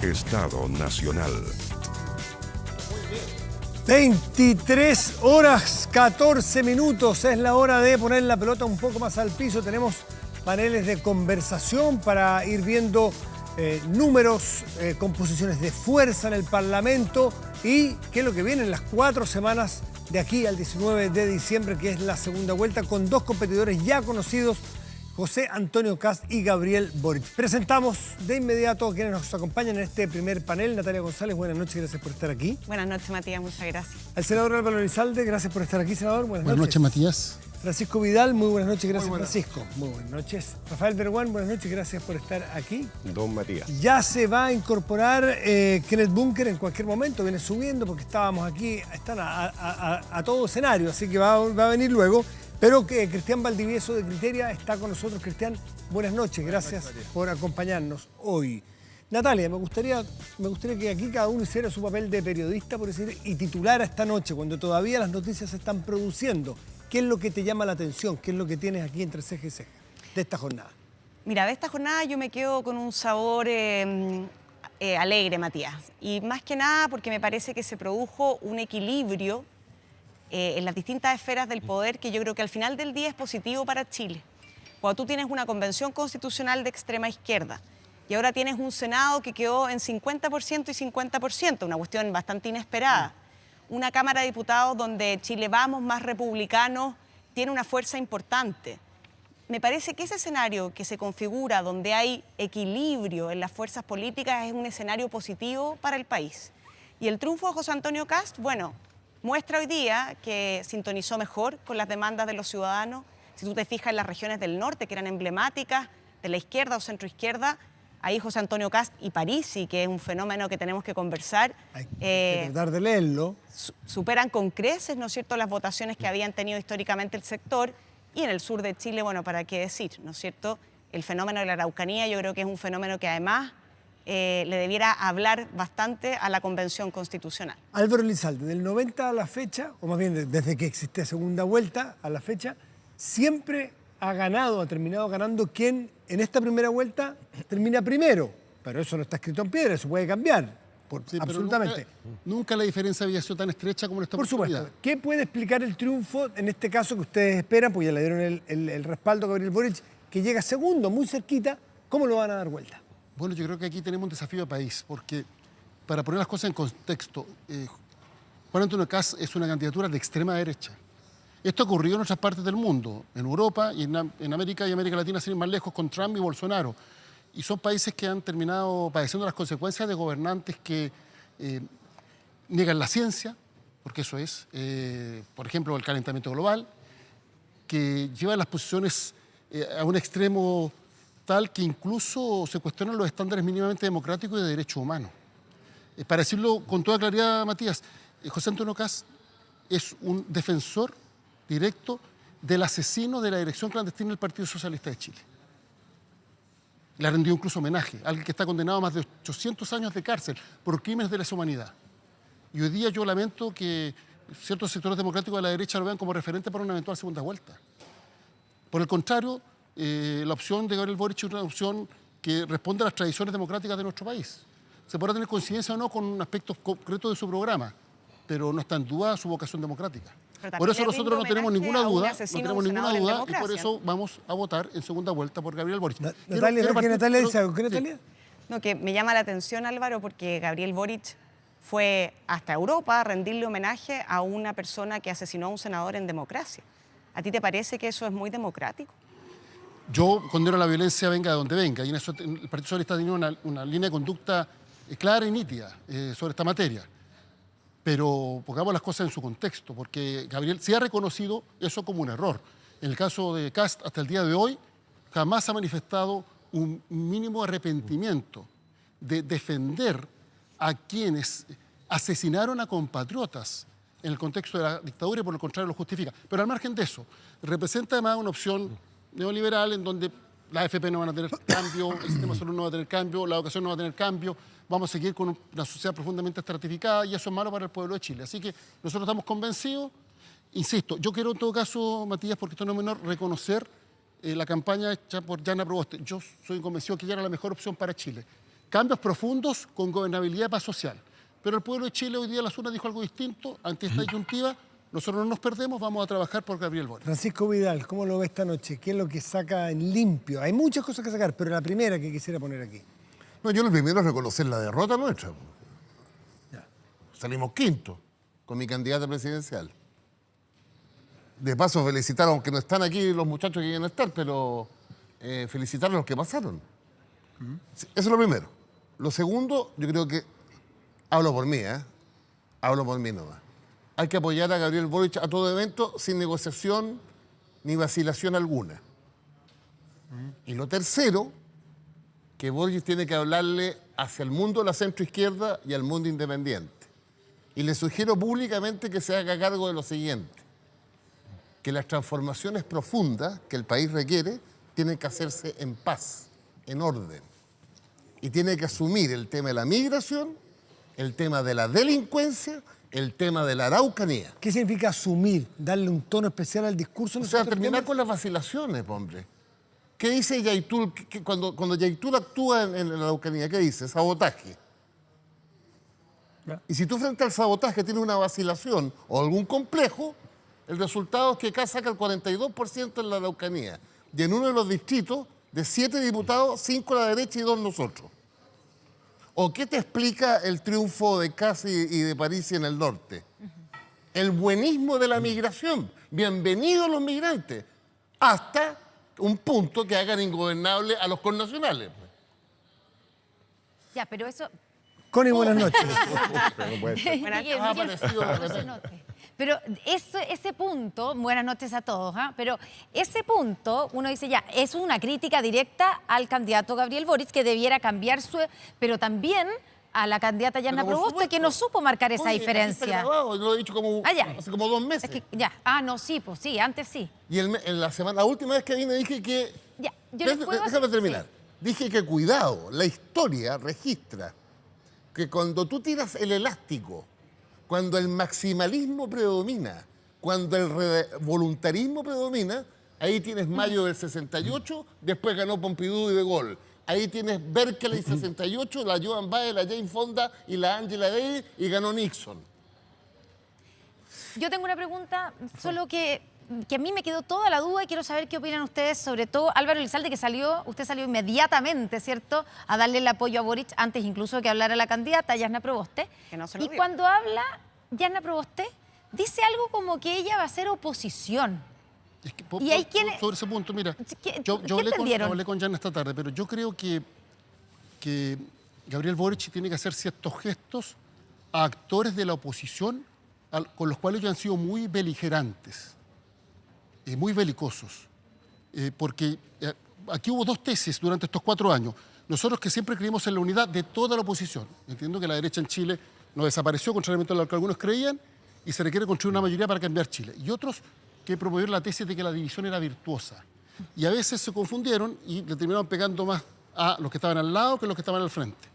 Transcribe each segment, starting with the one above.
Estado Nacional. 23 horas 14 minutos. Es la hora de poner la pelota un poco más al piso. Tenemos paneles de conversación para ir viendo números, composiciones de fuerza en el Parlamento y qué es lo que viene en las 4 semanas de aquí al 19 de diciembre, que es la segunda vuelta, con dos competidores ya conocidos, José Antonio Kast y Gabriel Boric. Presentamos de inmediato a quienes nos acompañan en este primer panel. Natalia González, buenas noches, gracias por estar aquí. Buenas noches, Matías, muchas gracias. Al senador Álvaro Elizalde, gracias por estar aquí, senador. Buenas noches, Matías. Francisco Vidal, muy buenas noches, gracias, Francisco. Muy buenas noches. Rafael Berguán, buenas noches, gracias por estar aquí. Don Matías. Ya se va a incorporar Kenneth Bunker en cualquier momento, viene subiendo porque estábamos aquí, están a todo escenario, así que va a venir luego. Pero que Cristian Valdivieso de Criteria está con nosotros. Cristian, buenas noches, gracias por acompañarnos hoy. Natalia, me gustaría que aquí cada uno hiciera su papel de periodista, por decir, y titulara esta noche, cuando todavía las noticias se están produciendo. ¿Qué es lo que te llama la atención? ¿Qué es lo que tienes aquí entre ceja y ceja de esta jornada? Mira, de esta jornada yo me quedo con un sabor alegre, Matías. Y más que nada porque me parece que se produjo un equilibrio en las distintas esferas del poder que yo creo que al final del día es positivo para Chile. Cuando tú tienes una convención constitucional de extrema izquierda y ahora tienes un Senado que quedó en 50% y 50%, una cuestión bastante inesperada. Una Cámara de Diputados donde Chile Vamos, más republicanos, tiene una fuerza importante. Me parece que ese escenario que se configura donde hay equilibrio en las fuerzas políticas es un escenario positivo para el país. Y el triunfo de José Antonio Kast, bueno, muestra hoy día que sintonizó mejor con las demandas de los ciudadanos. Si tú te fijas en las regiones del norte, que eran emblemáticas de la izquierda o centroizquierda, ahí José Antonio Kast y Parisi, que es un fenómeno que tenemos que conversar, Hay que tratar de leerlo. superan con creces, ¿no es cierto?, las votaciones que habían tenido históricamente el sector. Y en el sur de Chile, bueno, ¿para qué decir?, ¿no es cierto? El fenómeno de la Araucanía yo creo que es un fenómeno que además le debiera hablar bastante a la Convención Constitucional. Álvaro Elizalde, del 90 a la fecha, o más bien desde que existe segunda vuelta a la fecha, siempre ha terminado ganando quien en esta primera vuelta termina primero. Pero eso no está escrito en piedra, eso puede cambiar, Sí, absolutamente. Nunca la diferencia había sido tan estrecha como en esta Por supuesto. ¿Qué puede explicar el triunfo, en este caso que ustedes esperan, porque ya le dieron el respaldo a Gabriel Boric, que llega segundo, muy cerquita? ¿Cómo lo van a dar vuelta? Bueno, yo creo que aquí tenemos un desafío de país, porque para poner las cosas en contexto, Juan Antonio Kast es una candidatura de extrema derecha. Esto ocurrió en otras partes del mundo, en Europa y en América y América Latina, sin ir más lejos, con Trump y Bolsonaro. Y son países que han terminado padeciendo las consecuencias de gobernantes que niegan la ciencia, porque eso es, por ejemplo, el calentamiento global, que llevan las posiciones a un extremo tal que incluso se cuestionan los estándares mínimamente democráticos y de derechos humanos. Para decirlo con toda claridad, Matías, José Antonio Kast es un defensor directo del asesino de la dirección clandestina del Partido Socialista de Chile. Le ha rendido incluso homenaje a alguien que está condenado a más de 800 años de cárcel por crímenes de lesa humanidad. Y hoy día yo lamento que ciertos sectores democráticos de la derecha lo vean como referente para una eventual segunda vuelta. Por el contrario, la opción de Gabriel Boric es una opción que responde a las tradiciones democráticas de nuestro país. Se podrá tener coincidencia o no con aspectos concretos de su programa, pero no está en duda su vocación democrática. Por eso nosotros no tenemos ninguna duda, y por eso vamos a votar en segunda vuelta por Gabriel Boric. Natalia dice algo. ¿Qué, Natalia? No, que me llama la atención, Álvaro, porque Gabriel Boric fue hasta Europa a rendirle homenaje a una persona que asesinó a un senador en democracia. ¿A ti te parece que eso es muy democrático? Yo condeno la violencia venga de donde venga, y en eso el Partido Socialista tiene una línea de conducta clara y nítida sobre esta materia. Pero pongamos las cosas en su contexto, porque Gabriel sí ha reconocido eso como un error. En el caso de Kast, hasta el día de hoy, jamás ha manifestado un mínimo arrepentimiento de defender a quienes asesinaron a compatriotas en el contexto de la dictadura y por el contrario lo justifica. Pero al margen de eso, representa además una opción neoliberal en donde la AFP no van a tener cambio, el sistema de salud no va a tener cambio, la educación no va a tener cambio, vamos a seguir con una sociedad profundamente estratificada y eso es malo para el pueblo de Chile. Así que nosotros estamos convencidos, insisto, yo quiero en todo caso, Matías, porque esto no es menor, reconocer la campaña hecha por Jana Proboste. Yo soy convencido que ella era la mejor opción para Chile. cambios profundos con gobernabilidad y paz social. Pero el pueblo de Chile hoy día a las urnas dijo algo distinto. Ante esta disyuntiva, nosotros no nos perdemos, vamos a trabajar por Gabriel Boric. Francisco Vidal, ¿cómo lo ve esta noche? ¿Qué es lo que saca en limpio? Hay muchas cosas que sacar, pero la primera que quisiera poner aquí. No, yo lo primero es reconocer la derrota nuestra. Ya. Salimos quinto con mi candidata presidencial. De paso, felicitar, aunque no están aquí los muchachos que quieren estar, pero felicitar a los que pasaron. Sí, eso es lo primero. Lo segundo, yo creo que, hablo por mí, hablo por mí nomás. Hay que apoyar a Gabriel Boric a todo evento sin negociación ni vacilación alguna. Y lo tercero, que Boric tiene que hablarle hacia el mundo de la centroizquierda y al mundo independiente. Y le sugiero públicamente que se haga cargo de lo siguiente, que las transformaciones profundas que el país requiere tienen que hacerse en paz, en orden. Y tiene que asumir el tema de la migración, el tema de la delincuencia, el tema de la araucanía. ¿Qué significa asumir? ¿Darle un tono especial al discurso? O sea, terminar con las vacilaciones, hombre. ¿Qué dice Yaitul cuando Yaitul actúa en la araucanía? ¿Qué dice? Sabotaje. Ya. Y si tú frente al sabotaje tienes una vacilación o algún complejo, el resultado es que acá saca el 42% en la araucanía. Y en uno de los distritos, de 7 diputados, 5 a la derecha y 2 nosotros. ¿O qué te explica el triunfo de Casi y de París en el norte? El buenismo de la migración. Bienvenidos los migrantes. Hasta un punto que hagan ingobernable a los connacionales. Ya, pero eso... Connie, buenas noches. Miguel, Ha aparecido de no se repente. note. Pero ese punto, buenas noches a todos, pero ese punto, uno dice ya, es una crítica directa al candidato Gabriel Boric, que debiera cambiar pero también a la candidata Yanna Pero por Proboste, que supuesto. no supo marcar esa Oye, aquí está diferencia. grabado, lo he dicho como, Ya. hace como 2 meses. Es que, ya, no, sí, pues sí, antes sí. Y en la última vez que vine dije que... Ya, yo les puedo Déjame hacer- terminar. sí. Dije que cuidado, la historia registra que cuando tú tiras el elástico, cuando el maximalismo predomina, cuando el voluntarismo predomina, ahí tienes Mayo del 68, después ganó Pompidou y De Gaulle. Ahí tienes Berkeley 68, la Joan Baez, la Jane Fonda y la Angela Davis y ganó Nixon. Yo tengo una pregunta, solo que a mí me quedó toda la duda y quiero saber qué opinan ustedes, sobre todo Álvaro Elizalde, que usted salió inmediatamente, ¿cierto?, a darle el apoyo a Boric antes incluso de que hablara la candidata, Yanna Proboste. Que no se lo Y dio. cuando habla Yanna Proboste, dice algo como que ella va a ser oposición. Es que, Y hay quienes- sobre ese punto, mira, ¿Qué yo entendieron? hablé con Yanna esta tarde, pero yo creo que Gabriel Boric tiene que hacer ciertos gestos a actores de la oposición con los cuales ellos han sido muy beligerantes, muy belicosos. Porque aquí hubo 2 tesis durante estos 4 años. Nosotros que siempre creímos en la unidad de toda la oposición. Entiendo que la derecha en Chile no desapareció, contrariamente a lo que algunos creían, y se requiere construir una mayoría para cambiar Chile. Y otros que promovieron la tesis de que la división era virtuosa. Y a veces se confundieron y le terminaron pegando más a los que estaban al lado que a los que estaban al frente.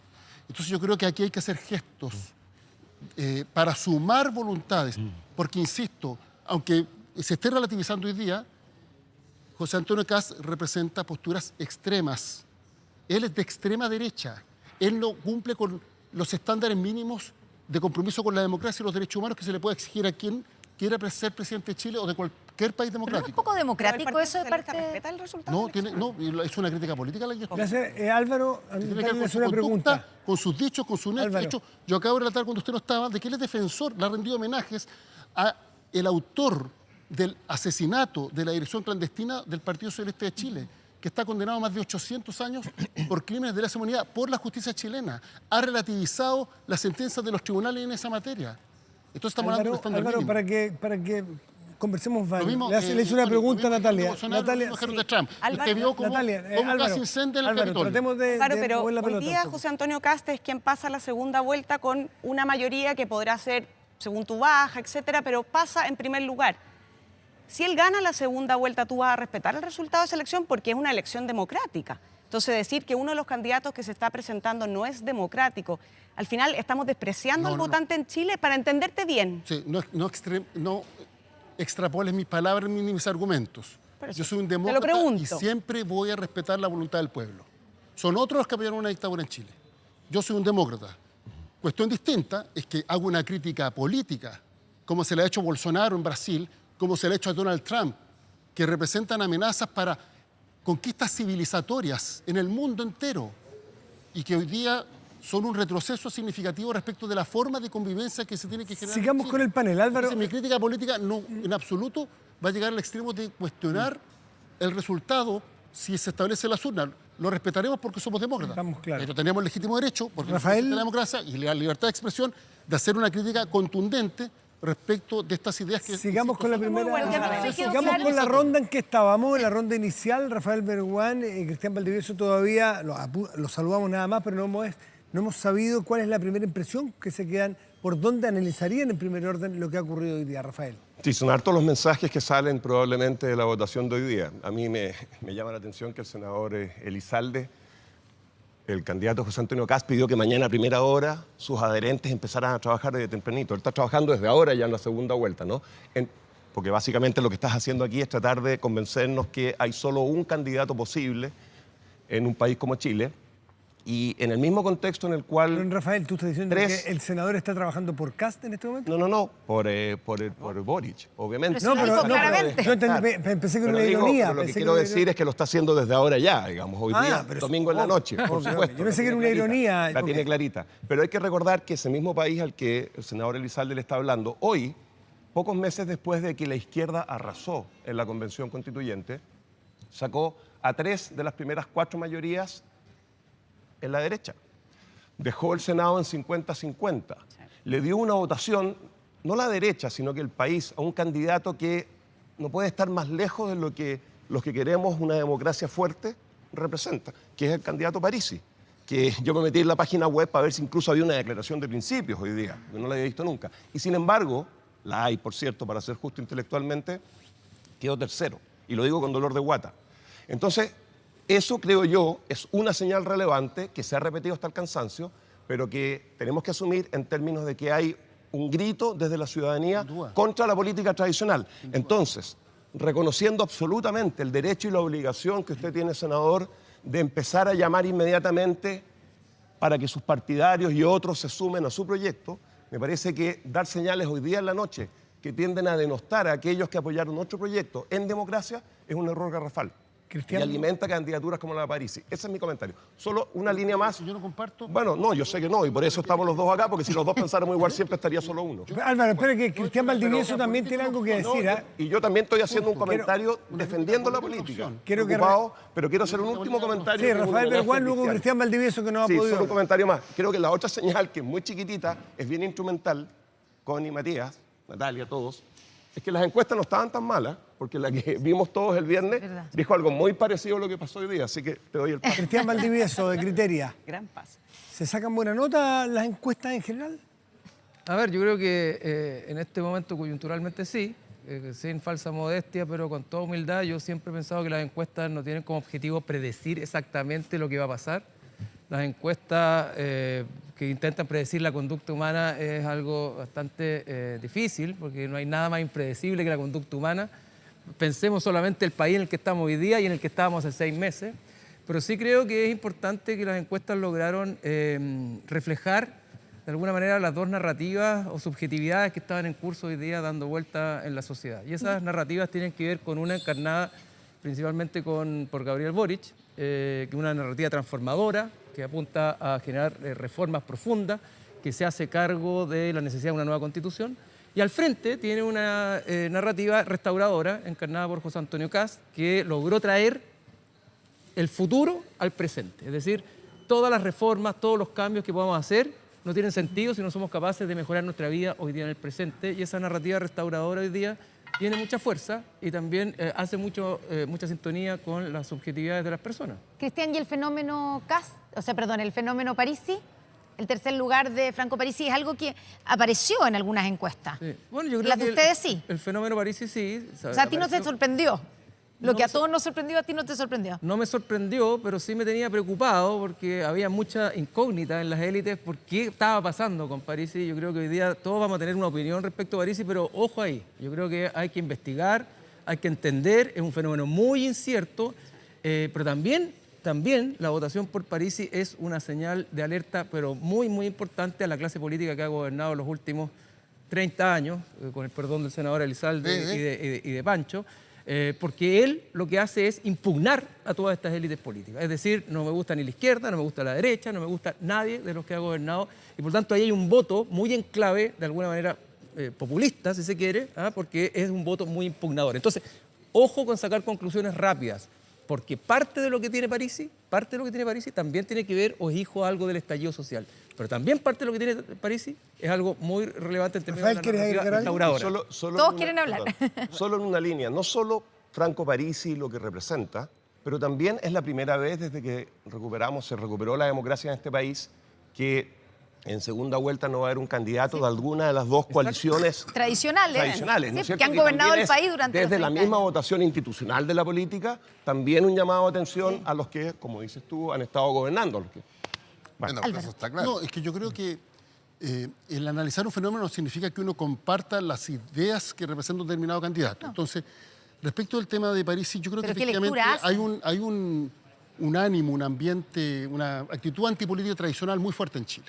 Entonces yo creo que aquí hay que hacer gestos para sumar voluntades, porque insisto, aunque se esté relativizando hoy día, José Antonio Kast representa posturas extremas. Él es de extrema derecha. Él no cumple con los estándares mínimos de compromiso con la democracia y los derechos humanos que se le puede exigir a quien quiera ser presidente de Chile o de cualquier país Pero no es democrático. poco ¿El democrático Partido eso de Socialista parte... respeta el resultado? No, es una crítica política la que yo estoy. Gracias. Álvaro, a mí Tiene que ver también con es su una conducta, pregunta. con sus dichos, con sus Álvaro. hechos. Yo acabo de relatar cuando usted no estaba de que él es defensor, le ha rendido homenajes a el autor del asesinato de la dirección clandestina del Partido Socialista de Chile, que está condenado a más de 800 años por crímenes de lesa humanidad por la justicia chilena. Ha relativizado las sentencias de los tribunales en esa materia. Entonces estamos hablando de un estándar Álvaro, mínimo. para que conversemos Lo varios. mismo, Le hice una lo pregunta a mismo Natalia. Bolsonaro, lo mismo Gerald sí. Trump. Álvaro, Usted vio cómo Álvaro, casi incendia el Álvaro, Capitolio. tratemos de Claro, pero mover la hoy pelota día un poco. José Antonio Kast es quien pasa la segunda vuelta con una mayoría que podrá ser según tu baja, etcétera, pero pasa en primer lugar. Si él gana la segunda vuelta, tú vas a respetar el resultado de esa elección porque es una elección democrática. Entonces, decir que uno de los candidatos que se está presentando no es democrático, al final estamos despreciando No, al no. votante en Chile para entenderte bien. Sí, no extrapoles mis palabras ni mis argumentos. Pero Yo sí, soy un te lo demócrata y pregunto. siempre voy a respetar la voluntad del pueblo. Son otros los que apoyaron una dictadura en Chile. yo soy un demócrata. Cuestión distinta es que hago una crítica política, como se le ha hecho a Bolsonaro en Brasil, como se le ha hecho a Donald Trump, que representan amenazas para conquistas civilizatorias en el mundo entero y que hoy día son un retroceso significativo respecto de la forma de convivencia que se tiene que generar. Sigamos con el panel, Álvaro. Entonces, mi crítica política no, en absoluto va a llegar al extremo de cuestionar el resultado si se establece las urnas. Lo respetaremos porque somos demócratas. Estamos claros. Pero tenemos el legítimo derecho, porque Rafael. existe la democracia y la libertad de expresión, de hacer una crítica contundente respecto de estas ideas que... Sigamos con la Muy bueno, ya me primera. quedó Sigamos claro. con la ronda en que estábamos, en la ronda inicial. Rafael Berguán y Cristian Valdivieso todavía los saludamos nada más, pero no hemos sabido cuál es la primera impresión que se quedan, por dónde analizarían en primer orden lo que ha ocurrido hoy día, Rafael. Sí, son hartos los mensajes que salen probablemente de la votación de hoy día. A mí me llama la atención que el senador Elizalde, el candidato José Antonio Kast, pidió que mañana a primera hora sus adherentes empezaran a trabajar desde tempranito. Él está trabajando desde ahora ya en la segunda vuelta, ¿no? Porque básicamente lo que estás haciendo aquí es tratar de convencernos que hay solo un candidato posible en un país como Chile. Y en el mismo contexto en el cual... Pero, Rafael, tú estás diciendo Tres. que el senador está trabajando por Kast en este momento. No, por Boric, obviamente. Pero si lo dijo claramente. Yo pensé que era Pero una ironía. pero lo que pensé quiero era decir es que lo está haciendo desde ahora ya, digamos, hoy día, pero domingo en la noche, por obvio, supuesto. yo pensé la que era tiene una ironía, La porque- tiene clarita. Pero hay que recordar que ese mismo país al que el senador Elizalde le está hablando, hoy, pocos meses después de que la izquierda arrasó en la Convención Constituyente, sacó a 3 de las primeras 4 mayorías en la derecha. Dejó el Senado en 50-50. Le dio una votación, no la derecha, sino que el país, a un candidato que no puede estar más lejos de lo que los que queremos una democracia fuerte representa, que es el candidato Parisi. Que yo me metí en la página web para ver si incluso había una declaración de principios hoy día, que no la había visto nunca. Y sin embargo, la hay, por cierto, para ser justo intelectualmente, quedó tercero. Y lo digo con dolor de guata. Entonces, eso, creo yo, es una señal relevante que se ha repetido hasta el cansancio, pero que tenemos que asumir en términos de que hay un grito desde la ciudadanía contra la política tradicional. Entonces, reconociendo absolutamente el derecho y la obligación que usted tiene, senador, de empezar a llamar inmediatamente para que sus partidarios y otros se sumen a su proyecto, me parece que dar señales hoy día en la noche que tienden a denostar a aquellos que apoyaron otro proyecto en democracia es un error garrafal. Cristian. Y alimenta candidaturas como la de Parisi. Ese es mi comentario. Solo una línea más. Yo no comparto. Bueno, no, yo sé que no, y por eso estamos los dos acá, porque si los dos pensáramos igual siempre estaría solo uno. Álvaro, espera que Cristian Valdivieso también tiene algo que No, decir. ¿ah? y yo también estoy haciendo un comentario defendiendo la política. Quiero que Preocupado, pero quiero hacer un último comentario. Sí, que es un Rafael homenaje Berguán, a luego Cristian Valdivieso, que no ha Sí, podido. solo un comentario más. Creo que la otra señal, que es muy chiquitita, es bien instrumental, Connie, Matías, Natalia, todos, es que las encuestas no estaban tan malas, porque la que vimos todos el viernes Verdad. dijo algo muy parecido a lo que pasó hoy día, así que te doy el paso. Cristian Valdivieso, de Criteria. Gran paso. ¿Se sacan buena nota las encuestas en general? A ver, yo creo que en este momento coyunturalmente sí, sin falsa modestia, pero con toda humildad. Yo siempre he pensado que las encuestas no tienen como objetivo predecir exactamente lo que va a pasar. Las encuestas que intentan predecir la conducta humana es algo bastante difícil, porque no hay nada más impredecible que la conducta humana. Pensemos solamente el país en el que estamos hoy día y en el que estábamos hace 6 meses. Pero sí creo que es importante que las encuestas lograron reflejar de alguna manera las dos narrativas o subjetividades que estaban en curso hoy día dando vuelta en la sociedad. Y esas narrativas tienen que ver con una encarnada principalmente por Gabriel Boric, que es una narrativa transformadora que apunta a generar reformas profundas, que se hace cargo de la necesidad de una nueva constitución. Y al frente tiene una narrativa restauradora encarnada por José Antonio Kast, que logró traer el futuro al presente. Es decir, todas las reformas, todos los cambios que podamos hacer no tienen sentido si no somos capaces de mejorar nuestra vida hoy día en el presente. Y esa narrativa restauradora hoy día tiene mucha fuerza y también hace mucha sintonía con las subjetividades de las personas. Cristian, ¿y el fenómeno el fenómeno Parisi? El tercer lugar de Franco Parisi es algo que apareció en algunas encuestas. Sí. Bueno, yo creo Las de que ustedes sí. El fenómeno Parisi sí. O sea, a ti no te apareció. sorprendió. Lo No que a sé. todos nos sorprendió, a ti no te sorprendió. No me sorprendió, pero sí me tenía preocupado porque había mucha incógnita en las élites por qué estaba pasando con Parisi. Yo creo que hoy día todos vamos a tener una opinión respecto a Parisi, pero ojo ahí. Yo creo que hay que investigar, hay que entender, es un fenómeno muy incierto, pero también también la votación por Parisi es una señal de alerta, pero muy, muy importante a la clase política que ha gobernado los últimos 30 años, con el perdón del senador Elizalde y de Pancho, porque él lo que hace es impugnar a todas estas élites políticas. Es decir, no me gusta ni la izquierda, no me gusta la derecha, no me gusta nadie de los que ha gobernado, y por tanto ahí hay un voto muy en clave, de alguna manera populista, si se quiere, porque es un voto muy impugnador. Entonces, ojo con sacar conclusiones rápidas, porque parte de lo que tiene Parisi también tiene que ver o es hijo algo del estallido social. Pero también parte de lo que tiene Parisi es algo muy relevante en términos de la narrativa restauradora. Todos quieren hablar. Solo en una línea. No solo Franco Parisi lo que representa, pero también es la primera vez desde que se recuperó la democracia en este país, que en segunda vuelta no va a haber un candidato de alguna de las dos coaliciones tradicionales, ¿no es sí, cierto? que han Y gobernado también el es, país durante desde los la 30 misma años. votación institucional de la política, también un llamado de atención a los que, como dices tú, han estado gobernando. Bueno, eso está claro. No, es que yo creo que el analizar un fenómeno significa que uno comparta las ideas que representa un determinado candidato. Entonces, respecto del tema de Parisi, yo creo que ¿Pero qué efectivamente lectura hay un ánimo, un ambiente, una actitud antipolítica tradicional muy fuerte en Chile,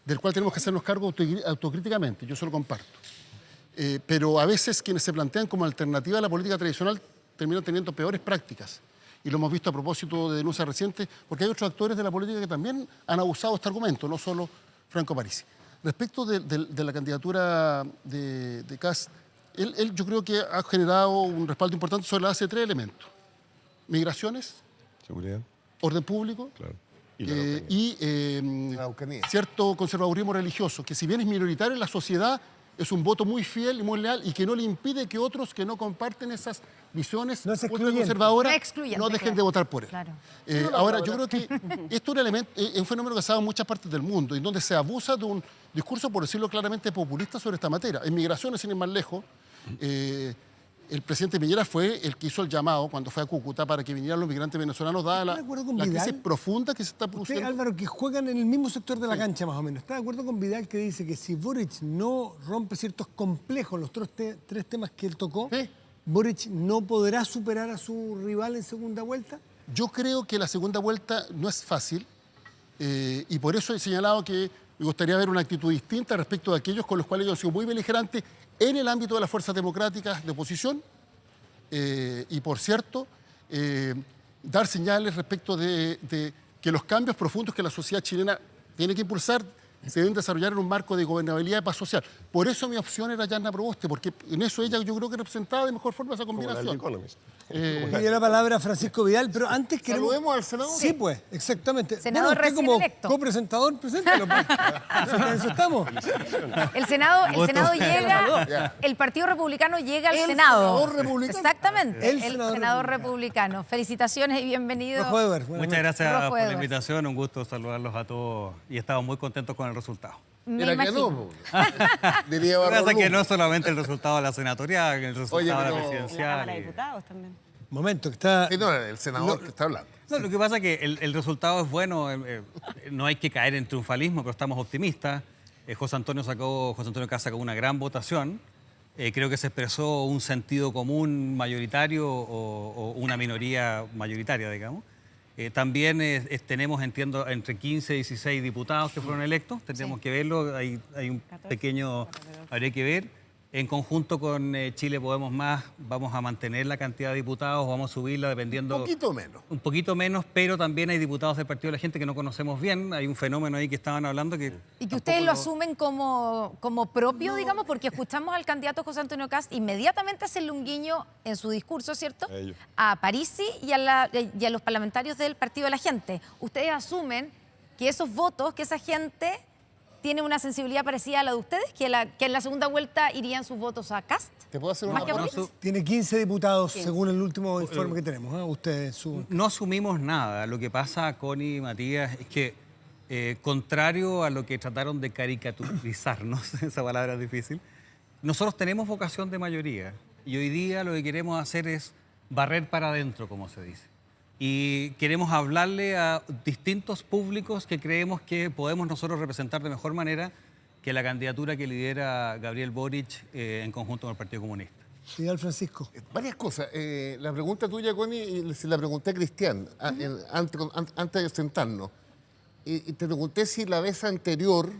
del cual tenemos que hacernos cargo autocríticamente, yo se lo comparto. Pero a veces quienes se plantean como alternativa a la política tradicional terminan teniendo peores prácticas. Y lo hemos visto a propósito de denuncias recientes, porque hay otros actores de la política que también han abusado de este argumento, no solo Franco Parisi. Respecto de la candidatura de Kast, él yo creo que ha generado un respaldo importante sobre la base de 3 elementos. Migraciones, Seguridad. orden público, Claro. La Araucanía. cierto conservadurismo religioso, que si bien es minoritario en la sociedad, es un voto muy fiel y muy leal y que no le impide que otros que no comparten esas visiones No es excluyente. conservadoras No es excluyente, no dejen claro. de votar por él. Claro. Ahora, yo creo que esto es un elemento, es un fenómeno que se ha dado en muchas partes del mundo, en donde se abusa de un discurso, por decirlo claramente, populista sobre esta materia. En migraciones, sin ir más lejos, el presidente Piñera fue el que hizo el llamado cuando fue a Cúcuta para que vinieran los migrantes venezolanos, dada ¿Está de acuerdo con la Vidal? crisis profunda que se está Usted, produciendo. Álvaro, que juegan en el mismo sector de la cancha más o menos, ¿está de acuerdo con Vidal que dice que si Boric no rompe ciertos complejos, los tres temas que él tocó, Sí. Boric no podrá superar a su rival en segunda vuelta? Yo creo que la segunda vuelta no es fácil y por eso he señalado que me gustaría ver una actitud distinta respecto de aquellos con los cuales yo he sido muy beligerante en el ámbito de las fuerzas democráticas de oposición y, por cierto, dar señales respecto de que los cambios profundos que la sociedad chilena tiene que impulsar se deben desarrollar en un marco de gobernabilidad y paz social. Por eso mi opción era Yarna Proboste, porque en eso ella yo creo que representaba de mejor forma esa Como la del combinación. Economist. Tiene la palabra Francisco Vidal, pero antes queremos... Saludemos al senador. Sí, pues, exactamente. Senador usted recién como electo. copresentador, preséntalo. Pues. En eso estamos. El Senado llega, el Partido Republicano llega al El Senado. senador republicano. Exactamente, El el senador senador republicano. Felicitaciones y bienvenido. Rojo Eber, buenas Muchas noches. gracias Rojo por la Edwards. invitación, un gusto saludarlos a todos y estamos muy contentos con el resultado. Me Era que imagino. no, po. Diría Lo que pasa es que Barro no solamente el resultado de la senatorial, el resultado Oye, de la pero- La Cámara presidencial. de Diputados también. Momento, que está... Sí, no, el senador que está hablando. No, lo que pasa es que el resultado es bueno, no hay que caer en triunfalismo, pero estamos optimistas. José Antonio Kast sacó una gran votación. Creo que se expresó un sentido común mayoritario o una minoría mayoritaria, digamos. También tenemos, entiendo, entre 15 y 16 diputados que fueron electos. Tendríamos que verlo, hay un pequeño, habría que ver. En conjunto con Chile Podemos Más, vamos a mantener la cantidad de diputados, vamos a subirla dependiendo... Un poquito menos. Un poquito menos, pero también hay diputados del Partido de la Gente que no conocemos bien. Hay un fenómeno ahí que estaban hablando que... Y que tampoco ustedes lo asumen como propio, digamos, porque escuchamos al candidato José Antonio Kast inmediatamente hacerle un guiño en su discurso, ¿cierto? A ellos. A Parisi y a los parlamentarios del Partido de la Gente. Ustedes asumen que esos votos, que esa gente tiene una sensibilidad parecida a la de ustedes, que en la segunda vuelta irían sus votos a Kast. ¿Te puedo hacer Más una que a pregunta? Boric. Tiene 15 diputados, según el último informe que tenemos. Ustedes suben. No asumimos nada. Lo que pasa, Connie y Matías, es que contrario a lo que trataron de caricaturizarnos, esa palabra es difícil, nosotros tenemos vocación de mayoría y hoy día lo que queremos hacer es barrer para adentro, como se dice. Y queremos hablarle a distintos públicos que creemos que podemos nosotros representar de mejor manera que la candidatura que lidera Gabriel Boric en conjunto con el Partido Comunista. Señor Francisco. Varias cosas. La pregunta tuya, Connie, se la pregunté a Cristian antes de sentarnos. Y te pregunté si la vez anterior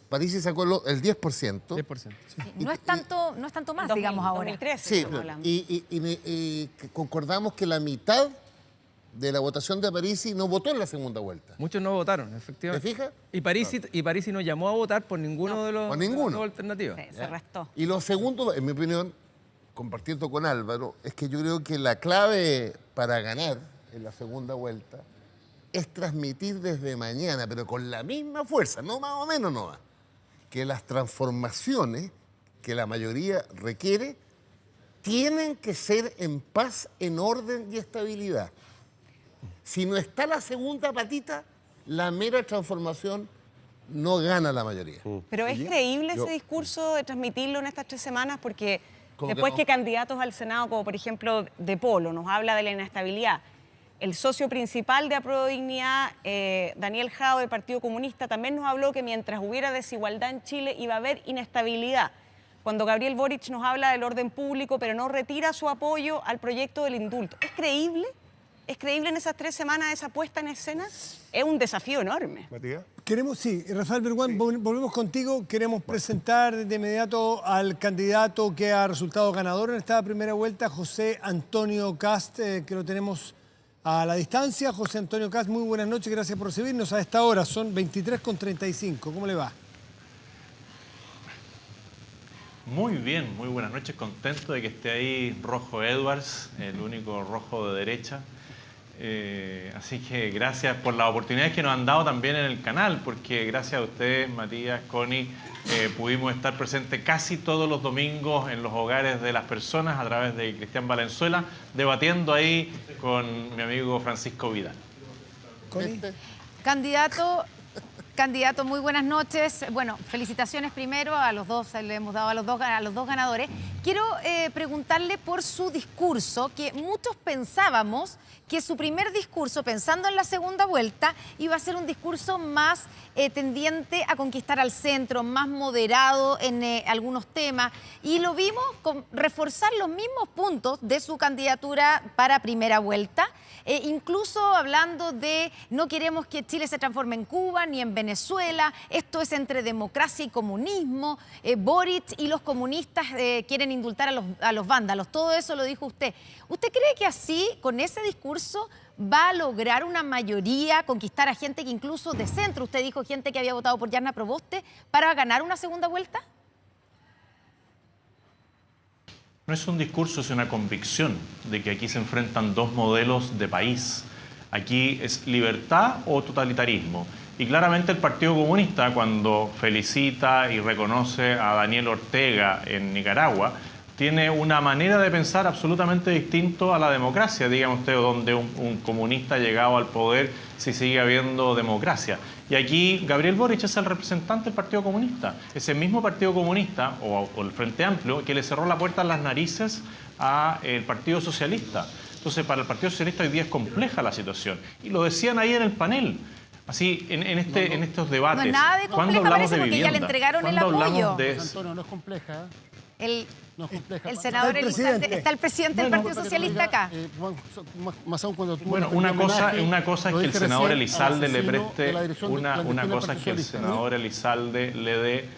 Parisi sacó el 10%. 10%. No es tanto más, digamos, ahora. 2013 Sí, estamos hablando. y concordamos que la mitad de la votación de Parisi no votó en la segunda vuelta. Muchos no votaron, efectivamente. ¿Te fijas? Y Parisi no llamó a votar por ninguno de los por ninguno. de las dos alternativas. Sí, se restó. Y lo segundo, en mi opinión, compartiendo con Álvaro, es que yo creo que la clave para ganar en la segunda vuelta es transmitir desde mañana, pero con la misma fuerza, no más o menos no va, que las transformaciones que la mayoría requiere tienen que ser en paz, en orden y estabilidad. Si no está la segunda patita, la mera transformación no gana la mayoría. Pero es creíble ese discurso de transmitirlo en estas 3 semanas porque ¿Cómo que después no? que candidatos al Senado, como por ejemplo De Polo, nos habla de la inestabilidad. El socio principal de Apruebo Dignidad, Daniel Jadwe, del Partido Comunista, también nos habló que mientras hubiera desigualdad en Chile iba a haber inestabilidad. Cuando Gabriel Boric nos habla del orden público, pero no retira su apoyo al proyecto del indulto. ¿Es creíble? ¿Es creíble en esas 3 semanas esa puesta en escena? Es un desafío enorme. Matías. Queremos, sí, Rafael Berguán, volvemos contigo. Queremos presentar de inmediato al candidato que ha resultado ganador en esta primera vuelta, José Antonio Kast, que lo tenemos a la distancia. José Antonio Kast, muy buenas noches, gracias por recibirnos a esta hora. Son 23:35. ¿Cómo le va? Muy bien, muy buenas noches. Contento de que esté ahí Rojo Edwards, el único rojo de derecha. Así que gracias por las oportunidades que nos han dado también en el canal, porque gracias a ustedes, Matías, Connie, pudimos estar presentes casi todos los domingos en los hogares de las personas a través de Cristian Valenzuela, debatiendo ahí con mi amigo Francisco Vidal. Connie. Candidato, muy buenas noches. Bueno, felicitaciones primero a los dos, le hemos dado a los dos ganadores. Quiero preguntarle por su discurso, que muchos pensábamos que su primer discurso, pensando en la segunda vuelta, iba a ser un discurso más tendiente a conquistar al centro, más moderado en algunos temas, y lo vimos reforzar los mismos puntos de su candidatura para primera vuelta, incluso hablando de no queremos que Chile se transforme en Cuba ni en Venezuela, esto es entre democracia y comunismo, Boric y los comunistas quieren indultar a los vándalos, todo eso lo dijo usted. ¿Usted cree que así, con ese discurso, va a lograr una mayoría, conquistar a gente que incluso de centro, usted dijo gente que había votado por Yarna Proboste, para ganar una segunda vuelta? No es un discurso, es una convicción de que aquí se enfrentan dos modelos de país. Aquí es libertad o totalitarismo. Y claramente el Partido Comunista, cuando felicita y reconoce a Daniel Ortega en Nicaragua, tiene una manera de pensar absolutamente distinto a la democracia, dígame usted, donde un comunista ha llegado al poder si sigue habiendo democracia. Y aquí Gabriel Boric es el representante del Partido Comunista, ese mismo Partido Comunista o el Frente Amplio que le cerró la puerta en las narices al Partido Socialista. Entonces, para el Partido Socialista hoy día es compleja la situación. Y lo decían ahí en el panel. Así, en estos debates. No es nada de ¿cuándo compleja, hablamos parece, de porque ya le vivienda? entregaron el ¿Cuándo hablamos apoyo. de Antonio, no es compleja. El No es compleja. senador Elizalde, está el presidente del Partido Socialista acá. Más aún cuando tú Bueno, una cosa es que el senador Elizalde le preste, una cosa es que el senador Elizalde le dé,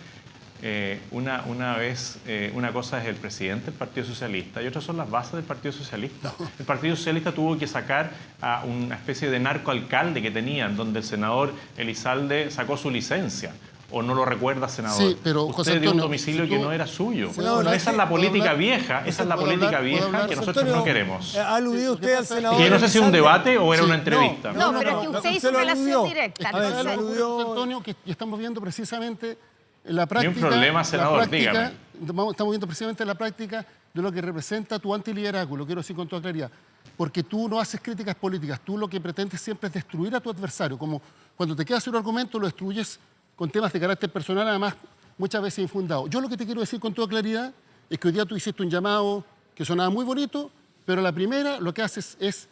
una cosa es el presidente del Partido Socialista y otras son las bases del Partido Socialista. El Partido Socialista tuvo que sacar a una especie de narcoalcalde que tenían, donde el senador Elizalde sacó su licencia. ¿O no lo recuerda, senador? Sí, pero, José usted dio un Antonio, domicilio si que tú- no era suyo. Senador, Esa es la política vieja, esa es la política vieja que nosotros no queremos. Ha aludido usted al senador. Y yo no sé si es un Elizalde. debate o era Sí, una entrevista. No, pero es que usted hizo lo relación aludió. directa. A ver, entonces- lo aludió. José Antonio, que estamos viendo precisamente la práctica... problema, senador, dígame. Estamos viendo precisamente la práctica de lo que representa tu antiliderazgo, lo quiero decir con toda claridad. Porque tú no haces críticas políticas, tú lo que pretendes siempre es destruir a tu adversario. Como cuando te quedas sin un argumento, lo destruyes con temas de carácter personal, además muchas veces infundados. Yo lo que te quiero decir con toda claridad es que hoy día tú hiciste un llamado que sonaba muy bonito, pero la primera lo que haces es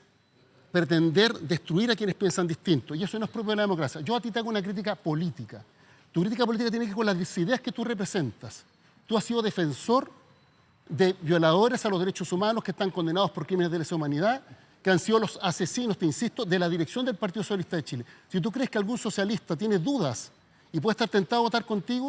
pretender destruir a quienes piensan distinto. Y eso no es propio de la democracia. Yo a ti te hago una crítica política. Tu crítica política tiene que ver con las ideas que tú representas. Tú has sido defensor de violadores a los derechos humanos que están condenados por crímenes de lesa humanidad, que han sido los asesinos, te insisto, de la dirección del Partido Socialista de Chile. Si tú crees que algún socialista tiene dudas y puede estar tentado a votar por ti,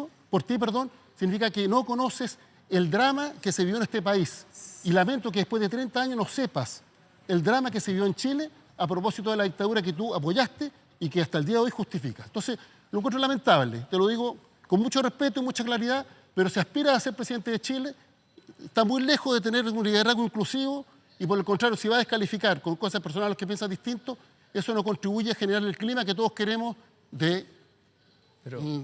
significa que no conoces el drama que se vivió en este país. Y lamento que después de 30 años no sepas el drama que se vivió en Chile a propósito de la dictadura que tú apoyaste y que hasta el día de hoy justificas. Entonces, lo encuentro lamentable, te lo digo con mucho respeto y mucha claridad, pero si aspira a ser presidente de Chile, está muy lejos de tener un liderazgo inclusivo y por el contrario, si va a descalificar con cosas personales que piensan distinto, eso no contribuye a generar el clima que todos queremos de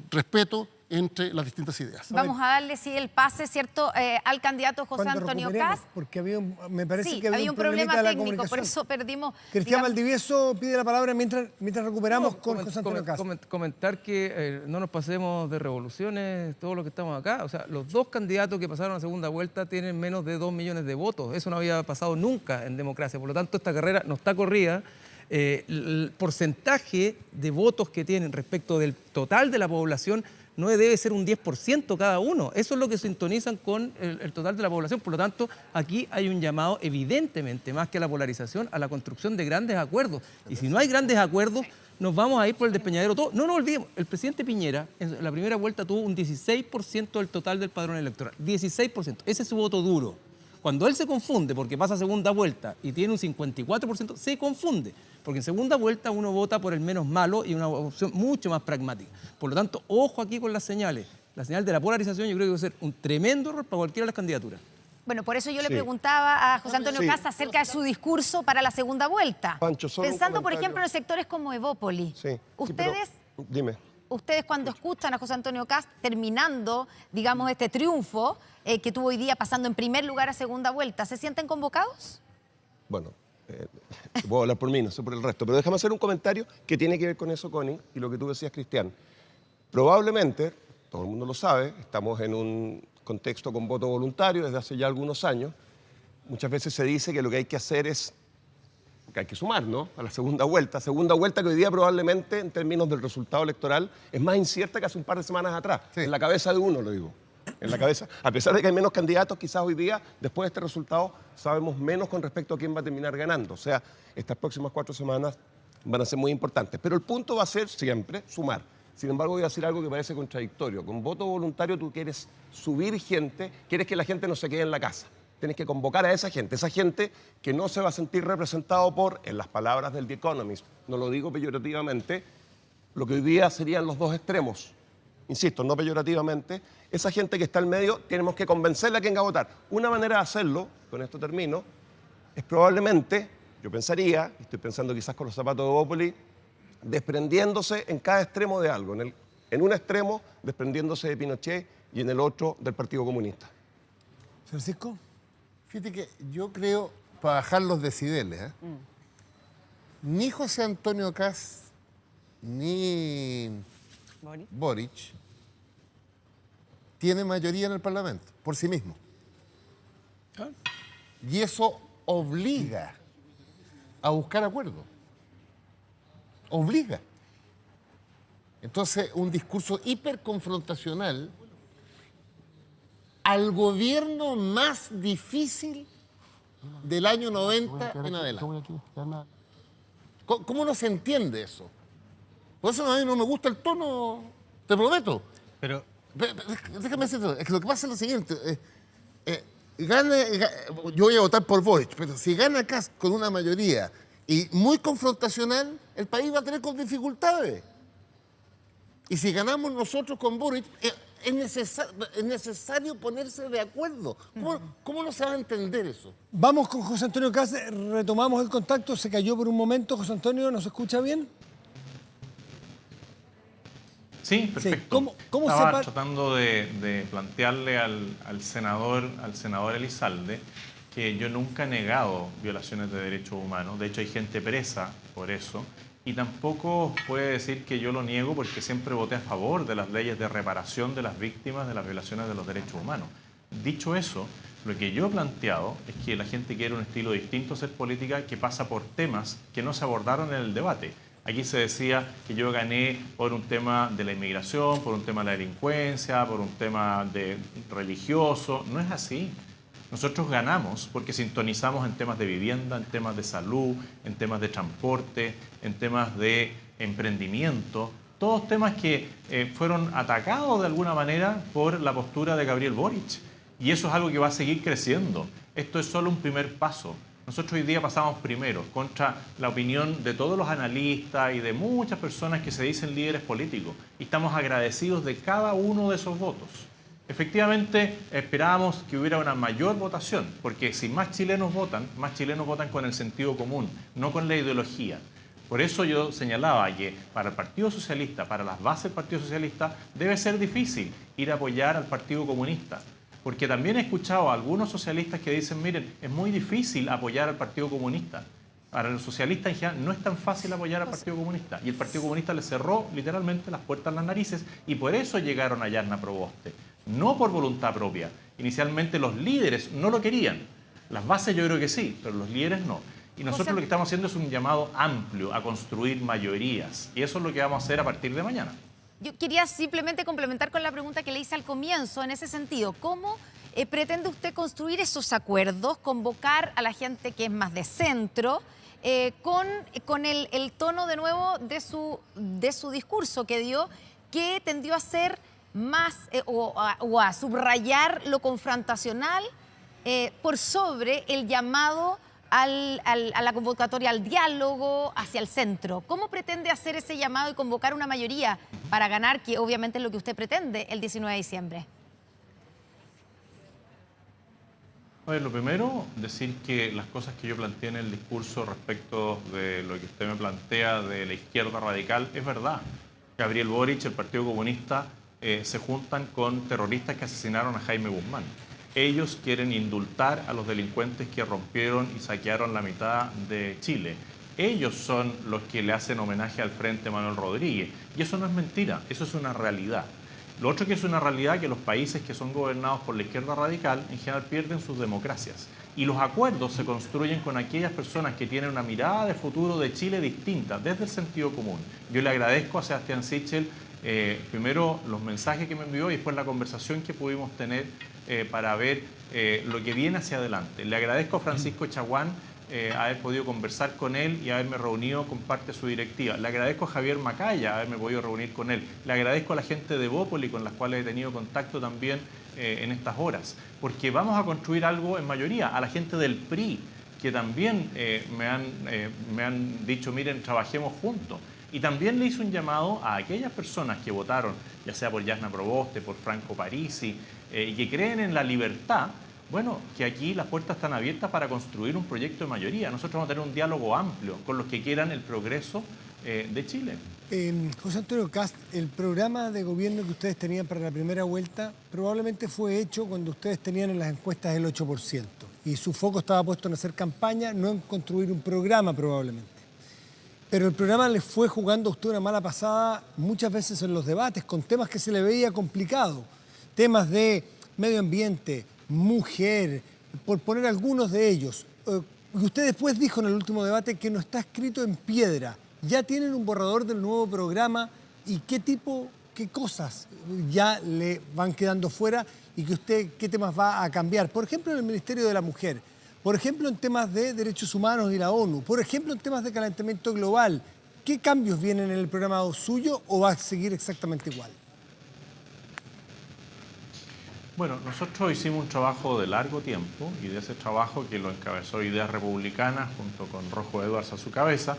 respeto entre las distintas ideas. Vamos a darle, sí, el pase, ¿cierto?, al candidato José Cuando Antonio recuperemos, Kast. porque me parece Sí, que había un problema de la técnico, por comunicación. eso perdimos. Cristian digamos, Valdivieso pide la palabra mientras recuperamos con Comen- José Antonio Kast. Comentar que no nos pasemos de revoluciones todos los que estamos acá. O sea, los dos candidatos que pasaron a segunda vuelta tienen menos de 2 millones de votos. Eso no había pasado nunca en democracia. Por lo tanto, esta carrera no está corrida. El porcentaje de votos que tienen respecto del total de la población no debe ser un 10% cada uno. Eso es lo que sintonizan con el total de la población. Por lo tanto, aquí hay un llamado, evidentemente, más que a la polarización, a la construcción de grandes acuerdos. Y si no hay grandes acuerdos, nos vamos a ir por el despeñadero todo. No nos olvidemos, el presidente Piñera en la primera vuelta tuvo un 16% del total del padrón electoral. 16%. Ese es su voto duro. Cuando él se confunde porque pasa a segunda vuelta y tiene un 54%, se confunde. Porque en segunda vuelta uno vota por el menos malo y una opción mucho más pragmática. Por lo tanto, ojo aquí con las señales. La señal de la polarización yo creo que va a ser un tremendo error para cualquiera de las candidaturas. Bueno, por eso yo le preguntaba a José Antonio Sí. Kast acerca de su discurso para la segunda vuelta. Pancho, solo un Pensando, por comentario. ejemplo, en sectores como Evópoli. Sí. Ustedes... Dime. Ustedes cuando escuchan a José Antonio Kast terminando, digamos, este triunfo que tuvo hoy día pasando en primer lugar a segunda vuelta, ¿se sienten convocados? Bueno, puedo hablar por mí, no sé por el resto, pero déjame hacer un comentario que tiene que ver con eso, Connie, y lo que tú decías, Cristian. Probablemente, todo el mundo lo sabe, estamos en un contexto con voto voluntario desde hace ya algunos años. Muchas veces se dice que lo que hay que hacer es que hay que sumar, ¿no?, a la segunda vuelta que hoy día probablemente en términos del resultado electoral es más incierta que hace un par de semanas atrás. Sí. En la cabeza de uno, lo digo. En la cabeza. A pesar de que hay menos candidatos, quizás hoy día, después de este resultado, sabemos menos con respecto a quién va a terminar ganando. O sea, estas próximas 4 semanas van a ser muy importantes. Pero el punto va a ser siempre sumar. Sin embargo, voy a decir algo que parece contradictorio. Con voto voluntario tú quieres subir gente, quieres que la gente no se quede en la casa. Tienes que convocar a esa gente que no se va a sentir representado por, en las palabras del The Economist, no lo digo peyorativamente, lo que hoy día serían los dos extremos. Insisto, no peyorativamente, esa gente que está al medio, tenemos que convencerla a que venga a votar. Una manera de hacerlo, con esto termino, es probablemente, yo pensaría, y estoy pensando quizás con los zapatos de Evópoli, desprendiéndose en cada extremo de algo. En un extremo, desprendiéndose de Pinochet y en el otro del Partido Comunista. Francisco. Fíjate que yo creo, para bajar los decibeles, ni José Antonio Kast ni Boric tiene mayoría en el Parlamento, por sí mismo. Y eso obliga a buscar acuerdos. Obliga. Entonces, un discurso hiperconfrontacional al gobierno más difícil del año 90 en adelante. ¿Cómo no se entiende eso? Por eso a mí no me gusta el tono, te prometo. Pero Déjame decirte, es que lo que pasa es lo siguiente. Yo voy a votar por Boric, pero si gana Kast con una mayoría y muy confrontacional, el país va a tener con dificultades. Y si ganamos nosotros con Boric, es necesario ponerse de acuerdo. ¿Cómo no se va a entender eso? Vamos con José Antonio Kast, retomamos el contacto, se cayó por un momento. José Antonio, ¿nos escucha bien? Sí, perfecto. ¿Cómo Estaba se tratando de plantearle al senador Elizalde que yo nunca he negado violaciones de derechos humanos. De hecho, hay gente presa por eso. Y tampoco puede decir que yo lo niego porque siempre voté a favor de las leyes de reparación de las víctimas de las violaciones de los derechos humanos. Dicho eso, lo que yo he planteado es que la gente quiere un estilo distinto de hacer política que pasa por temas que no se abordaron en el debate. Aquí se decía que yo gané por un tema de la inmigración, por un tema de la delincuencia, por un tema religioso. No es así. Nosotros ganamos porque sintonizamos en temas de vivienda, en temas de salud, en temas de transporte, en temas de emprendimiento, todos temas que fueron atacados de alguna manera por la postura de Gabriel Boric. Y eso es algo que va a seguir creciendo. Esto es solo un primer paso. Nosotros hoy día pasamos primero contra la opinión de todos los analistas y de muchas personas que se dicen líderes políticos. Y estamos agradecidos de cada uno de esos votos. Efectivamente, esperábamos que hubiera una mayor votación, porque si más chilenos votan con el sentido común, no con la ideología. Por eso yo señalaba que para el Partido Socialista, para las bases del Partido Socialista, debe ser difícil ir a apoyar al Partido Comunista. Porque también he escuchado a algunos socialistas que dicen, miren, es muy difícil apoyar al Partido Comunista. Para los socialistas en general no es tan fácil apoyar al Partido Comunista. Y el Partido Comunista le cerró literalmente las puertas en las narices y por eso llegaron a Yarna Proboste. No por voluntad propia. Inicialmente los líderes no lo querían. Las bases yo creo que sí, pero los líderes no. Y nosotros lo que estamos haciendo es un llamado amplio a construir mayorías. Y eso es lo que vamos a hacer a partir de mañana. Yo quería simplemente complementar con la pregunta que le hice al comienzo, en ese sentido. ¿Cómo pretende usted construir esos acuerdos, convocar a la gente que es más de centro, con el tono de nuevo de su discurso que dio, que tendió a ser más o a subrayar lo confrontacional por sobre el llamado a la convocatoria al diálogo hacia el centro? ¿Cómo pretende hacer ese llamado y convocar una mayoría para ganar, que obviamente es lo que usted pretende el 19 de diciembre? A ver, lo primero, decir que las cosas que yo planteé en el discurso respecto de lo que usted me plantea de la izquierda radical es verdad. Gabriel Boric, el Partido Comunista, se juntan con terroristas que asesinaron a Jaime Guzmán. Ellos quieren indultar a los delincuentes que rompieron y saquearon la mitad de Chile. Ellos son los que le hacen homenaje al Frente Manuel Rodríguez. Y eso no es mentira, eso es una realidad. Lo otro que es una realidad es que los países que son gobernados por la izquierda radical en general pierden sus democracias. Y los acuerdos se construyen con aquellas personas que tienen una mirada de futuro de Chile distinta, desde el sentido común. Yo le agradezco a Sebastián Sichel primero los mensajes que me envió y después la conversación que pudimos tener para ver lo que viene hacia adelante. Le agradezco a Francisco Chaguán haber podido conversar con él y haberme reunido con parte de su directiva. Le agradezco a Javier Macaya haberme podido reunir con él. Le agradezco a la gente de Bópoli con las cuales he tenido contacto también en estas horas. Porque vamos a construir algo en mayoría. A la gente del PRI, que también me han dicho, miren, trabajemos juntos. Y también le hice un llamado a aquellas personas que votaron, ya sea por Yarna Proboste, por Franco Parisi, y que creen en la libertad. Bueno, que aquí las puertas están abiertas para construir un proyecto de mayoría. Nosotros vamos a tener un diálogo amplio con los que quieran el progreso de Chile. José Antonio Kast, el programa de gobierno que ustedes tenían para la primera vuelta probablemente fue hecho cuando ustedes tenían en las encuestas el 8%. Y su foco estaba puesto en hacer campaña, no en construir un programa probablemente. Pero el programa le fue jugando a usted una mala pasada muchas veces en los debates, con temas que se le veía complicado. Temas de medio ambiente, mujer, por poner algunos de ellos. Y usted después dijo en el último debate que no está escrito en piedra. ¿Ya tienen un borrador del nuevo programa? ¿Y qué cosas ya le van quedando fuera y que usted, qué temas va a cambiar? Por ejemplo, en el Ministerio de la Mujer. Por ejemplo, en temas de derechos humanos y la ONU. Por ejemplo, en temas de calentamiento global. ¿Qué cambios vienen en el programa suyo o va a seguir exactamente igual? Bueno, nosotros hicimos un trabajo de largo tiempo y de ese trabajo que lo encabezó Ideas Republicanas junto con Rojo Edwards a su cabeza,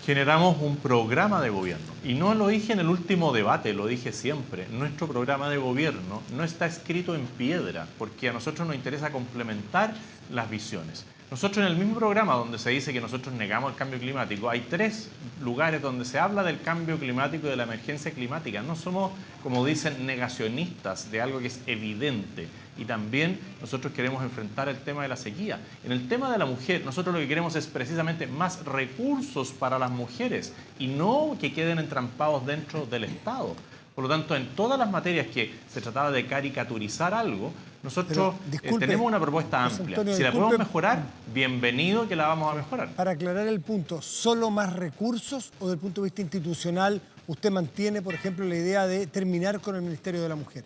generamos un programa de gobierno. Y no lo dije en el último debate, lo dije siempre. Nuestro programa de gobierno no está escrito en piedra porque a nosotros nos interesa complementar las visiones. Nosotros en el mismo programa donde se dice que nosotros negamos el cambio climático, hay 3 lugares donde se habla del cambio climático y de la emergencia climática. No somos, como dicen, negacionistas de algo que es evidente. Y también nosotros queremos enfrentar el tema de la sequía. En el tema de la mujer, nosotros lo que queremos es precisamente más recursos para las mujeres y no que queden entrampados dentro del Estado. Por lo tanto, en todas las materias que se trataba de caricaturizar algo, nosotros tenemos una propuesta amplia. Antonio, si la podemos mejorar, bienvenido que la vamos a mejorar. Para aclarar el punto, ¿solo más recursos o desde el punto de vista institucional usted mantiene, por ejemplo, la idea de terminar con el Ministerio de la Mujer?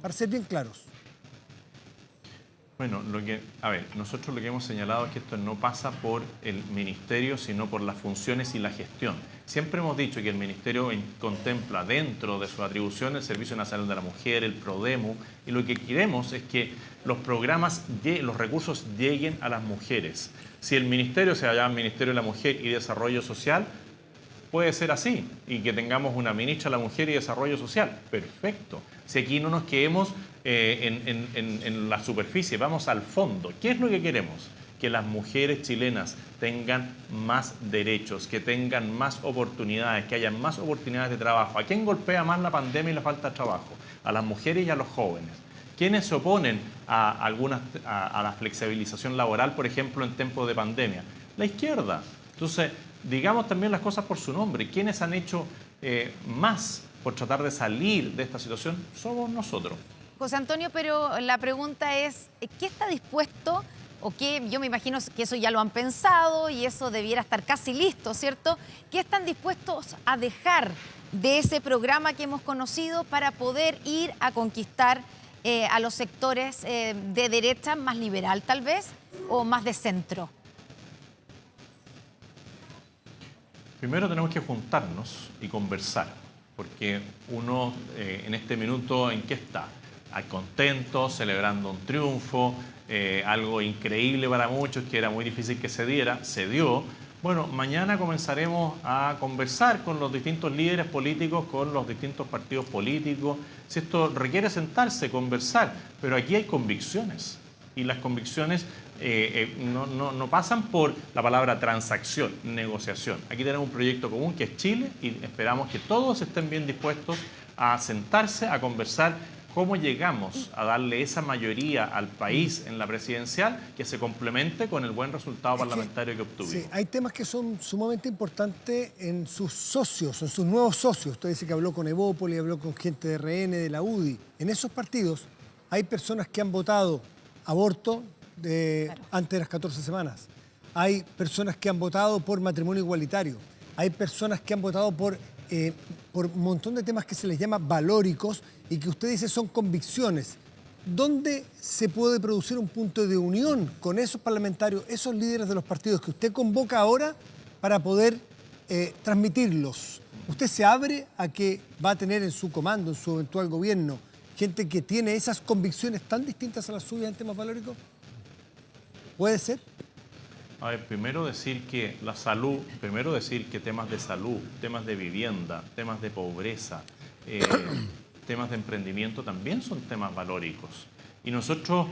Para ser bien claros. Bueno, nosotros lo que hemos señalado es que esto no pasa por el ministerio, sino por las funciones y la gestión. Siempre hemos dicho que el ministerio contempla dentro de sus atribuciones el Servicio Nacional de la Mujer, el PRODEMU, y lo que queremos es que los programas, los recursos lleguen a las mujeres. Si el ministerio se llama Ministerio de la Mujer y Desarrollo Social, puede ser así, y que tengamos una ministra de la Mujer y Desarrollo Social. Perfecto. Si aquí no nos quedemos en la superficie, vamos al fondo. ¿Qué es lo que queremos? Que las mujeres chilenas tengan más derechos, que tengan más oportunidades, que haya más oportunidades de trabajo. ¿A quién golpea más la pandemia y la falta de trabajo? A las mujeres y a los jóvenes. ¿Quiénes se oponen a la flexibilización laboral, por ejemplo, en tiempos de pandemia? La izquierda. Entonces, digamos también las cosas por su nombre. ¿Quiénes han hecho más por tratar de salir de esta situación? Somos nosotros. José Antonio, pero la pregunta es, ¿qué está dispuesto o qué? Yo me imagino que eso ya lo han pensado y eso debiera estar casi listo, ¿cierto? ¿Qué están dispuestos a dejar de ese programa que hemos conocido para poder ir a conquistar a los sectores de derecha más liberal tal vez o más de centro? Primero tenemos que juntarnos y conversar, porque uno en este minuto, ¿en qué está? Contento, celebrando un triunfo, algo increíble para muchos, que era muy difícil que se diera, se dio. Bueno, mañana comenzaremos a conversar con los distintos líderes políticos, con los distintos partidos políticos. Si esto requiere sentarse, conversar, pero aquí hay convicciones, y las convicciones no pasan por la palabra transacción, negociación. Aquí tenemos un proyecto común que es Chile y esperamos que todos estén bien dispuestos a sentarse, a conversar cómo llegamos a darle esa mayoría al país en la presidencial que se complemente con el buen resultado parlamentario que obtuvimos. Sí, hay temas que son sumamente importantes en sus socios, en sus nuevos socios. Usted dice que habló con Evópolis, habló con gente de RN, de la UDI. En esos partidos hay personas que han votado aborto antes de las 14 semanas. Hay personas que han votado por matrimonio igualitario. Hay personas que han votado por un montón de temas que se les llama valóricos y que usted dice son convicciones. ¿Dónde se puede producir un punto de unión con esos parlamentarios, esos líderes de los partidos que usted convoca ahora para poder transmitirlos? ¿Usted se abre a que va a tener en su comando, en su eventual gobierno, gente que tiene esas convicciones tan distintas a las suyas en temas valóricos? ¿Puede ser? A ver, primero decir que temas de salud, temas de vivienda, temas de pobreza, temas de emprendimiento también son temas valóricos. Y nosotros,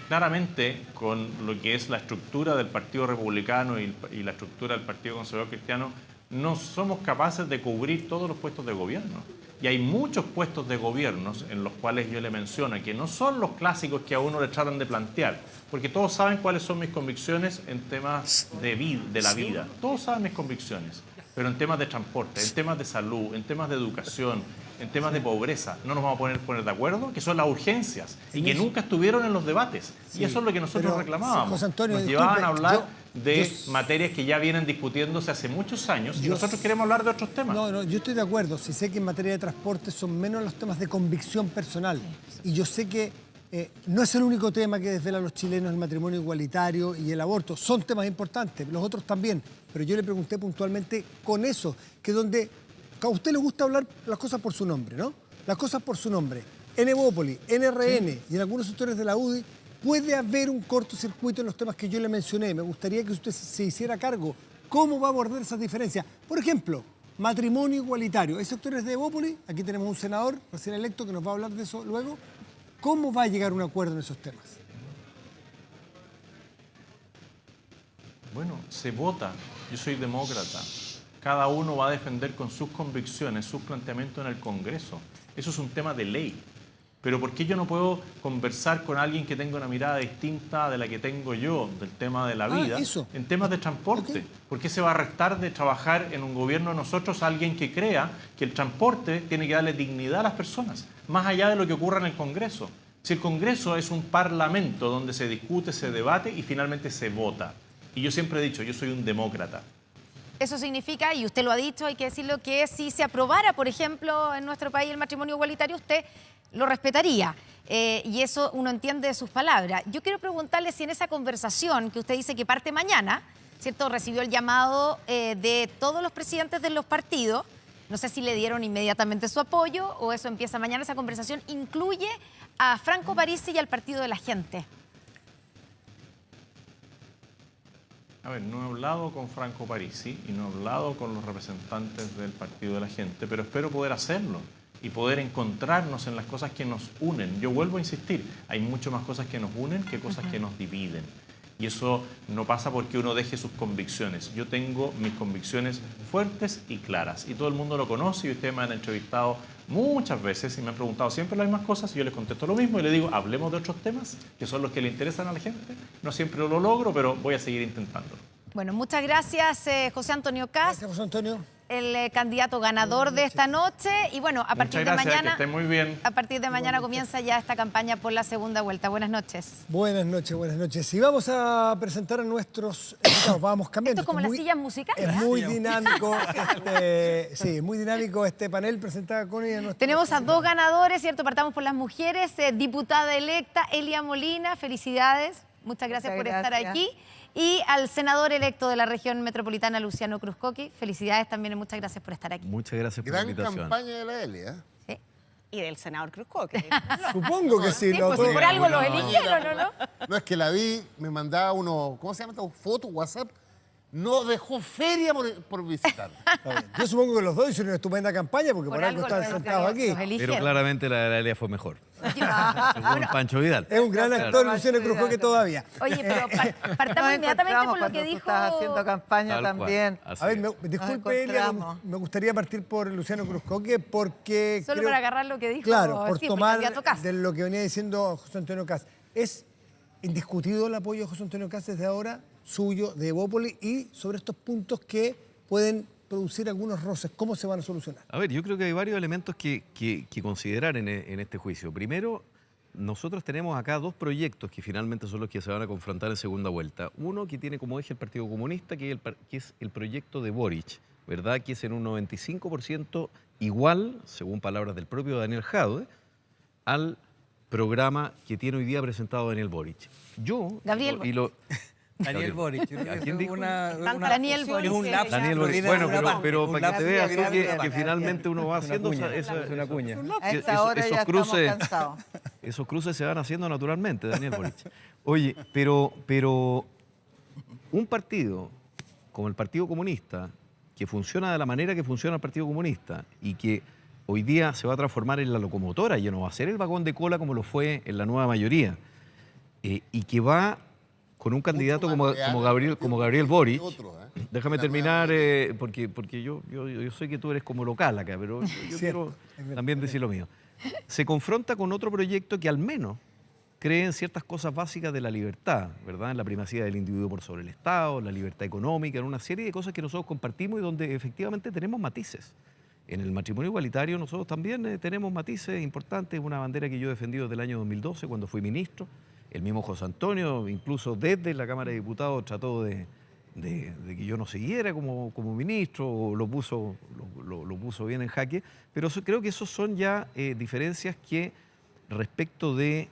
claramente, con lo que es la estructura del Partido Republicano y la estructura del Partido Conservador Cristiano, no somos capaces de cubrir todos los puestos de gobierno. Y hay muchos puestos de gobiernos en los cuales yo le menciono que no son los clásicos que a uno le tratan de plantear, porque todos saben cuáles son mis convicciones en temas de la vida. Todos saben mis convicciones, pero en temas de transporte, en temas de salud, en temas de educación, en temas de pobreza, no nos vamos a poner de acuerdo, que son las urgencias y que nunca estuvieron en los debates. Y eso es lo que nosotros reclamábamos. José Antonio, nos llevaban a hablar de yo materias que ya vienen discutiéndose hace muchos años y nosotros queremos hablar de otros temas. No, yo estoy de acuerdo. Si sé que en materia de transporte son menos los temas de convicción personal. Y yo sé que no es el único tema que desvela a los chilenos, el matrimonio igualitario y el aborto. Son temas importantes, los otros también. Pero yo le pregunté puntualmente con eso, que donde a usted le gusta hablar las cosas por su nombre, ¿no? Las cosas por su nombre. En Evópolis, en RN y en algunos sectores de la UDI puede haber un cortocircuito en los temas que yo le mencioné. Me gustaría que usted se hiciera cargo. ¿Cómo va a abordar esas diferencias? Por ejemplo, matrimonio igualitario. Hay sectores de Evópolis, aquí tenemos un senador recién electo que nos va a hablar de eso luego. ¿Cómo va a llegar a un acuerdo en esos temas? Bueno, se vota. Yo soy demócrata. Cada uno va a defender con sus convicciones, sus planteamientos en el Congreso. Eso es un tema de ley. Pero ¿por qué yo no puedo conversar con alguien que tenga una mirada distinta de la que tengo yo del tema de la vida en temas de transporte? Okay. ¿Por qué se va a restar de trabajar en un gobierno de nosotros a alguien que crea que el transporte tiene que darle dignidad a las personas, más allá de lo que ocurra en el Congreso? Si el Congreso es un parlamento donde se discute, se debate y finalmente se vota. Y yo siempre he dicho, yo soy un demócrata. Eso significa, y usted lo ha dicho, hay que decirlo, que si se aprobara, por ejemplo, en nuestro país el matrimonio igualitario, usted lo respetaría. Y eso uno entiende de sus palabras. Yo quiero preguntarle si en esa conversación que usted dice que parte mañana, ¿cierto?, recibió el llamado de todos los presidentes de los partidos. No sé si le dieron inmediatamente su apoyo o eso empieza mañana. Esa conversación incluye a Franco Parisi y al Partido de la Gente. A ver, no he hablado con Franco Parisi y no he hablado con los representantes del Partido de la Gente, pero espero poder hacerlo y poder encontrarnos en las cosas que nos unen. Yo vuelvo a insistir, hay mucho más cosas que nos unen que cosas que nos dividen. Y eso no pasa porque uno deje sus convicciones. Yo tengo mis convicciones fuertes y claras. Y todo el mundo lo conoce y ustedes me han entrevistado muchas veces y me han preguntado siempre las mismas cosas y yo les contesto lo mismo y les digo, hablemos de otros temas que son los que le interesan a la gente. No siempre lo logro, pero voy a seguir intentando. Bueno, muchas gracias, José Antonio Kast, Gracias, José Antonio. el candidato ganador de esta noche. Y bueno, a partir Muchas de gracias, mañana, que estén muy bien. a partir de mañana comienza ya esta campaña por la segunda vuelta. Buenas noches. Buenas noches, buenas noches. Y vamos a presentar a nuestros invitados. Vamos cambiando. Esto es como las sillas musicales. Es ¿eh? muy dinámico, muy dinámico este panel presentado a Connie y a nuestros... Tenemos a dos ganadores, ¿cierto? Partamos por las mujeres. Diputada electa Elia Molina, felicidades. Muchas gracias por estar aquí. Y al senador electo de la región metropolitana, Luciano Cruzcoqui. Felicidades también y muchas gracias por estar aquí. Muchas gracias por la Gran invitación. campaña de la Elia. Sí. Y del senador Cruzcoqui. Supongo que sí. Sí, los pues dos. si por algo los eligieron, ¿no? No, es que la vi, me mandaba ¿cómo se llama esta foto? WhatsApp. No dejó feria por visitar. Está bien. Yo supongo que los dos hicieron una estupenda campaña porque por algo están sentados aquí. los Pero eligieron. claramente la de la Elia fue mejor. Según Pancho Vidal. Es un gran actor, Luciano Cruzcoqui todavía. Oye, pero partamos inmediatamente por lo que dijo... Estás haciendo campaña Tal cual. también. Así A ver, es. disculpe, Elia, encontramos. me gustaría partir por Luciano Cruzcoqui porque Solo creo- para agarrar lo que dijo... Claro, por sí, el tomar candidato Kast. de lo que venía diciendo José Antonio Kast. ¿Es indiscutido el apoyo de José Antonio Kast desde ahora, suyo, de Evópolis, y sobre estos puntos que pueden producir algunos roces? ¿Cómo se van a solucionar? A ver, yo creo que hay varios elementos que considerar en este juicio. Primero, nosotros tenemos acá dos proyectos que finalmente son los que se van a confrontar en segunda vuelta. Uno que tiene como eje el Partido Comunista, que es el proyecto de Boric, ¿verdad? Que es en un 95% igual, según palabras del propio Daniel Jadwe, al programa que tiene hoy día presentado Daniel Boric. Yo... Gabriel Daniel Boric. Yo creo ¿A que quién fue dijo? Daniel Boric. Es un lapsus. Daniel Pero Boric. viene Bueno, de una parte, pero un para que te lapsus veas que tú viene de una que parte. finalmente uno va haciendo una cuña. A esta hora ya estamos cansados. esos cruces se van haciendo naturalmente, Daniel Boric. Oye, pero un partido como el Partido Comunista, que funciona de la manera que funciona el Partido Comunista y que hoy día se va a transformar en la locomotora, ya no va a ser el vagón de cola como lo fue en la nueva mayoría, y que va con un candidato Mucho más real, como Gabriel Boric. otro, ¿eh? Déjame La terminar, nueva porque yo sé que tú eres como local acá, pero yo quiero también decir lo mío. Se confronta con otro proyecto que al menos cree en ciertas cosas básicas de la libertad, ¿verdad? En la primacía del individuo por sobre el Estado, la libertad económica, en una serie de cosas que nosotros compartimos y donde efectivamente tenemos matices. En el matrimonio igualitario nosotros también tenemos matices importantes, una bandera que yo he defendido desde el año 2012 cuando fui ministro. El mismo José Antonio, incluso desde la Cámara de Diputados, trató de que yo no siguiera como ministro, o lo puso bien en jaque, pero creo que esos son ya diferencias que respecto de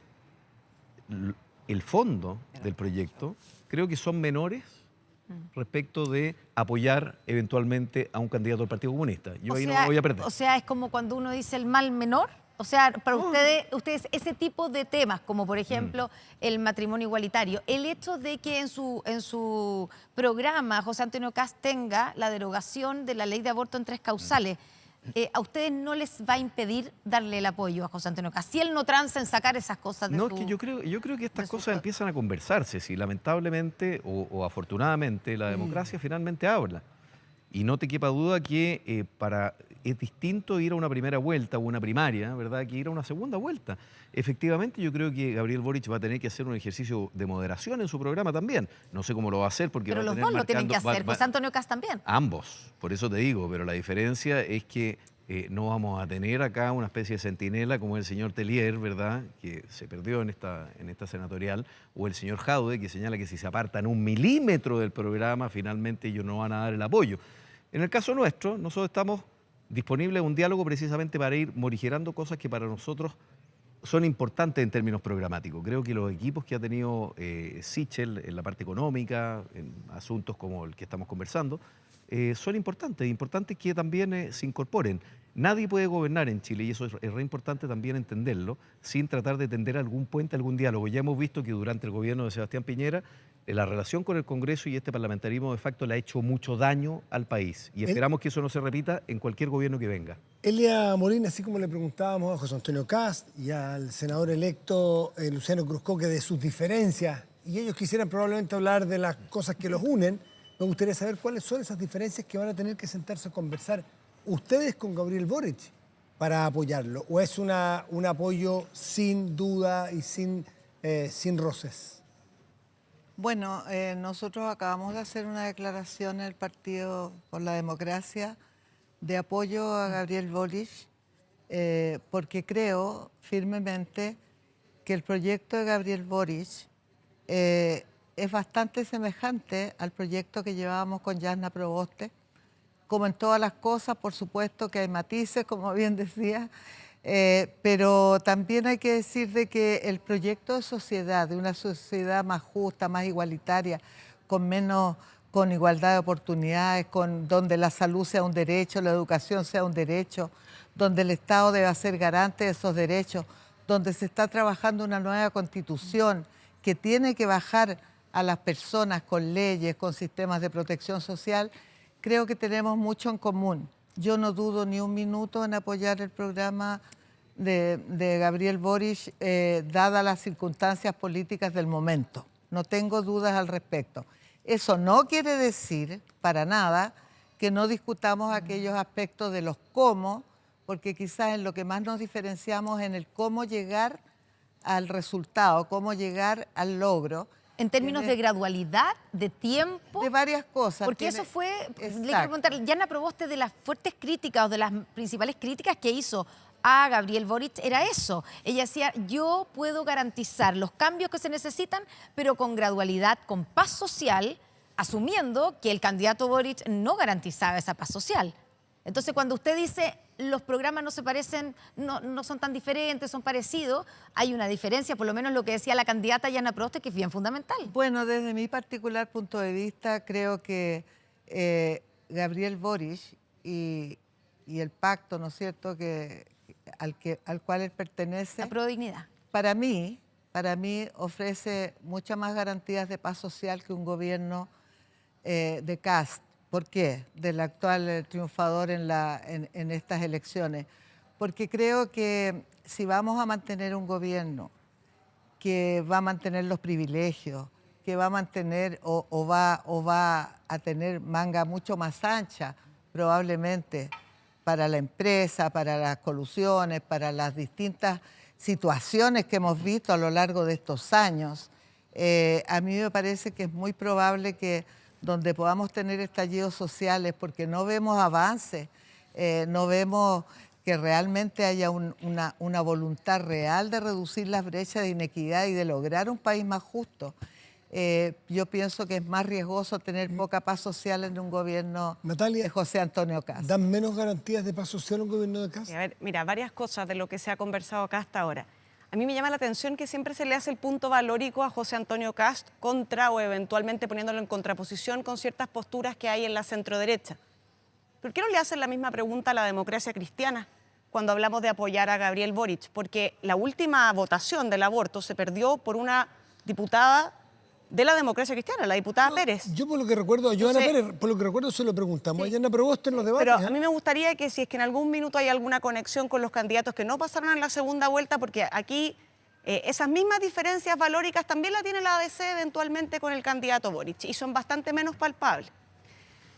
el fondo del proyecto, creo que son menores respecto de apoyar eventualmente a un candidato del Partido Comunista. Yo ahí no me voy a perder. O sea, es como cuando uno dice el mal menor. O sea, para ustedes ese tipo de temas, como por ejemplo el matrimonio igualitario, el hecho de que en su programa José Antonio Kast tenga la derogación de la ley de aborto en 3 causales, ¿a ustedes no les va a impedir darle el apoyo a José Antonio Kast? Si él no transa en sacar esas cosas de No, su... es que yo creo que estas de su- cosas empiezan a conversarse, si lamentablemente o afortunadamente la democracia finalmente habla. Y no te quepa duda que es distinto ir a una primera vuelta o una primaria, ¿verdad?, que ir a una segunda vuelta. Efectivamente, yo creo que Gabriel Boric va a tener que hacer un ejercicio de moderación en su programa también. No sé cómo lo va a hacer porque Pero va a los tener dos lo tienen que marcando- hacer, José Antonio Kast también. Ambos, por eso te digo, pero la diferencia es que No vamos a tener acá una especie de centinela como el señor Tellier, ¿verdad?, que se perdió en esta senatorial, o el señor Jaude, que señala que si se apartan 1 milímetro del programa, finalmente ellos no van a dar el apoyo. En el caso nuestro, nosotros estamos disponibles a un diálogo precisamente para ir morigerando cosas que para nosotros son importantes en términos programáticos. Creo que los equipos que ha tenido Sichel en la parte económica, en asuntos como el que estamos conversando, son importantes que también se incorporen. Nadie puede gobernar en Chile, y eso es re importante también entenderlo, sin tratar de tender algún puente, algún diálogo. Ya hemos visto que durante el gobierno de Sebastián Piñera, la relación con el Congreso y este parlamentarismo de facto le ha hecho mucho daño al país. Y esperamos que eso no se repita en cualquier gobierno que venga. Elia Molina, así como le preguntábamos a José Antonio Kast y al senador electo Luciano Cruzcoque de sus diferencias, y ellos quisieran probablemente hablar de las cosas que los unen, me gustaría saber cuáles son esas diferencias que van a tener que sentarse a conversar ustedes con Gabriel Boric para apoyarlo. ¿O es un apoyo sin duda y sin roces? Bueno, nosotros acabamos de hacer una declaración en el Partido por la Democracia de apoyo a Gabriel Boric, porque creo firmemente que el proyecto de Gabriel Boric es bastante semejante al proyecto que llevábamos con Jasna Proboste. Como en todas las cosas, por supuesto que hay matices, como bien decía, pero también hay que decir de que el proyecto de sociedad, de una sociedad más justa, más igualitaria, con igualdad de oportunidades, donde la salud sea un derecho, la educación sea un derecho, donde el Estado deba ser garante de esos derechos, donde se está trabajando una nueva constitución que tiene que bajar a las personas con leyes, con sistemas de protección social. Creo que tenemos mucho en común. Yo no dudo ni un minuto en apoyar el programa de Gabriel Boric, dadas las circunstancias políticas del momento. No tengo dudas al respecto. Eso no quiere decir, para nada, que no discutamos aquellos aspectos de los cómo, porque quizás en lo que más nos diferenciamos en el cómo llegar al resultado, cómo llegar al logro. En términos de gradualidad, de tiempo. De varias cosas. Porque eso fue, le quiero preguntar, Jasna Proboste, de las fuertes críticas o de las principales críticas que hizo a Gabriel Boric era eso. Ella decía, yo puedo garantizar los cambios que se necesitan, pero con gradualidad, con paz social, asumiendo que el candidato Boric no garantizaba esa paz social. Entonces, cuando usted dice los programas no se parecen, no son tan diferentes, son parecidos, hay una diferencia, por lo menos lo que decía la candidata Jasna Proboste, que es bien fundamental. Bueno, desde mi particular punto de vista, creo que Gabriel Boric y el pacto, ¿no es cierto?, al cual él pertenece. La Prodignidad. Para mí ofrece muchas más garantías de paz social que un gobierno de Kast. ¿Por qué? Del actual triunfador en estas elecciones. Porque creo que si vamos a mantener un gobierno que va a mantener los privilegios, que va a mantener o va a tener manga mucho más ancha, probablemente, para la empresa, para las colusiones, para las distintas situaciones que hemos visto a lo largo de estos años, a mí me parece que es muy probable que donde podamos tener estallidos sociales, porque no vemos avances, no vemos que realmente haya una voluntad real de reducir las brechas de inequidad y de lograr un país más justo. Yo pienso que es más riesgoso tener poca paz social en un gobierno de José Antonio Kast. ¿Dan menos garantías de paz social un gobierno de Kast? A ver, mira, varias cosas de lo que se ha conversado acá hasta ahora. A mí me llama la atención que siempre se le hace el punto valórico a José Antonio Kast contra o eventualmente poniéndolo en contraposición con ciertas posturas que hay en la centroderecha. ¿Por qué no le hacen la misma pregunta a la democracia cristiana cuando hablamos de apoyar a Gabriel Boric? Porque la última votación del aborto se perdió por una diputada de la democracia cristiana, la diputada Pérez. Yo por lo que recuerdo, a Johanna Pérez, por lo que recuerdo se lo preguntamos. Sí. A Jasna Proboste en los debates. Pero a mí me gustaría que si es que en algún minuto hay alguna conexión con los candidatos que no pasaron en la segunda vuelta, porque aquí esas mismas diferencias valóricas también la tiene la ADC eventualmente con el candidato Boric y son bastante menos palpables.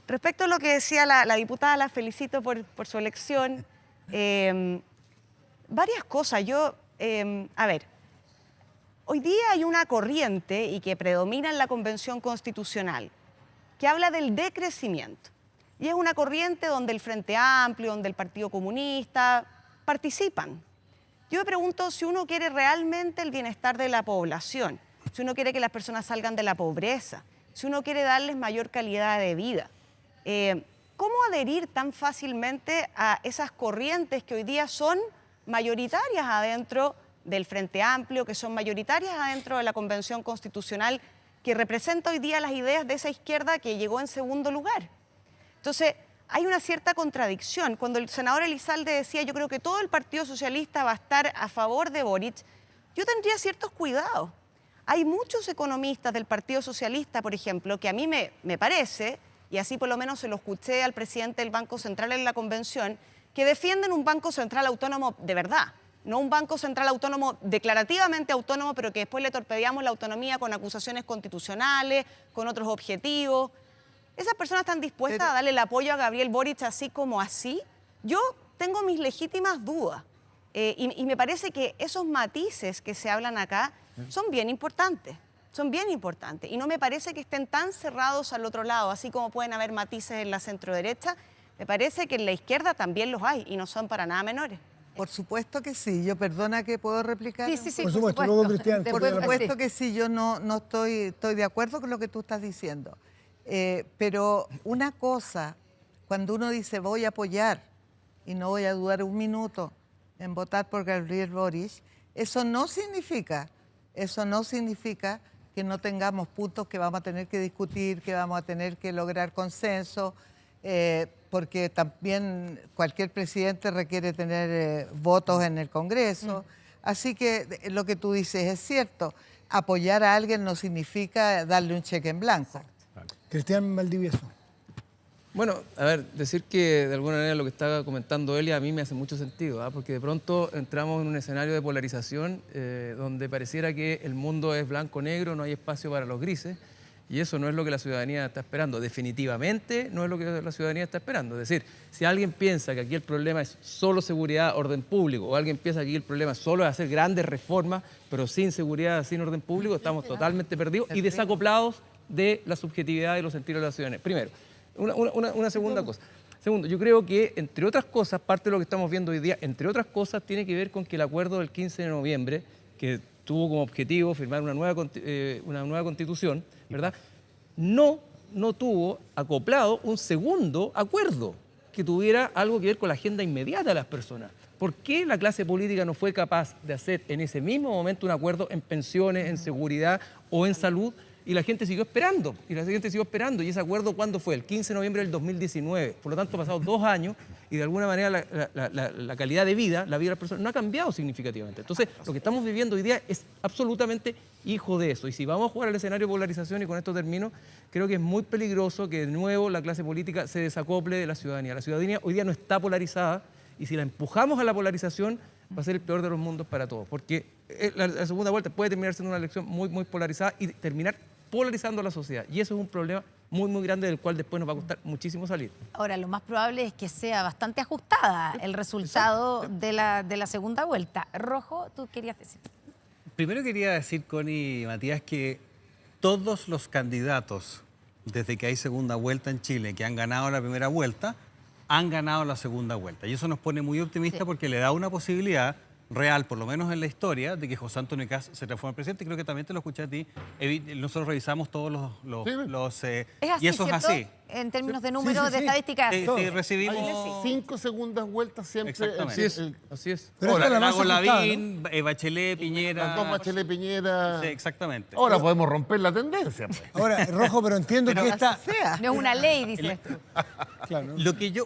Respecto a lo que decía la diputada, la felicito por su elección. Varias cosas. A ver, hoy día hay una corriente y que predomina en la Convención Constitucional que habla del decrecimiento. Y es una corriente donde el Frente Amplio, donde el Partido Comunista participan. Yo me pregunto si uno quiere realmente el bienestar de la población, si uno quiere que las personas salgan de la pobreza, si uno quiere darles mayor calidad de vida. ¿Cómo adherir tan fácilmente a esas corrientes que hoy día son mayoritarias adentro del Frente Amplio, que son mayoritarias adentro de la Convención Constitucional, que representa hoy día las ideas de esa izquierda que llegó en segundo lugar? Entonces, hay una cierta contradicción. Cuando el senador Elizalde decía, yo creo que todo el Partido Socialista va a estar a favor de Boric, yo tendría ciertos cuidados. Hay muchos economistas del Partido Socialista, por ejemplo, que a mí me parece, y así por lo menos se lo escuché al presidente del Banco Central en la convención, que defienden un Banco Central autónomo de verdad, no un Banco Central autónomo declarativamente autónomo, pero que después le torpedeamos la autonomía con acusaciones constitucionales, con otros objetivos. ¿Esas personas están dispuestas a darle el apoyo a Gabriel Boric así como así? Yo tengo mis legítimas dudas y me parece que esos matices que se hablan acá son bien importantes. Son bien importantes y no me parece que estén tan cerrados al otro lado, así como pueden haber matices en la centroderecha. Me parece que en la izquierda también los hay y no son para nada menores. Por supuesto que sí. Yo, perdona que puedo replicar. Sí, Por supuesto, luego Cristian. Por supuesto que sí, yo no estoy de acuerdo con lo que tú estás diciendo. Pero una cosa, cuando uno dice voy a apoyar y no voy a dudar un minuto en votar por Gabriel Boric, eso no significa que no tengamos puntos que vamos a tener que discutir, que vamos a tener que lograr consenso, porque también cualquier presidente requiere tener votos en el Congreso. Así que lo que tú dices es cierto. Apoyar a alguien no significa darle un cheque en blanco. Cristian Valdivieso. Bueno, a ver, decir que de alguna manera lo que estaba comentando Elia a mí me hace mucho sentido, ¿ah? Porque de pronto entramos en un escenario de polarización donde pareciera que el mundo es blanco-negro, no hay espacio para los grises, y eso no es lo que la ciudadanía está esperando. Definitivamente no es lo que la ciudadanía está esperando. Es decir, si alguien piensa que aquí el problema es solo seguridad, orden público, o alguien piensa que aquí el problema solo es hacer grandes reformas, pero sin seguridad, sin orden público, estamos totalmente perdidos y desacoplados de la subjetividad y los sentidos de la ciudadanía. Primero, una segunda cosa. Segundo, yo creo que, entre otras cosas, parte de lo que estamos viendo hoy día, entre otras cosas, tiene que ver con que el acuerdo del 15 de noviembre, que tuvo como objetivo firmar una nueva constitución, ¿verdad?, no tuvo acoplado un segundo acuerdo que tuviera algo que ver con la agenda inmediata de las personas. ¿Por qué la clase política no fue capaz de hacer en ese mismo momento un acuerdo en pensiones, en seguridad o en salud? Y la gente siguió esperando, y ese acuerdo, ¿cuándo fue? El 15 de noviembre del 2019. Por lo tanto, han pasado 2 años y de alguna manera la calidad de vida, la vida de las personas, no ha cambiado significativamente. Entonces, lo que estamos viviendo hoy día es absolutamente hijo de eso. Y si vamos a jugar al escenario de polarización, y con esto termino, creo que es muy peligroso que de nuevo la clase política se desacople de la ciudadanía. La ciudadanía hoy día no está polarizada y si la empujamos a la polarización, va a ser el peor de los mundos para todos. Porque la segunda vuelta puede terminar siendo una elección muy, muy polarizada y terminar polarizando a la sociedad. Y eso es un problema muy, muy grande del cual después nos va a costar muchísimo salir. Ahora, lo más probable es que sea bastante ajustada el resultado de la segunda vuelta. Rojo, tú querías decir. Primero quería decir, Connie y Matías, que todos los candidatos, desde que hay segunda vuelta en Chile, que han ganado la primera vuelta, han ganado la segunda vuelta. Y eso nos pone muy optimistas porque le da una posibilidad real, por lo menos en la historia, de que José Antonio Kast se transforme en presidente. Creo que también te lo escuché a ti. Nosotros revisamos todos los es así, y eso ¿cierto? es así. En términos de números, de estadísticas. Sí, recibimos 5 segundas vueltas siempre. Exactamente. Así es. Pero Ahora, esta es la más Lago ajustada, Lavín, Bachelet, Piñera. Las dos Bachelet, Piñera. Sí, exactamente. Ahora podemos romper la tendencia, pues. Ahora, Rojo, pero entiendo que esta... No es una ley, dice. Claro.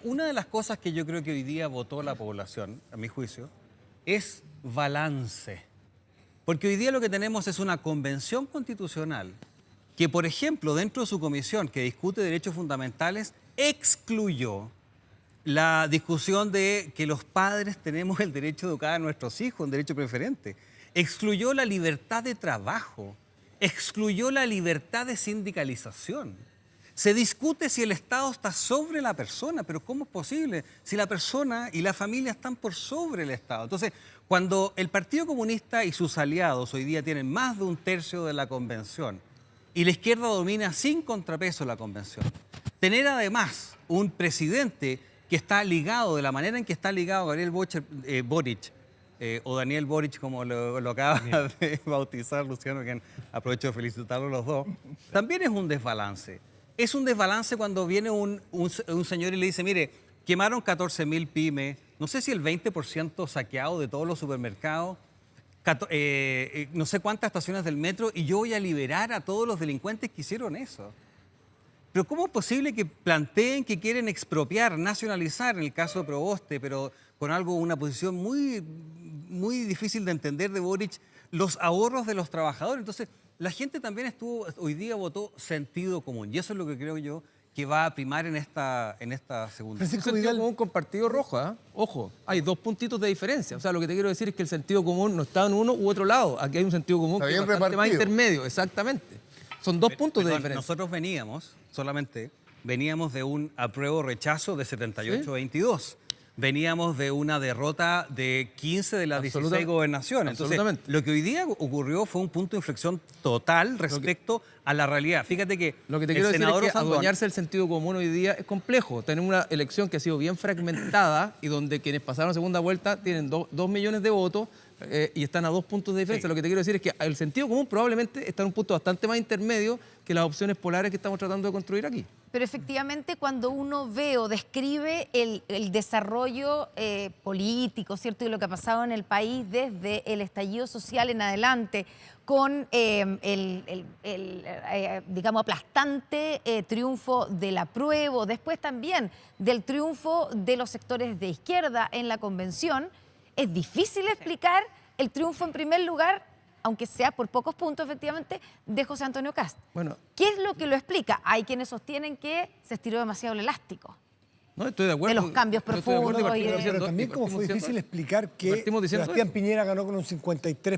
Una de las cosas que yo creo que hoy día votó la población, a mi juicio, es balance. Porque hoy día lo que tenemos es una convención constitucional que, por ejemplo, dentro de su comisión que discute derechos fundamentales, excluyó la discusión de que los padres tenemos el derecho de educar a nuestros hijos, un derecho preferente. Excluyó la libertad de trabajo, excluyó la libertad de sindicalización. Se discute si el Estado está sobre la persona, pero ¿cómo es posible? Si la persona y la familia están por sobre el Estado. Entonces, cuando el Partido Comunista y sus aliados hoy día tienen más de 1/3 de la convención y la izquierda domina sin contrapeso la convención, tener además un presidente que está ligado, de la manera en que está ligado Gabriel Boric, o Daniel Boric, como lo acaba de bautizar Luciano, que aprovecho de felicitarlos los dos, también es un desbalance. Es un desbalance cuando viene un señor y le dice, mire, quemaron 14.000 pymes, no sé si el 20% saqueado de todos los supermercados, no sé cuántas estaciones del metro, y yo voy a liberar a todos los delincuentes que hicieron eso. Pero ¿cómo es posible que planteen que quieren expropiar, nacionalizar, en el caso de Proboste, pero con una posición muy difícil de entender de Boric, los ahorros de los trabajadores? Entonces, la gente también hoy día votó sentido común, y eso es lo que creo yo que va a primar en esta segunda. Un sentido común con Partido Rojo, ¿eh? Ojo, hay 2 puntitos de diferencia. O sea, lo que te quiero decir es que el sentido común no está en uno u otro lado. Aquí hay un sentido común que es bastante más intermedio, exactamente. Son 2 puntos de diferencia. Nosotros veníamos de un apruebo-rechazo de 78-22. Veníamos de una derrota de 15 de las 16 gobernaciones. Entonces, lo que hoy día ocurrió fue un punto de inflexión total respecto a la realidad. Fíjate que lo que te quiero decir es que adueñarse del sentido común hoy día es complejo. Tenemos una elección que ha sido bien fragmentada y donde quienes pasaron a segunda vuelta tienen 2 millones de votos y están a 2 puntos de diferencia. Sí. Lo que te quiero decir es que el sentido común probablemente está en un punto bastante más intermedio que las opciones polares que estamos tratando de construir aquí. Pero efectivamente cuando uno ve o describe el desarrollo político, ¿cierto? Y lo que ha pasado en el país desde el estallido social en adelante, con digamos, aplastante triunfo del apruebo, después también del triunfo de los sectores de izquierda en la convención, es difícil explicar el triunfo en primer lugar, aunque sea por pocos puntos, efectivamente, de José Antonio Kast. Bueno, ¿qué es lo que lo explica? Hay quienes sostienen que se estiró demasiado el elástico. No, estoy de acuerdo. De los cambios profundos. Pero también como fue difícil explicar que Sebastián Piñera ganó con un 53%,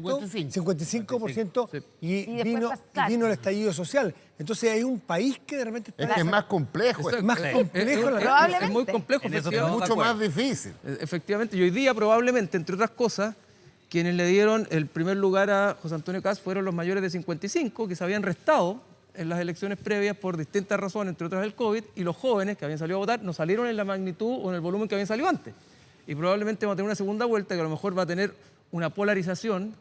55%, sí. y vino el estallido social. Entonces hay un país que de repente está... Es que es más complejo. Es más complejo. Probablemente. Es muy complejo. Es mucho más difícil. Efectivamente. Y hoy día probablemente, entre otras cosas, quienes le dieron el primer lugar a José Antonio Kast fueron los mayores de 55, que se habían restado en las elecciones previas por distintas razones, entre otras el COVID, y los jóvenes que habían salido a votar no salieron en la magnitud o en el volumen que habían salido antes. Y probablemente va a tener una segunda vuelta que a lo mejor va a tener una polarización,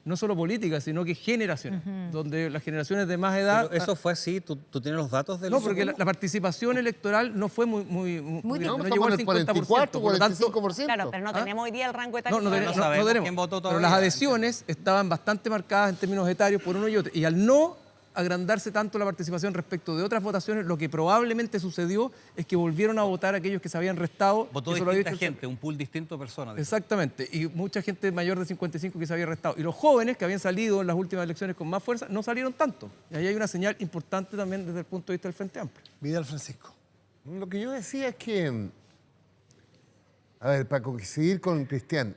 no solo política, sino que generaciones, donde las generaciones de más edad... Pero ¿eso fue así? ¿Tú tienes los datos de No, porque la participación electoral no fue muy no llegó al 50%. 45%. Claro, pero no tenemos hoy día el rango etario. No tenemos. quién votó todavía. Pero las adhesiones estaban bastante marcadas en términos etarios por uno y otro. Y al no agrandarse tanto la participación respecto de otras votaciones, lo que probablemente sucedió es que volvieron a votar aquellos que se habían restado. Votó distinta gente, un pool distinto de personas. Exactamente, y mucha gente mayor de 55 que se había restado. Y los jóvenes que habían salido en las últimas elecciones con más fuerza no salieron tanto. Y ahí hay una señal importante también desde el punto de vista del Frente Amplio. Vidal Francisco. Lo que yo decía es que, a ver, para coincidir con Cristian,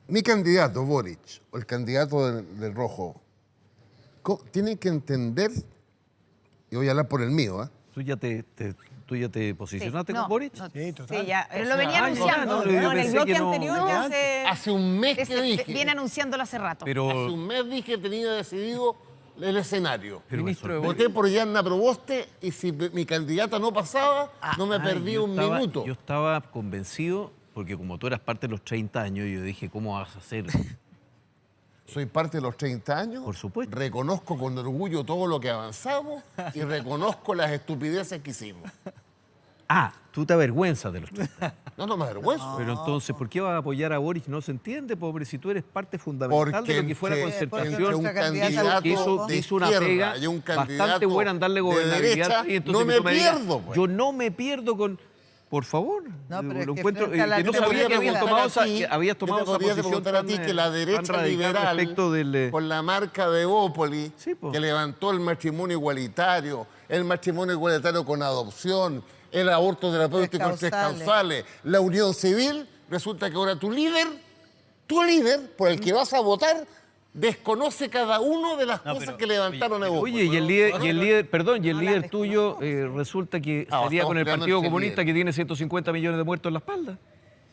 mi candidato, Boric, o el candidato del Rojo, tienen que entender, y voy a hablar por el mío, ¿eh? ¿Tú ya te posicionaste Sí, con Boric? Sí, total. Sí, ya, Pero lo venía anunciando. yo en el pensé bloque que no. anterior ya Hace un mes que dije. Viene anunciándolo hace rato. Hace Pero, un mes dije que tenía decidido el escenario. pero me Ministro de sorprende. Voté por Yanna Proboste y si mi candidata no pasaba, no me perdí Yo un estaba- minuto. Yo estaba convencido, porque como tú eras parte de los 30 años, yo dije, ¿cómo vas a hacer? Soy parte de los 30 años. Por supuesto. Reconozco con orgullo todo lo que avanzamos y reconozco las estupideces que hicimos. Ah, tú te avergüenzas de los 30. No me avergüenzo. Pero entonces, ¿por qué vas a apoyar a Boric? No se entiende, pobre, si tú eres parte fundamental de lo que fuera entre concertación. un nuestra candidata candidato Que hizo, de hizo una izquierda pega y un bastante candidato buena en darle de gobernabilidad. derecha, Y entonces no que me tú digas, pierdo, pues. Yo no me pierdo con... Por favor. No, pero es lo que encuentro, frente a la que no derecha sabía que habías preguntar tomado, a ti, habías tomado yo te esa podría posición preguntar a tan, ti que la tan derecha radical liberal, respecto del... con la marca de Bópoli, Sí, po. que levantó el matrimonio igualitario con adopción, el aborto terapéutico en 3 causales, la unión civil, resulta que ahora tu líder, por el que vas a votar, desconoce cada una de las cosas que levantaron a Bópoli. Oye, y el líder tuyo resulta que salía estamos con el peleando Partido entre Comunista líderes. que tiene 150 millones de muertos en la espalda.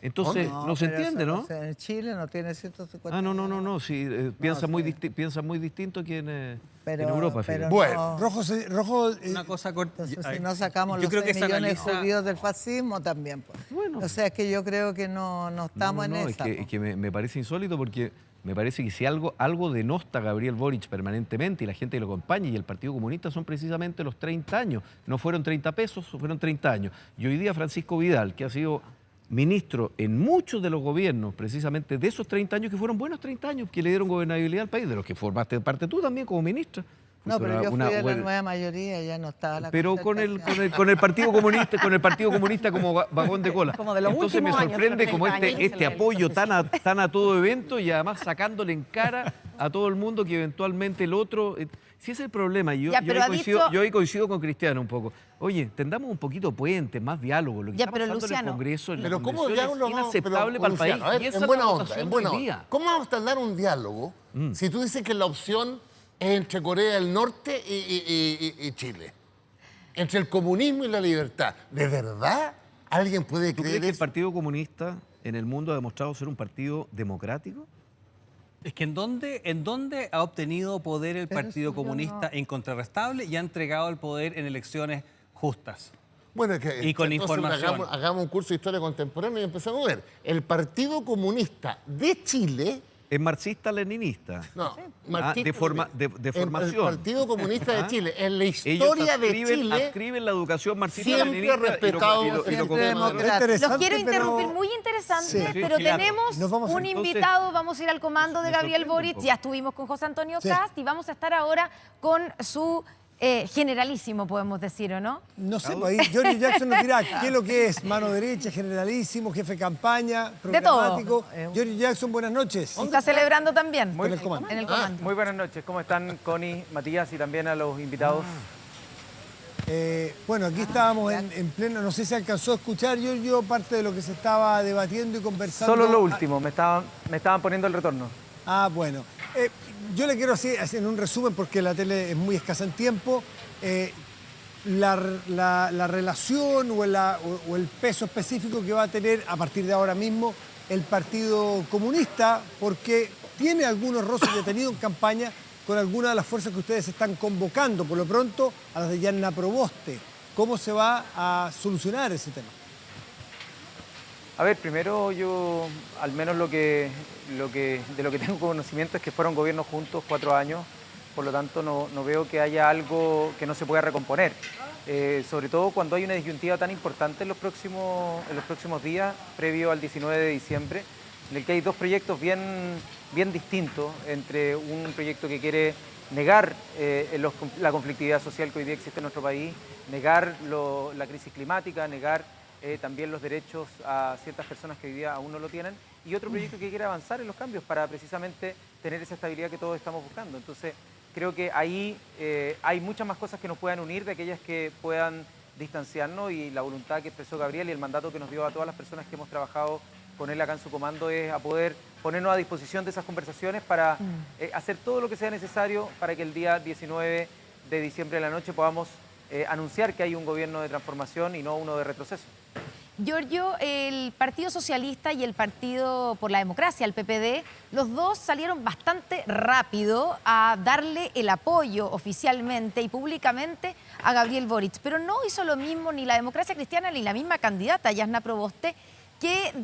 Entonces, no se pero entiende, eso ¿no? sé, en Chile no tiene 150. Ah, no, sí, piensa sí. muy distinto que en Pero, Europa, pero fíjate. Bueno. Rojo, Una cosa corta. entonces, si no sacamos Yo los creo que 6 se millones analiza. judíos del fascismo también. Pues. Bueno. O sea, es que yo creo que no estamos en Es esa. que, pues. es que me parece insólito porque me parece que si algo denosta a Gabriel Boric permanentemente y la gente que lo acompaña y el Partido Comunista son precisamente los 30 años. No fueron 30 pesos, fueron 30 años. Y hoy día Francisco Vidal, que ha sido ministro en muchos de los gobiernos, precisamente de esos 30 años, que fueron buenos 30 años, que le dieron gobernabilidad al país, de los que formaste parte tú también como ministra. No, pero yo fui de la buena- nueva mayoría, ya no estaba la Pero con el concertación. Partido Comunista, como vagón de cola. Como de los Entonces me últimos años, sorprende los como 30 años, este apoyo tan a todo evento y además sacándole en cara a todo el mundo que eventualmente el otro. Si ese es el problema, Ya, pero yo ahí coincido con Cristiano un poco. Oye, tendamos un poquito puente, más diálogo. Lo que Ya, está pero pasando Luciano. en el Congreso, en la Pero ¿cómo convención, diálogo? es No, inaceptable pero, para el país. Luciano, a ver, Y esa en es buena la onda, votación en de buena hoy onda. día. ¿Cómo vamos a hablar un diálogo si tú dices que la opción es entre Corea del Norte y Chile? Entre el comunismo y la libertad. ¿De verdad alguien puede ¿Tú crees creer que el eso? Partido Comunista en el mundo ha demostrado ser un partido democrático? Es que ¿en dónde ha obtenido poder el Pero Partido eso yo Comunista incontrarrestable y ha entregado el poder en elecciones justas? Bueno, es que Y con entonces información. hagamos un curso de historia contemporánea y empezamos a ver. El Partido Comunista de Chile. Es marxista-leninista. No, de formación. El Partido Comunista de Ah. Chile, en la Ellos historia de Chile, adscriben la educación siempre marxista-leninista respetado, siempre condenan. democrático. interesante, Los quiero pero- interrumpir, muy interesante, Sí. pero Sí, claro. tenemos Nos vamos a- un entonces- invitado, vamos a ir al comando de me Gabriel sorprende un Boric, poco. ya estuvimos con José Antonio Sí. Cast y vamos a estar ahora con su generalísimo, podemos decir, ¿o no? No sé, pues ahí Giorgio Jackson nos dirá qué es lo que es mano derecha, generalísimo, jefe de campaña, programático. Giorgio Jackson, buenas noches. Está celebrando también Con el comando. en el comando. Muy buenas noches, ¿cómo están Connie, Matías y también a los invitados? Bueno, aquí estábamos en pleno, no sé si alcanzó a escuchar, Giorgio, parte de lo que se estaba debatiendo y conversando. Solo lo último, me estaban poniendo el retorno. Bueno. Yo le quiero hacer un resumen porque la tele es muy escasa en tiempo. La relación o el peso específico que va a tener a partir de ahora mismo el Partido Comunista, porque tiene algunos roces que ha tenido en campaña con algunas de las fuerzas que ustedes están convocando, por lo pronto a las de Yanna Proboste. ¿Cómo se va a solucionar ese tema? A ver, primero yo, al menos de lo que tengo conocimiento es que fueron gobiernos juntos 4 años, por lo tanto no veo que haya algo que no se pueda recomponer. Sobre todo cuando hay una disyuntiva tan importante en los próximos días, previo al 19 de diciembre, en el que hay dos proyectos bien distintos, entre un proyecto que quiere negar la conflictividad social que hoy día existe en nuestro país, negar la crisis climática, negar también los derechos a ciertas personas que hoy día aún no lo tienen, y otro proyecto que quiere avanzar en los cambios para precisamente tener esa estabilidad que todos estamos buscando. Entonces, creo que ahí hay muchas más cosas que nos puedan unir de aquellas que puedan distanciarnos, y la voluntad que expresó Gabriel y el mandato que nos dio a todas las personas que hemos trabajado con él acá en su comando es a poder ponernos a disposición de esas conversaciones para hacer todo lo que sea necesario para que el día 19 de diciembre de la noche podamos anunciar que hay un gobierno de transformación y no uno de retroceso. Giorgio, el Partido Socialista y el Partido por la Democracia, el PPD, los dos salieron bastante rápido a darle el apoyo oficialmente y públicamente a Gabriel Boric, pero no hizo lo mismo ni la Democracia Cristiana ni la misma candidata, Yanna Proboste, que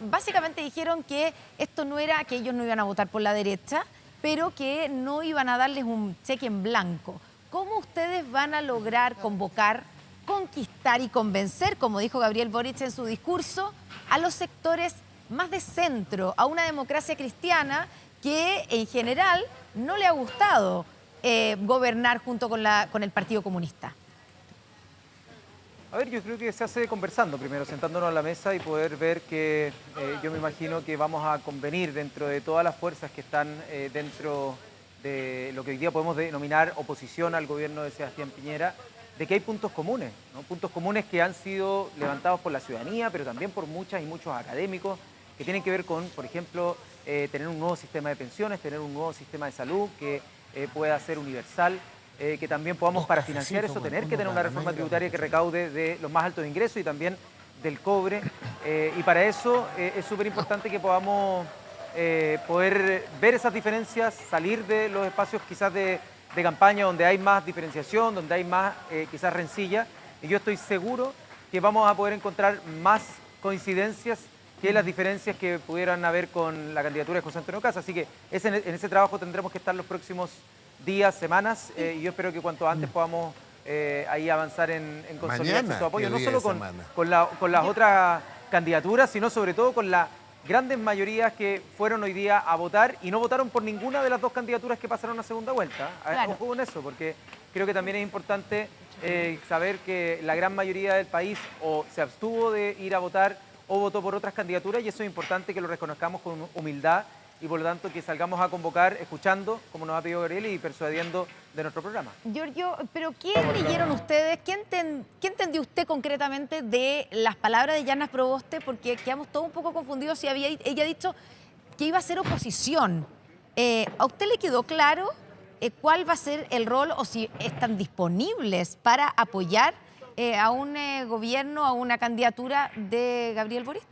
básicamente dijeron que esto no era, que ellos no iban a votar por la derecha, pero que no iban a darles un cheque en blanco. ¿Cómo ustedes van a lograr convocar, conquistar y convencer, como dijo Gabriel Boric en su discurso, a los sectores más de centro, a una democracia cristiana que en general no le ha gustado gobernar junto con el Partido Comunista? A ver, yo creo que se hace conversando primero, sentándonos a la mesa y poder ver que yo me imagino que vamos a convenir dentro de todas las fuerzas que están dentro de lo que hoy día podemos denominar oposición al gobierno de Sebastián Piñera, de que hay puntos comunes, ¿no? Puntos comunes que han sido levantados por la ciudadanía, pero también por muchas y muchos académicos, que tienen que ver con, por ejemplo, tener un nuevo sistema de pensiones, tener un nuevo sistema de salud que pueda ser universal, que también podamos, para financiar eso, tener que tener una reforma tributaria que recaude de los más altos ingresos y también del cobre, y para eso es súper importante que podamos poder ver esas diferencias, salir de los espacios quizás de campaña donde hay más diferenciación, donde hay más quizás rencilla, y yo estoy seguro que vamos a poder encontrar más coincidencias que las diferencias que pudieran haber con la candidatura de José Antonio Caz. Así que en ese trabajo tendremos que estar los próximos días, semanas, y yo espero que cuanto antes podamos ahí avanzar en consolidar Mañana, su apoyo, ¿qué no día solo de semana? con las otras candidaturas, sino sobre todo con las grandes mayorías que fueron hoy día a votar y no votaron por ninguna de las dos candidaturas que pasaron a segunda vuelta. Claro. Ojo con eso, porque creo que también es importante saber que la gran mayoría del país o se abstuvo de ir a votar o votó por otras candidaturas, y eso es importante que lo reconozcamos con humildad y por lo tanto que salgamos a convocar escuchando, como nos ha pedido Gabriel, y persuadiendo de nuestro programa. Giorgio, pero ¿qué leyeron ustedes? ¿Qué entendió usted concretamente de las palabras de Yarnas Proboste? Porque quedamos todos un poco confundidos si ella ha dicho que iba a ser oposición. ¿A usted le quedó claro cuál va a ser el rol o si están disponibles para apoyar a un gobierno, a una candidatura de Gabriel Boric?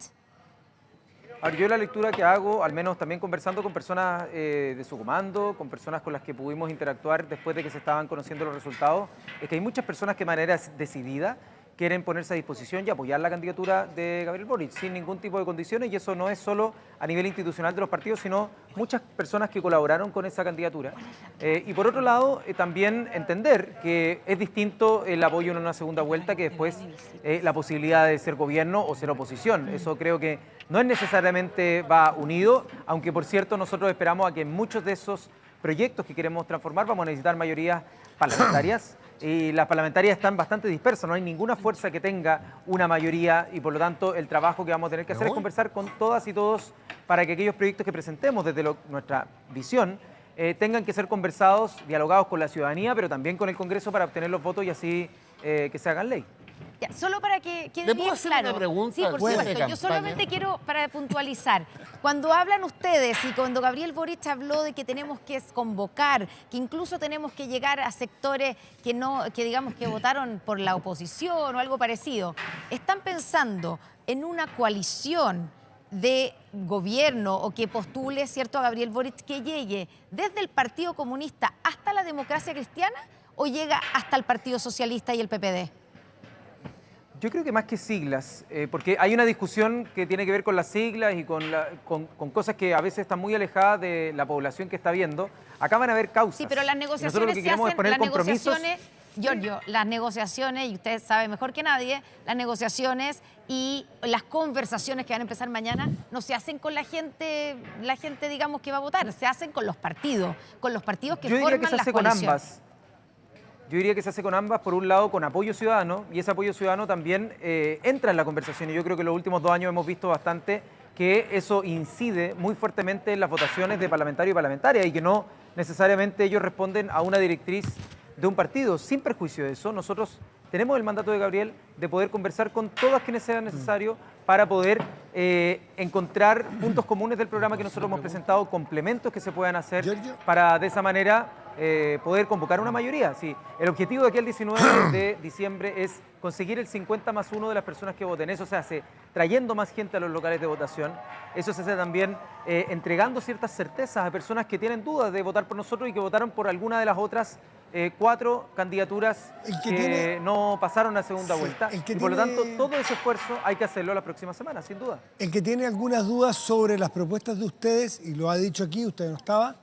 A ver, yo la lectura que hago, al menos también conversando con personas de su comando, con personas con las que pudimos interactuar después de que se estaban conociendo los resultados, es que hay muchas personas que de manera decidida quieren ponerse a disposición y apoyar la candidatura de Gabriel Boric sin ningún tipo de condiciones, y eso no es solo a nivel institucional de los partidos, sino muchas personas que colaboraron con esa candidatura. Y por otro lado, también entender que es distinto el apoyo en una segunda vuelta que después la posibilidad de ser gobierno o ser oposición. Eso creo que no es necesariamente va unido, aunque por cierto nosotros esperamos a que en muchos de esos proyectos que queremos transformar vamos a necesitar mayorías parlamentarias. Y las parlamentarias están bastante dispersas, no hay ninguna fuerza que tenga una mayoría, y por lo tanto el trabajo que vamos a tener que hacer es conversar con todas y todos para que aquellos proyectos que presentemos desde nuestra visión tengan que ser conversados, dialogados con la ciudadanía, pero también con el Congreso para obtener los votos y así que se hagan ley. Ya, solo para que quede ¿Le puedo bien hacer claro. una pregunta Sí, por al cierre de supuesto. Yo campaña? solamente quiero, para puntualizar, cuando hablan ustedes y cuando Gabriel Boric habló de que tenemos que convocar, que incluso tenemos que llegar a sectores que digamos que votaron por la oposición o algo parecido, ¿están pensando en una coalición de gobierno o que postule, cierto, a Gabriel Boric que llegue desde el Partido Comunista hasta la Democracia Cristiana o llega hasta el Partido Socialista y el PPD? Yo creo que más que siglas, porque hay una discusión que tiene que ver con las siglas y con cosas que a veces están muy alejadas de la población que está viendo. Acá van a haber causas. Sí, pero las Y nosotros lo negociaciones que se queremos es hacen, poner las compromisos. negociaciones, Giorgio, las negociaciones, y usted sabe mejor que nadie, las negociaciones y las conversaciones que van a empezar mañana no se hacen con la gente digamos que va a votar, se hacen con los partidos que Yo diría forman que se las hace con coaliciones. ambas. Yo diría que se hace con ambas, por un lado con apoyo ciudadano, y ese apoyo ciudadano también entra en la conversación, y yo creo que los últimos 2 años hemos visto bastante que eso incide muy fuertemente en las votaciones de parlamentarios y parlamentarias, y que no necesariamente ellos responden a una directriz de un partido. Sin perjuicio de eso, nosotros tenemos el mandato de Gabriel de poder conversar con todas quienes sea necesario para poder encontrar puntos comunes del programa que nosotros hemos presentado, complementos que se puedan hacer para de esa manera poder convocar una mayoría. Sí, el objetivo de aquí al 19 de diciembre es conseguir el 50+1 de las personas que voten. Eso se hace trayendo más gente a los locales de votación. Eso se hace también entregando ciertas certezas a personas que tienen dudas de votar por nosotros y que votaron por alguna de las otras 4 candidaturas que no pasaron a segunda vuelta. Y por lo tanto, todo ese esfuerzo hay que hacerlo la próxima semana, sin duda. El que tiene algunas dudas sobre las propuestas de ustedes, y lo ha dicho aquí, usted no estaba,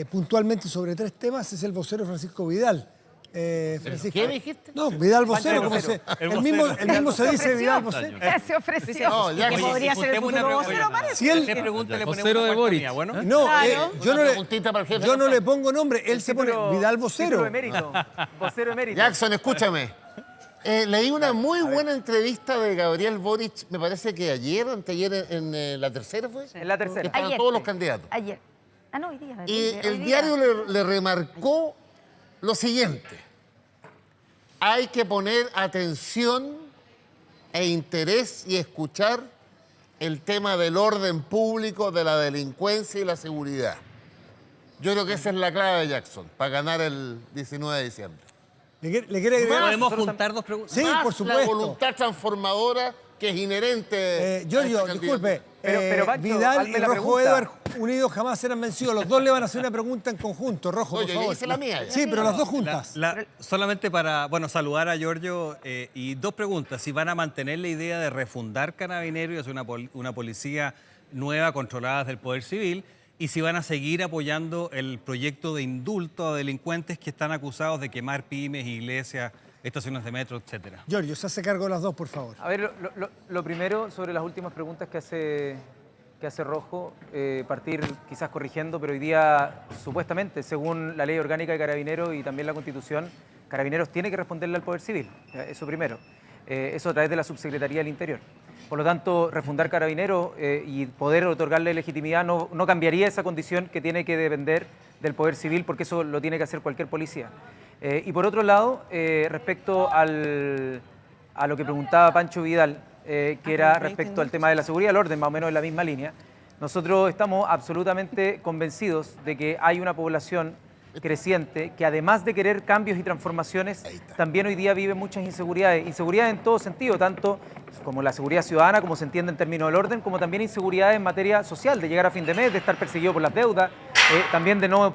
puntualmente sobre 3 temas, es el vocero Francisco Vidal. Francisco. ¿Qué dijiste? No, Vidal vocero, como vocero. el mismo se dice Vidal vocero. Se ofreció. No, ya que que podría ser el futuro vocero, parece. Si él, Vocero de Boric. Bueno, no, Claro. yo no le pongo nombre, él se pone Vidal vocero. Título emérito. Vocero emérito. Jackson, escúchame. Leí una muy buena entrevista de Gabriel Boric, me parece que ayer, anteayer, en la tercera fue. En la tercera. Que estaban Ayer. todos los candidatos. Ayer. Ah, no, hoy día. Y hoy el día. diario le remarcó lo siguiente: hay que poner atención e interés y escuchar el tema del orden público, de la delincuencia y la seguridad. Yo creo que esa es la clave de Jackson para ganar el 19 de diciembre. ¿Le quiere agregar? ¿podemos juntar 2 preguntas? Sí, Más por la supuesto. voluntad transformadora que es inherente. Giorgio, a esta disculpe. Pero, Pancho, Vidal hazme y la Rojo pregunta. Edward unidos jamás serán vencidos. Los dos le van a hacer una pregunta en conjunto. Rojo, No, por yo ya favor. hice la mía, ya. Sí, pero las dos juntas. Solamente para, saludar a Giorgio y dos preguntas. Si van a mantener la idea de refundar Carabineros y hacer una policía nueva controlada desde el Poder Civil, y si van a seguir apoyando el proyecto de indulto a delincuentes que están acusados de quemar pymes, iglesias, estaciones de metro, etcétera. Giorgio, se hace cargo de las dos, por favor. A ver, lo primero sobre las últimas preguntas que hace Rojo, partir quizás corrigiendo, pero hoy día, supuestamente, según la ley orgánica de Carabineros y también la Constitución, Carabineros tiene que responderle al Poder Civil, eso primero. Eso a través de la Subsecretaría del Interior. Por lo tanto, refundar Carabineros y poder otorgarle legitimidad no cambiaría esa condición que tiene que depender del Poder Civil, porque eso lo tiene que hacer cualquier policía. Y por otro lado, respecto a lo que preguntaba Pancho Vidal, que era respecto al tema de la seguridad y el orden, más o menos en la misma línea, nosotros estamos absolutamente convencidos de que hay una población creciente que, además de querer cambios y transformaciones, también hoy día vive muchas inseguridades. Inseguridades en todo sentido, tanto como la seguridad ciudadana, como se entiende en términos del orden, como también inseguridades en materia social, de llegar a fin de mes, de estar perseguido por las deudas, también de no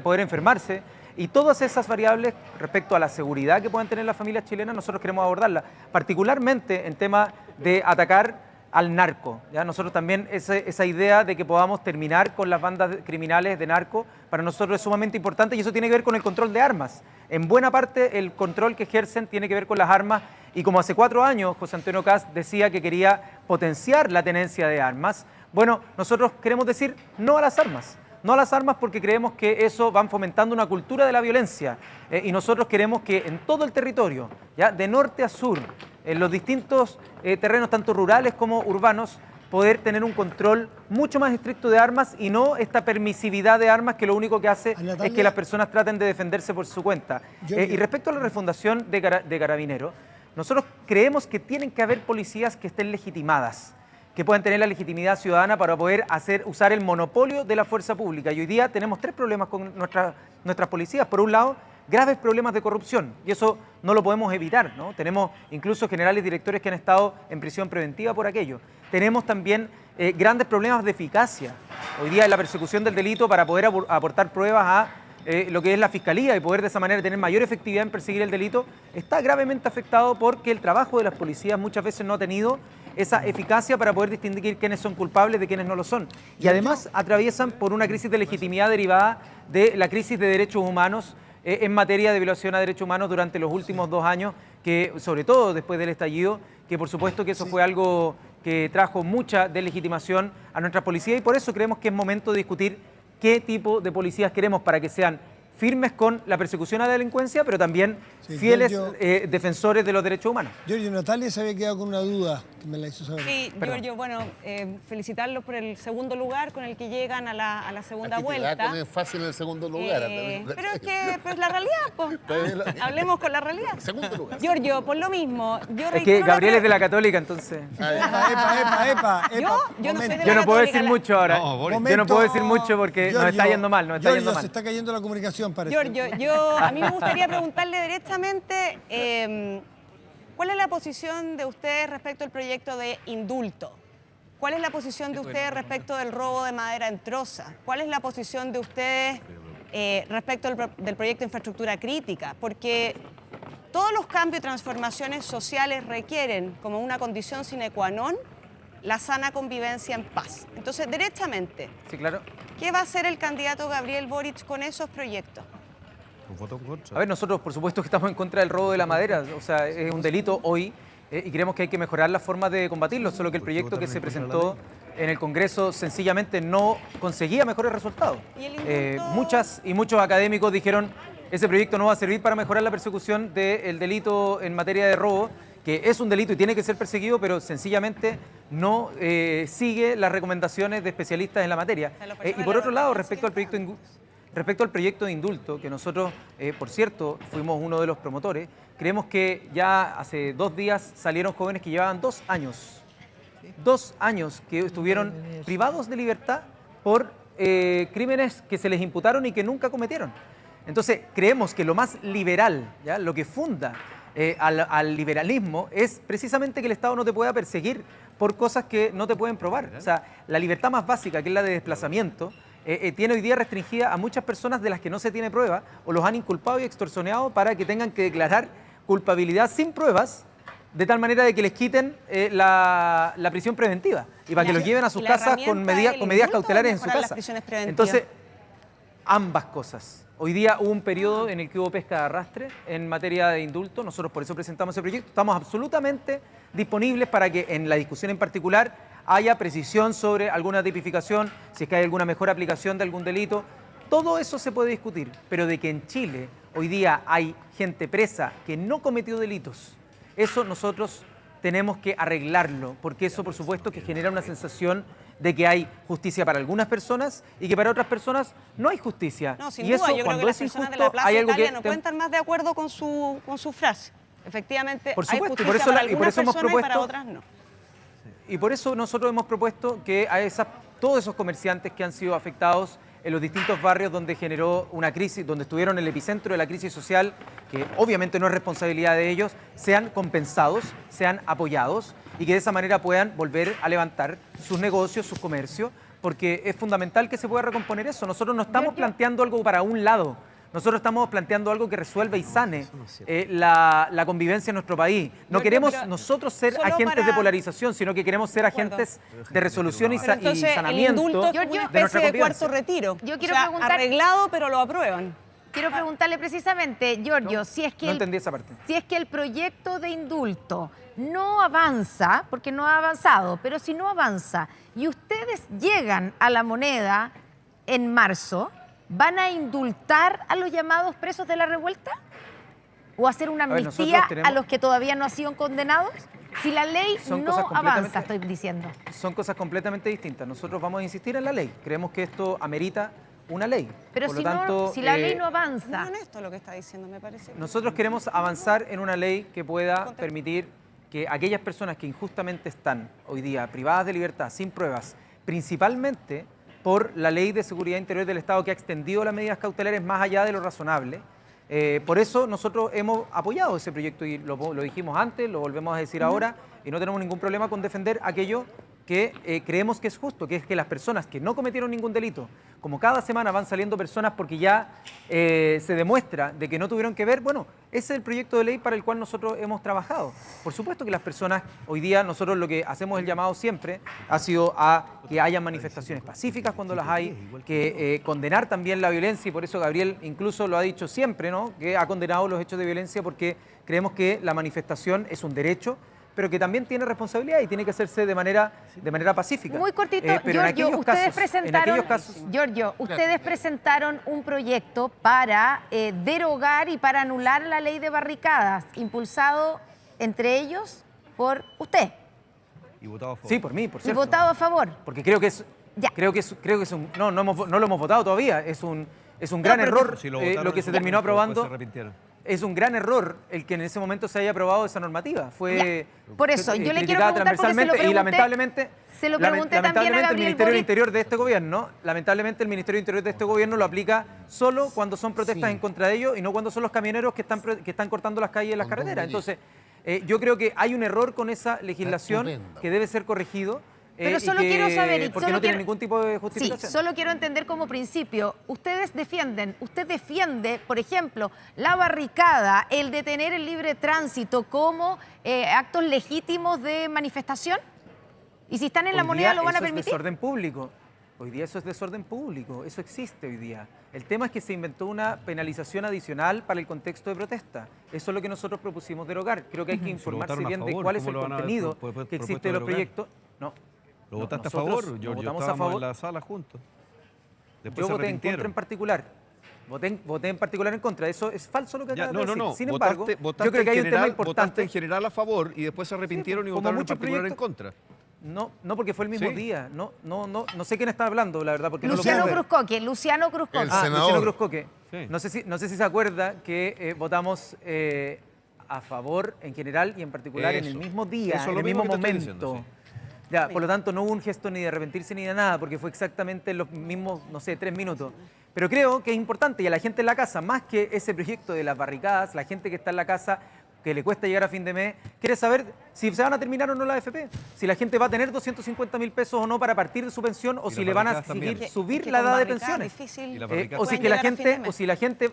poder enfermarse. Y todas esas variables respecto a la seguridad que pueden tener las familias chilenas, nosotros queremos abordarlas, particularmente en tema de atacar al narco. ¿Ya? Nosotros también esa idea de que podamos terminar con las bandas criminales de narco, para nosotros es sumamente importante, y eso tiene que ver con el control de armas. En buena parte el control que ejercen tiene que ver con las armas, y como hace 4 años José Antonio Kast decía que quería potenciar la tenencia de armas, bueno, nosotros queremos decir no a las armas. No a las armas, porque creemos que eso van fomentando una cultura de la violencia, y nosotros queremos que en todo el territorio, ¿ya? De norte a sur, en los distintos terrenos, tanto rurales como urbanos, poder tener un control mucho más estricto de armas y no esta permisividad de armas que lo único que hace es que las personas traten de defenderse por su cuenta. Y respecto a la refundación de Carabineros, nosotros creemos que tienen que haber policías que estén legitimadas, que puedan tener la legitimidad ciudadana para poder usar el monopolio de la fuerza pública. Y hoy día tenemos 3 problemas con nuestras policías. Por un lado, graves problemas de corrupción, y eso no lo podemos evitar, ¿no? Tenemos incluso generales directores que han estado en prisión preventiva por aquello. Tenemos también grandes problemas de eficacia. Hoy día en la persecución del delito, para poder aportar pruebas a lo que es la Fiscalía y poder de esa manera tener mayor efectividad en perseguir el delito, está gravemente afectado porque el trabajo de las policías muchas veces no ha tenido esa eficacia para poder distinguir quiénes son culpables de quiénes no lo son. Y además atraviesan por una crisis de legitimidad derivada de la crisis de derechos humanos en materia de violación a derechos humanos durante los últimos 2 años, que sobre todo después del estallido, que por supuesto que eso fue algo que trajo mucha deslegitimación a nuestras policías, y por eso creemos que es momento de discutir qué tipo de policías queremos para que sean firmes con la persecución a la delincuencia, pero también fieles defensores de los derechos humanos. Giorgio, Natalia se había quedado con una duda que me la hizo saber. Sí, Giorgio, bueno, felicitarlos por el segundo lugar con el que llegan a la segunda vuelta. Es fácil en el segundo lugar. Pero es que pues, la realidad, pues, hablemos con la realidad. Segundo lugar. Giorgio, por lo mismo, yo Es que Gabriel es de la Católica, entonces. Epa. Yo no soy de la Yo no puedo Católica, decir mucho ahora. Yo no puedo decir mucho porque nos está yendo mal, Giorgio, se está cayendo la comunicación, parece. Giorgio, a mí me gustaría preguntarle directamente, ¿cuál es la posición de ustedes respecto al proyecto de indulto? ¿Cuál es la posición de ustedes respecto del robo de madera en Troza? ¿Cuál es la posición de ustedes respecto del proyecto de infraestructura crítica? Porque todos los cambios y transformaciones sociales requieren, como una condición sine qua non, la sana convivencia en paz. Entonces, directamente, sí, claro. ¿Qué va a hacer el candidato Gabriel Boric con esos proyectos? A ver, nosotros por supuesto que estamos en contra del robo de la madera, o sea, es un delito hoy y creemos que hay que mejorar las formas de combatirlo, solo que el proyecto que se presentó en el Congreso sencillamente no conseguía mejores resultados. Muchas y muchos académicos dijeron ese proyecto no va a servir para mejorar la persecución del delito en materia de robo, que es un delito y tiene que ser perseguido, pero sencillamente no sigue las recomendaciones de especialistas en la materia. Y por otro lado, respecto al proyecto de indulto, que nosotros, por cierto, fuimos uno de los promotores, creemos que ya hace 2 días salieron jóvenes que llevaban 2 años, 2 años que estuvieron privados de libertad por crímenes que se les imputaron y que nunca cometieron. Entonces, creemos que lo más liberal, ¿ya? Lo que funda al liberalismo es precisamente que el Estado no te pueda perseguir por cosas que no te pueden probar. O sea, la libertad más básica, que es la de desplazamiento, tiene hoy día restringida a muchas personas de las que no se tiene prueba o los han inculpado y extorsionado para que tengan que declarar culpabilidad sin pruebas, de tal manera de que les quiten la prisión preventiva y para que los lleven a sus casas con medidas cautelares en su casa. Entonces, ambas cosas. Hoy día hubo un periodo en el que hubo pesca de arrastre en materia de indulto. Nosotros por eso presentamos ese proyecto. Estamos absolutamente disponibles para que en la discusión en particular haya precisión sobre alguna tipificación, si es que hay alguna mejor aplicación de algún delito. Todo eso se puede discutir, pero de que en Chile hoy día hay gente presa que no cometió delitos, eso nosotros tenemos que arreglarlo, porque eso por supuesto que genera una sensación de que hay justicia para algunas personas y que para otras personas no hay justicia. No, sin y duda, eso, yo creo cuando que las es personas de injusto, la Plaza hay algo Italia que no cuentan más de acuerdo con su frase. Efectivamente, Por hay supuesto, y justicia por eso para y por algunas eso hemos personas y para propuesto- otras no. Y por eso nosotros hemos propuesto que a todos esos comerciantes que han sido afectados en los distintos barrios donde generó una crisis, donde estuvieron en el epicentro de la crisis social, que obviamente no es responsabilidad de ellos, sean compensados, sean apoyados y que de esa manera puedan volver a levantar sus negocios, sus comercios, porque es fundamental que se pueda recomponer eso. Nosotros no estamos planteando algo para un lado. Nosotros estamos planteando algo que resuelva y sane la convivencia en nuestro país. No queremos nosotros ser solo agentes para- de polarización, sino que queremos ser agentes de resolución y Pero entonces el sanamiento indulto es de una nuestra especie de convivencia. cuarto retiro. Yo quiero O sea, preguntar- arreglado, pero lo aprueban. Quiero preguntarle precisamente, Giorgio, si es que No entendí esa parte. si es que el proyecto de indulto no avanza, porque no ha avanzado, pero si no avanza y ustedes llegan a la Moneda en marzo, ¿van a indultar a los llamados presos de la revuelta? ¿O hacer una ver, amnistía nosotros tenemos- a los que todavía no han sido condenados? Si la ley Son no cosas completamente- avanza, estoy diciendo. Son cosas completamente distintas. Nosotros vamos a insistir en la ley. Creemos que esto amerita una ley. Pero Por si, lo tanto, si la ley no Muy avanza, honesto lo que está diciendo, me parece. nosotros queremos avanzar en una ley que pueda permitir que aquellas personas que injustamente están hoy día privadas de libertad, sin pruebas, principalmente por la Ley de Seguridad Interior del Estado que ha extendido las medidas cautelares más allá de lo razonable. Por eso nosotros hemos apoyado ese proyecto y lo dijimos antes, lo volvemos a decir ahora y no tenemos ningún problema con defender aquello que creemos que es justo, que es que las personas que no cometieron ningún delito, como cada semana van saliendo personas porque ya se demuestra de que no tuvieron que ver, bueno, ese es el proyecto de ley para el cual nosotros hemos trabajado. Por supuesto que las personas, hoy día nosotros lo que hacemos el llamado siempre ha sido a que haya manifestaciones pacíficas cuando las hay, que condenar también la violencia y por eso Gabriel incluso lo ha dicho siempre, ¿no? Que ha condenado los hechos de violencia porque creemos que la manifestación es un derecho, pero que también tiene responsabilidad y tiene que hacerse de manera pacífica. muy cortito, Pero en Giorgio, aquellos ustedes casos, presentaron, Giorgio, ustedes presentaron un proyecto para derogar y para anular la ley de barricadas, impulsado entre ellos por usted Y votado a favor. Sí, por mí, por y cierto. votado a favor. Porque creo que es, Ya. creo que es un, no lo hemos votado todavía, es un gran error Si lo lo votaron que en se su terminó momento, después aprobando. se arrepintieron. Es un gran error el que en ese momento se haya aprobado esa normativa. Fue Por eso, yo le quiero criticada preguntar porque se lo transversalmente y pregunté- lamentablemente se lo pregunté también a lamentablemente el Gabriel Ministerio del Boric. Interior de este gobierno, lamentablemente el Ministerio del Interior de este gobierno lo aplica solo cuando son protestas en contra de ellos y no cuando son los camioneros que están cortando las calles y las Con carreteras. bombería. Entonces, yo creo que hay un error con esa legislación estupendo. que debe ser corregido. Pero y solo que- quiero saber, y porque solo no tiene quiero- ningún tipo de Sí, justificación. solo quiero entender como principio. Usted defiende, por ejemplo, la barricada, el detener el libre tránsito como actos legítimos de manifestación. ¿Y si están en la Hoy Moneda día lo van a eso es permitir? desorden público. Hoy día eso es desorden público, eso existe hoy día. El tema es que se inventó una penalización adicional para el contexto de protesta. Eso es lo que nosotros propusimos derogar. Creo que hay que informarse votaron a bien de favor, cuál es ¿cómo el lo van a haber contenido propuesto que existe de los derogar? proyectos. No. ¿Lo no, votaste a nosotros favor, no Giorgio? votamos a Estábamos favor. en la sala juntos. Después Yo se voté en contra arrepintieron. en particular. Voté en particular en contra. Eso es falso lo que Ya, acabas de decir. no. Sin embargo, Votaste yo creo que hay un tema votaste importante. en general a favor y después se arrepintieron y como votaron en muchos particular en proyectos. contra. No, porque fue el mismo Sí. día. No sé quién está hablando, la verdad, porque Luciano no lo puedo ver. Cruzcoque, Luciano Cruzcoque. El Ah, senador. Luciano Cruzcoque. Sí. No sé si se acuerda que votamos a favor en general y en particular en el Eso. mismo día, Eso es en lo el mismo mismo que te estoy momento. diciendo, Ya, por lo tanto, no hubo un gesto ni de arrepentirse ni de nada, porque fue exactamente los mismos, no sé, 3 minutos. Pero creo que es importante, y a la gente en la casa, más que ese proyecto de las barricadas, la gente que está en la casa que le cuesta llegar a fin de mes, quiere saber si se van a terminar o no la AFP, si la gente va a tener 250.000 pesos o no para partir de su pensión, o si le van a subir la edad de pensiones. O si la gente,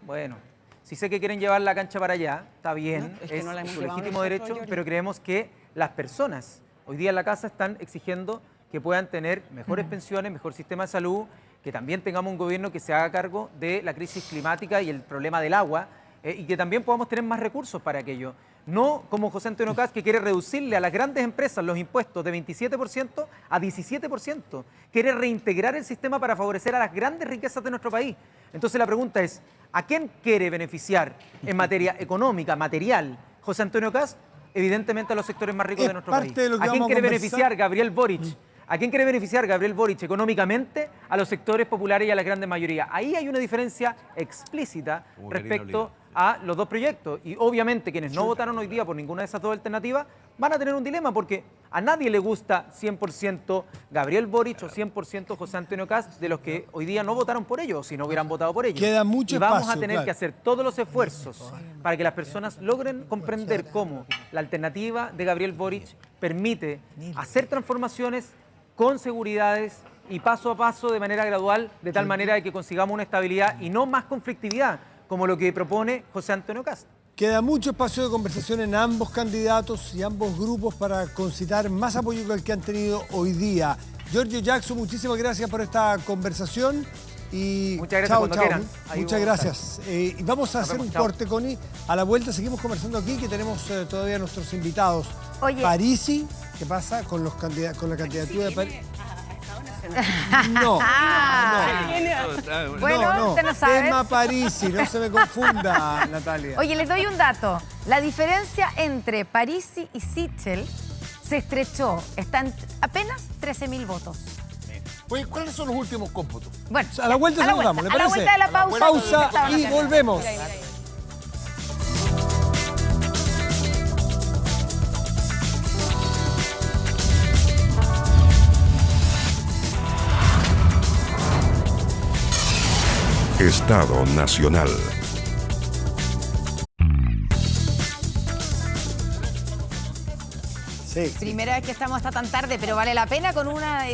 bueno, si sé que quieren llevar la cancha para allá, está bien, es su legítimo derecho, pero creemos que las personas hoy día en la casa están exigiendo que puedan tener mejores pensiones, mejor sistema de salud, que también tengamos un gobierno que se haga cargo de la crisis climática y el problema del agua, y que también podamos tener más recursos para aquello. No como José Antonio Kast, que quiere reducirle a las grandes empresas los impuestos de 27% a 17%. Quiere reintegrar el sistema para favorecer a las grandes riquezas de nuestro país. Entonces la pregunta es, ¿a quién quiere beneficiar en materia económica, material, José Antonio Kast? Evidentemente a los sectores más ricos de nuestro país. ¿A quién quiere beneficiar Gabriel Boric? ¿A quién quiere beneficiar Gabriel Boric económicamente? A los sectores populares y a la gran mayoría. Ahí hay una diferencia explícita respecto a los dos proyectos. Y obviamente quienes no votaron hoy día por ninguna de esas dos alternativas van a tener un dilema porque a nadie le gusta 100% Gabriel Boric o 100% José Antonio Kast de los que hoy día no votaron por ellos, si no hubieran votado por ellos. Queda mucho y vamos espacio, a tener que hacer todos los esfuerzos para que las personas logren comprender cómo la alternativa de Gabriel Boric permite hacer transformaciones con seguridades y paso a paso de manera gradual, de tal manera de que consigamos una estabilidad y no más conflictividad, como lo que propone José Antonio Kast. Queda mucho espacio de conversación en ambos candidatos y ambos grupos para concitar más apoyo que el que han tenido hoy día. Giorgio Jackson, muchísimas gracias por esta conversación. Y muchas gracias cuando quieran. Muchas gracias. Y vamos a hacer un corte, Connie. A la vuelta seguimos conversando aquí, que tenemos todavía nuestros invitados. Oye. Parisi, ¿qué pasa con la candidatura de Parisi? No, Bueno, usted no sabe. Tema Parisi, no se me confunda, Natalia. Oye, les doy un dato. La diferencia entre Parisi y Sichel se estrechó. Están apenas 13.000 votos. Oye, ¿cuáles son los últimos cómputos? Bueno, a la vuelta saludamos, ¿le parece? A la vuelta de la pausa. Pausa y volvemos. Estado Nacional. Sí. Primera vez que estamos hasta tan tarde, pero vale la pena con una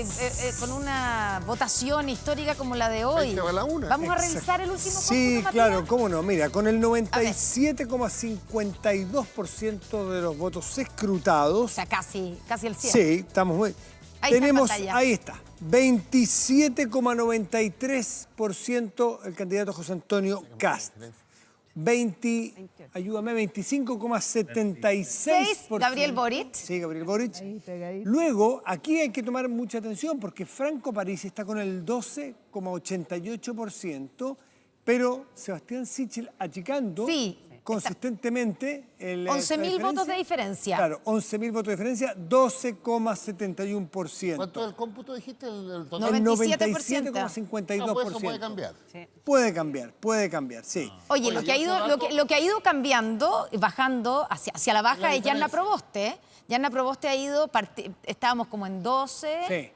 votación histórica como la de hoy. Vamos a revisar el último cómputo, Sí, Matías. claro, cómo no. Mira, con el 97,52% de los votos escrutados. O sea, casi el 100. Sí, estamos muy... Ahí está, 27,93% el candidato José Antonio Kast. 25,76%. Gabriel Boric. Sí, Gabriel Boric. Luego, aquí hay que tomar mucha atención porque Franco Parisi está con el 12,88%, pero Sebastián Sichel achicando consistentemente el 11.000 votos de diferencia. Claro, 11.000 votos de diferencia, 12,71%. ¿Cuánto del cómputo dijiste? El 97,52%. No, pues eso puede cambiar. Sí. Puede cambiar, sí. Oye, lo que ha ido cambiando, bajando hacia la baja es Yanna Proboste. Yanna Proboste ha ido, estábamos como en 12,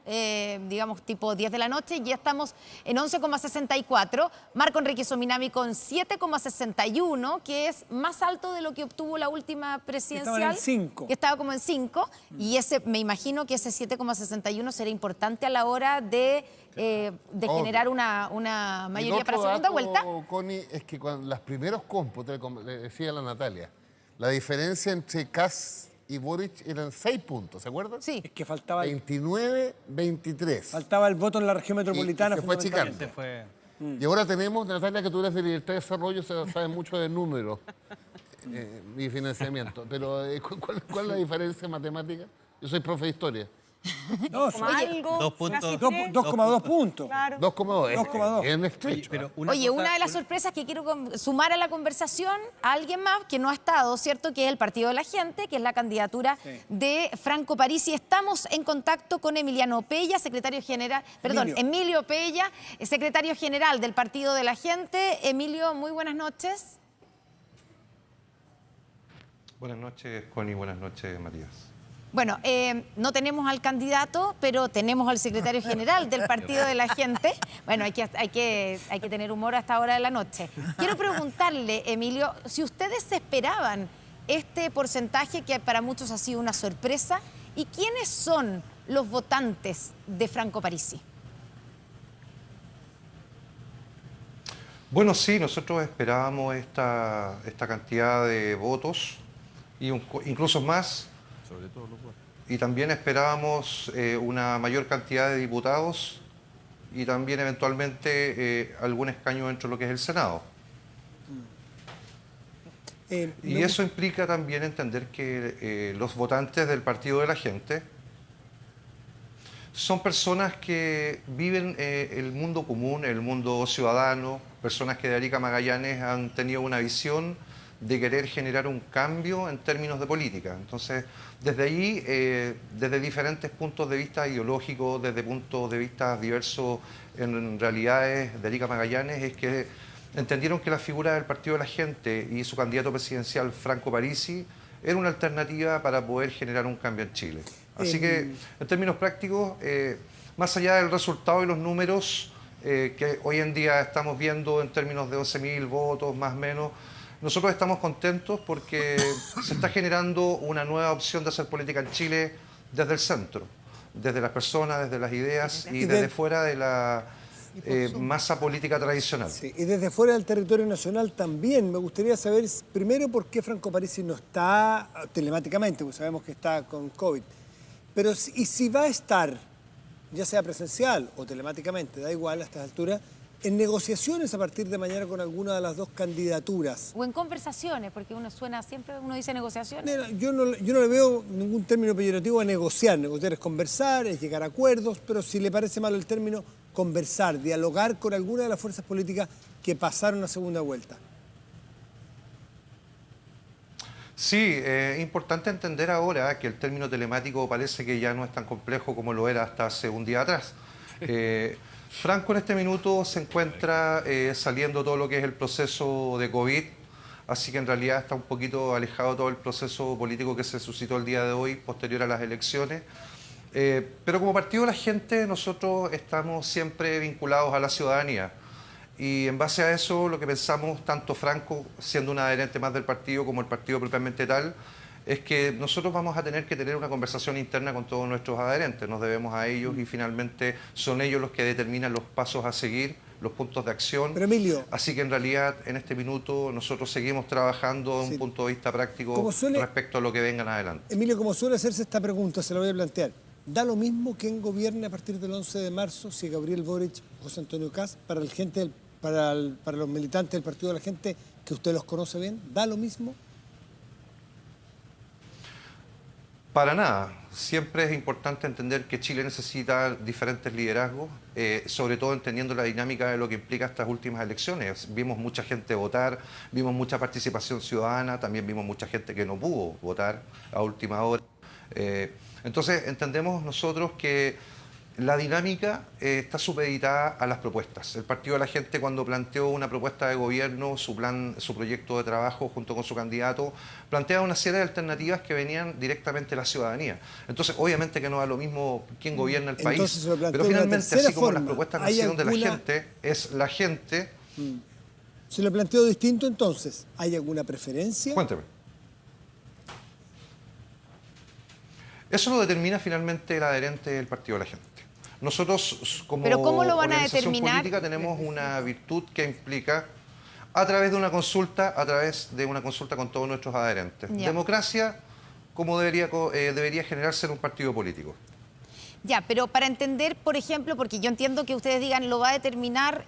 digamos tipo 10 de la noche, y ya estamos en 11,64. Marco Enrique Sominami con 7,61, que es más alto de lo que obtuvo la última presidencial. Estaba en 5. Que estaba como en 5, y me imagino que ese 7,61 será importante a la hora de generar una mayoría para segunda vuelta. Connie, es que cuando los primeros cómputos, le decía a la Natalia, la diferencia entre Kast y Boric eran 6 puntos, ¿se acuerdan? Sí. Es que faltaba 29-23. Faltaba el voto en la región metropolitana. Y se fue achicando. Y ahora tenemos, Natalia, que tú eres de Libertad de Desarrollo, sabes mucho de números y financiamiento. Pero, ¿cuál es la diferencia matemática? Yo soy profe de historia. 2,2 puntos. Claro. 2,2. Es estrecho. Oye, una de las sorpresas que quiero sumar a la conversación a alguien más que no ha estado, ¿cierto? Que es el Partido de la Gente, que es la candidatura de Franco Parisi. Estamos en contacto con Emilio Pella, Emilio Pella, secretario general del Partido de la Gente. Emilio, muy buenas noches. Buenas noches, Connie. Buenas noches, Matías. Bueno, no tenemos al candidato, pero tenemos al secretario general del Partido de la Gente. Bueno, hay que tener humor a esta hora de la noche. Quiero preguntarle, Emilio, si ustedes se esperaban este porcentaje que para muchos ha sido una sorpresa, ¿y quiénes son los votantes de Franco Parisi? Bueno, sí, nosotros esperábamos esta cantidad de votos y incluso más. Sobre todo los votos. Y también esperábamos una mayor cantidad de diputados y también eventualmente algún escaño dentro de lo que es el Senado. Y eso implica también entender que los votantes del Partido de la Gente son personas que viven el mundo común, el mundo ciudadano, personas que de Arica Magallanes han tenido una visión de querer generar un cambio en términos de política. Entonces, desde ahí, desde diferentes puntos de vista ideológicos, desde puntos de vista diversos en realidades de Arica Magallanes, es que entendieron que la figura del Partido de la Gente y su candidato presidencial, Franco Parisi, era una alternativa para poder generar un cambio en Chile. Así que, en términos prácticos, más allá del resultado y los números que hoy en día estamos viendo en términos de 11.000 votos, más o menos, nosotros estamos contentos porque se está generando una nueva opción de hacer política en Chile desde el centro, desde las personas, desde las ideas y desde fuera de la masa política tradicional. Sí, y desde fuera del territorio nacional también. Me gustaría saber primero por qué Franco Parisi no está telemáticamente, porque sabemos que está con COVID. Pero y si va a estar, ya sea presencial o telemáticamente, da igual a estas alturas, en negociaciones a partir de mañana con alguna de las dos candidaturas. O en conversaciones, porque uno suena siempre, uno dice negociaciones. Mira, yo no le veo ningún término peyorativo a negociar. Negociar es conversar, es llegar a acuerdos, pero si le parece malo el término, conversar, dialogar con alguna de las fuerzas políticas que pasaron a segunda vuelta. Sí, es importante entender ahora que el término telemático parece que ya no es tan complejo como lo era hasta hace un día atrás. Franco en este minuto se encuentra saliendo todo lo que es el proceso de COVID, así que en realidad está un poquito alejado todo el proceso político que se suscitó el día de hoy, posterior a las elecciones. Pero como Partido de la Gente nosotros estamos siempre vinculados a la ciudadanía. Y en base a eso, lo que pensamos, tanto Franco, siendo un adherente más del partido, como el partido propiamente tal, es que nosotros vamos a tener que tener una conversación interna con todos nuestros adherentes. Nos debemos a ellos y finalmente son ellos los que determinan los pasos a seguir, los puntos de acción. Pero Emilio, así que en realidad, en este minuto, nosotros seguimos trabajando desde un punto de vista práctico respecto a lo que vengan adelante. Emilio, como suele hacerse esta pregunta, se la voy a plantear. ¿Da lo mismo quién gobierne a partir del 11 de marzo, si Gabriel Boric o José Antonio Kast, para los militantes del Partido de la Gente, que usted los conoce bien? ¿Da lo mismo? Para nada. Siempre es importante entender que Chile necesita diferentes liderazgos, sobre todo entendiendo la dinámica de lo que implica estas últimas elecciones. Vimos mucha gente votar, vimos mucha participación ciudadana, también vimos mucha gente que no pudo votar a última hora. Entonces entendemos nosotros que la dinámica está supeditada a las propuestas. El Partido de la Gente, cuando planteó una propuesta de gobierno, su proyecto de trabajo junto con su candidato, plantea una serie de alternativas que venían directamente de la ciudadanía. Entonces, obviamente que no da lo mismo quién gobierna el país, pero finalmente, así como las propuestas nacieron de la gente, es la gente... ¿Se lo planteo distinto entonces? ¿Hay alguna preferencia? Cuénteme. Eso lo determina finalmente el adherente del Partido de la Gente. Nosotros, como ¿Pero cómo lo van a organización determinar? política, tenemos una virtud que implica, a través de una consulta, con todos nuestros adherentes. Ya. Democracia, como debería generarse en un partido político. Ya, pero para entender, por ejemplo, porque yo entiendo que ustedes digan lo va a determinar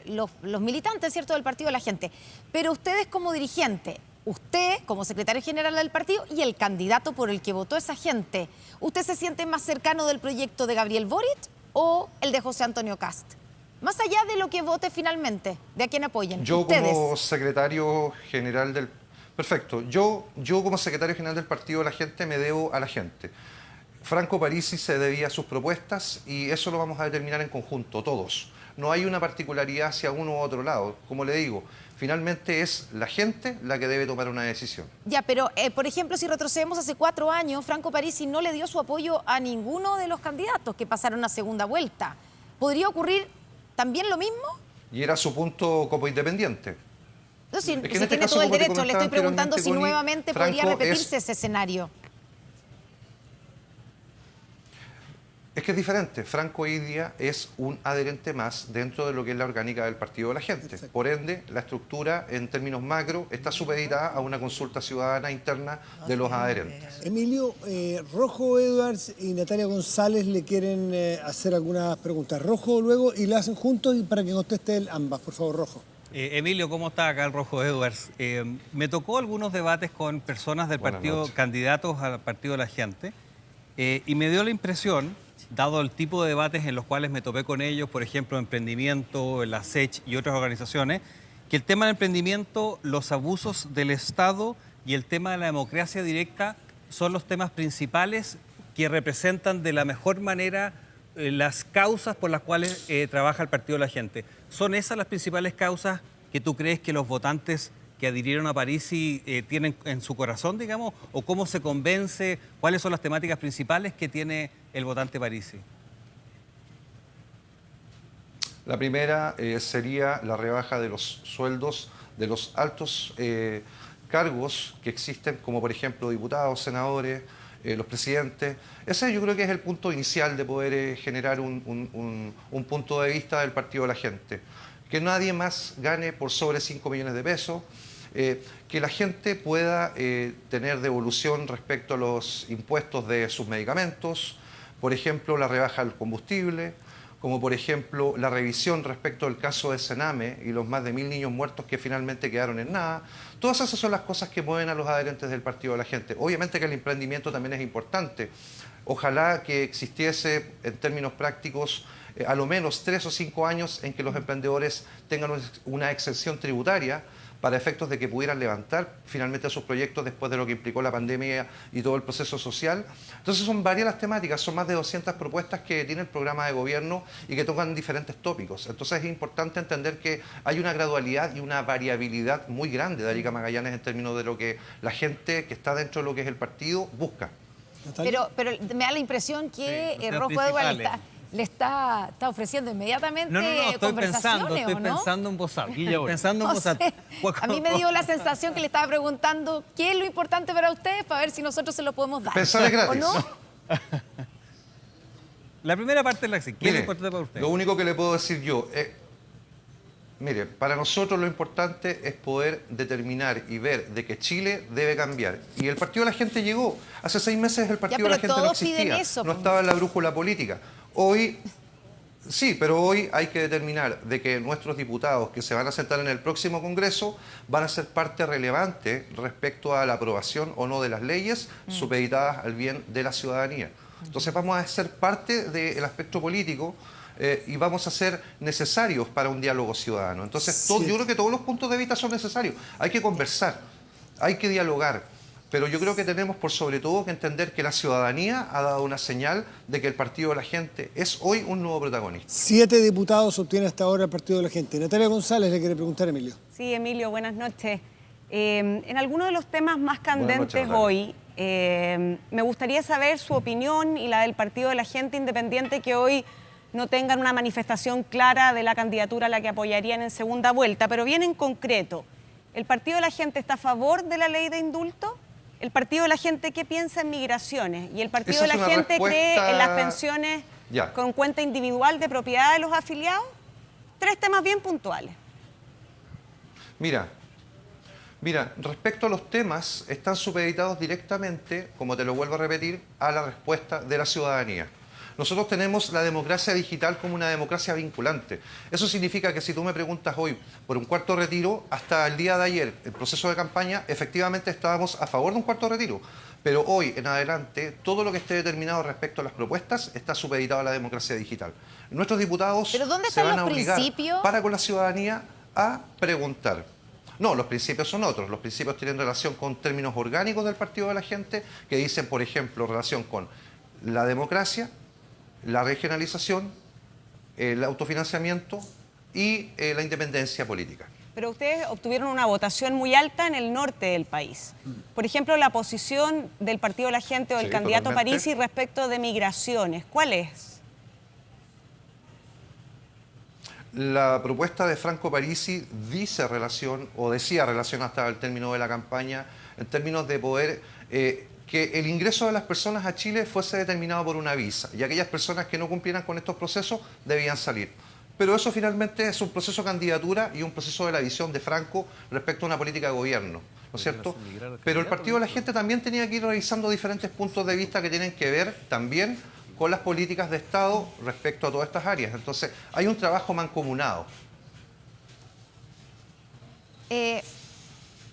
los militantes, ¿cierto?, del Partido de la Gente, pero ustedes como dirigente, usted como secretario general del partido y el candidato por el que votó esa gente, ¿usted se siente más cercano del proyecto de Gabriel Boric o el de José Antonio Kast? Más allá de lo que vote finalmente, de a quién apoyen. Yo ustedes. como secretario general del... Perfecto. Yo como secretario general del Partido de la Gente me debo a la gente. Franco Parisi se debía a sus propuestas y eso lo vamos a determinar en conjunto, todos. no hay una particularidad hacia uno u otro lado. Como le digo, finalmente es la gente la que debe tomar una decisión. Ya, pero por ejemplo, si retrocedemos hace 4 años, Franco Parisi no le dio su apoyo a ninguno de los candidatos que pasaron a segunda vuelta. ¿Podría ocurrir también lo mismo? Y era su punto como independiente. No, si, Es que en si este tiene caso, todo el como te derecho, le estoy comentaba preguntando si anteriormente, Connie, nuevamente podría Franco repetirse ese escenario. Es que es diferente. Franco hoy día es un adherente más dentro de lo que es la orgánica del Partido de la Gente. Por ende, la estructura en términos macro está supeditada a una consulta ciudadana interna de los adherentes. Emilio, Rojo Edwards y Natalia González le quieren hacer algunas preguntas. Rojo luego y la hacen juntos y para que conteste él ambas. Por favor, Rojo. Emilio, ¿cómo está acá el Rojo Edwards? Me tocó algunos debates con personas del partido, candidatos al Partido de la Gente, y me dio la impresión, dado el tipo de debates en los cuales me topé con ellos, por ejemplo, Emprendimiento, la SECH y otras organizaciones, que el tema del emprendimiento, los abusos del Estado y el tema de la democracia directa son los temas principales que representan de la mejor manera las causas por las cuales trabaja el Partido de la Gente. ¿Son esas las principales causas que tú crees que los votantes que adhirieron a Parisi tienen en su corazón, digamos? ¿O cómo se convence? ¿Cuáles son las temáticas principales que tiene el votante Parisi? La primera sería la rebaja de los sueldos de los altos cargos que existen, como por ejemplo diputados, senadores, los presidentes. Ese yo creo que es el punto inicial de poder generar un punto de vista del Partido de la Gente. Que nadie más gane por sobre 5 millones de pesos, que la gente pueda tener devolución respecto a los impuestos de sus medicamentos, por ejemplo, la rebaja del combustible, como por ejemplo la revisión respecto al caso de Sename y los más de 1000 niños muertos que finalmente quedaron en nada. Todas esas son las cosas que mueven a los adherentes del Partido de la Gente. Obviamente que el emprendimiento también es importante. Ojalá que existiese, en términos prácticos, a lo menos 3 o 5 años en que los emprendedores tengan una exención tributaria para efectos de que pudieran levantar finalmente sus proyectos después de lo que implicó la pandemia y todo el proceso social. Entonces son varias las temáticas, son más de 200 propuestas que tiene el programa de gobierno y que tocan diferentes tópicos. Entonces es importante entender que hay una gradualidad y una variabilidad muy grande de Arica Magallanes en términos de lo que la gente que está dentro de lo que es el partido busca. Pero me da la impresión que Rojo Edwards le está ofreciendo inmediatamente estoy conversaciones, pensando en voz alta. A mí me dio la sensación que le estaba preguntando qué es lo importante para ustedes para ver si nosotros se lo podemos dar. Pensar es gratis. ¿O no? La primera parte es la que ¿qué es lo importante para ustedes? Lo único que le puedo decir yo mire, para nosotros lo importante es poder determinar y ver de que Chile debe cambiar. Y el Partido de la Gente llegó. Hace 6 meses el Partido de la Gente no existía, no estaba en la brújula política. Hoy, sí, pero hoy hay que determinar de que nuestros diputados que se van a sentar en el próximo Congreso van a ser parte relevante respecto a la aprobación o no de las leyes supeditadas al bien de la ciudadanía. Entonces vamos a ser parte del aspecto político y vamos a ser necesarios para un diálogo ciudadano. Entonces yo creo que todos los puntos de vista son necesarios. Hay que conversar, hay que dialogar. Pero yo creo que tenemos por sobre todo que entender que la ciudadanía ha dado una señal de que el Partido de la Gente es hoy un nuevo protagonista. 7 diputados obtiene hasta ahora el Partido de la Gente. Natalia González le quiere preguntar a Emilio. Sí, Emilio, buenas noches. En algunos de los temas más candentes hoy, me gustaría saber su opinión y la del Partido de la Gente independiente que hoy no tengan una manifestación clara de la candidatura a la que apoyarían en segunda vuelta, pero bien en concreto. ¿El Partido de la Gente está a favor de la ley de indulto? ¿El Partido de la Gente qué piensa en migraciones? ¿Y el Partido de la Gente cree en las pensiones con cuenta individual de propiedad de los afiliados? 3 temas bien puntuales. Mira, respecto a los temas, están supeditados directamente, como te lo vuelvo a repetir, a la respuesta de la ciudadanía. Nosotros tenemos la democracia digital como una democracia vinculante. Eso significa que si tú me preguntas hoy por un cuarto retiro, hasta el día de ayer, el proceso de campaña, efectivamente estábamos a favor de un cuarto retiro. Pero hoy en adelante, todo lo que esté determinado respecto a las propuestas está supeditado a la democracia digital. Nuestros diputados se van a obligar para con la ciudadanía a preguntar. No, los principios son otros. Los principios tienen relación con términos orgánicos del Partido de la Gente, que dicen, por ejemplo, relación con la democracia, la regionalización, el autofinanciamiento y la independencia política. Pero ustedes obtuvieron una votación muy alta en el norte del país. Por ejemplo, la posición del Partido de la Gente o del Sí, candidato totalmente. Parisi respecto de migraciones, ¿cuál es? La propuesta de Franco Parisi dice relación, o decía relación hasta el término de la campaña, en términos de poder que el ingreso de las personas a Chile fuese determinado por una visa y aquellas personas que no cumplieran con estos procesos debían salir. Pero eso finalmente es un proceso de candidatura y un proceso de la visión de Franco respecto a una política de gobierno, ¿no es cierto? Pero el Partido de la Gente también tenía que ir revisando diferentes puntos de vista que tienen que ver también con las políticas de Estado respecto a todas estas áreas. Entonces, hay un trabajo mancomunado.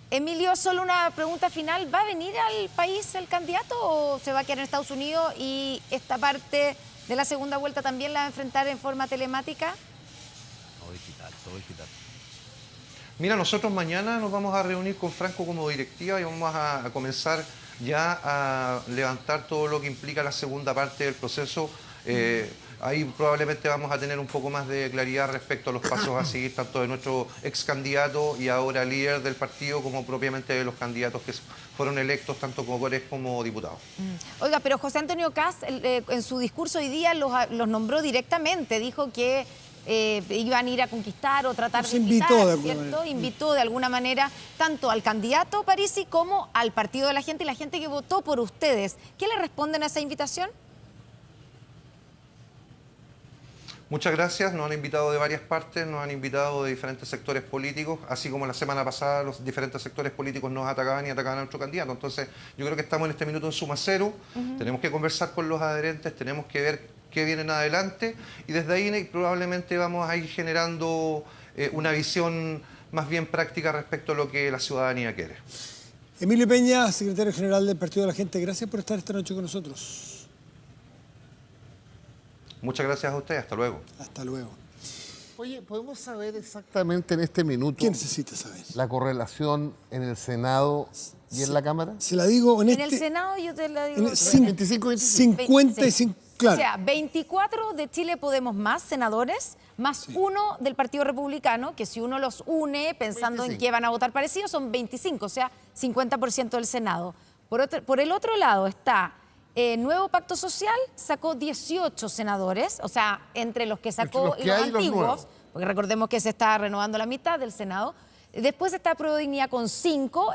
Emilio, solo una pregunta final. ¿Va a venir al país el candidato o se va a quedar en Estados Unidos y esta parte de la segunda vuelta también la va a enfrentar en forma telemática? Todo digital, todo digital. Mira, nosotros mañana nos vamos a reunir con Franco como directiva y vamos a comenzar ya a levantar todo lo que implica la segunda parte del proceso. Ahí probablemente vamos a tener un poco más de claridad respecto a los pasos a seguir, tanto de nuestro ex candidato y ahora líder del partido, como propiamente de los candidatos que fueron electos, tanto como core como diputados. Oiga, pero José Antonio Kast en su discurso hoy día los nombró directamente, dijo que iban a ir a conquistar o tratar Los de invitó invitar, de alguna ¿cierto? manera. Invitó de alguna manera tanto al candidato Parisi como al Partido de la Gente y la gente que votó por ustedes. ¿Qué le responden a esa invitación? Muchas gracias, nos han invitado de varias partes, nos han invitado de diferentes sectores políticos, así como la semana pasada los diferentes sectores políticos nos atacaban y atacaban a nuestro candidato. Entonces, yo creo que estamos en este minuto en suma cero, tenemos que conversar con los adherentes, tenemos que ver qué vienen adelante y desde ahí probablemente vamos a ir generando una visión más bien práctica respecto a lo que la ciudadanía quiere. Emilio Peña, secretario general del Partido de la Gente, gracias por estar esta noche con nosotros. Muchas gracias a ustedes, hasta luego. Hasta luego. Oye, ¿podemos saber exactamente en este minuto ¿Qué necesita saber? la correlación en el Senado y en la Cámara? Se la digo en En este... el Senado yo te la digo. en el 55. Claro. O sea, 24 de Chile Podemos más senadores, más uno del Partido Republicano, que si uno los une pensando 25. en que van a votar parecido, son 25, o sea, 50% del Senado. Por el otro lado está Nuevo Pacto Social, sacó 18 senadores, o sea, entre los que sacó Entre los y que los hay y los antiguos, nuevos. porque recordemos que se está renovando la mitad del Senado. Después está Prodignidad con 5,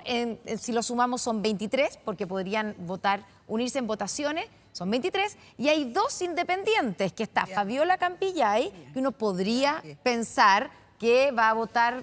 si lo sumamos son 23, porque podrían unirse en votaciones, son 23, y hay 2 independientes, que está Fabiola Campillay, que uno podría pensar que va a votar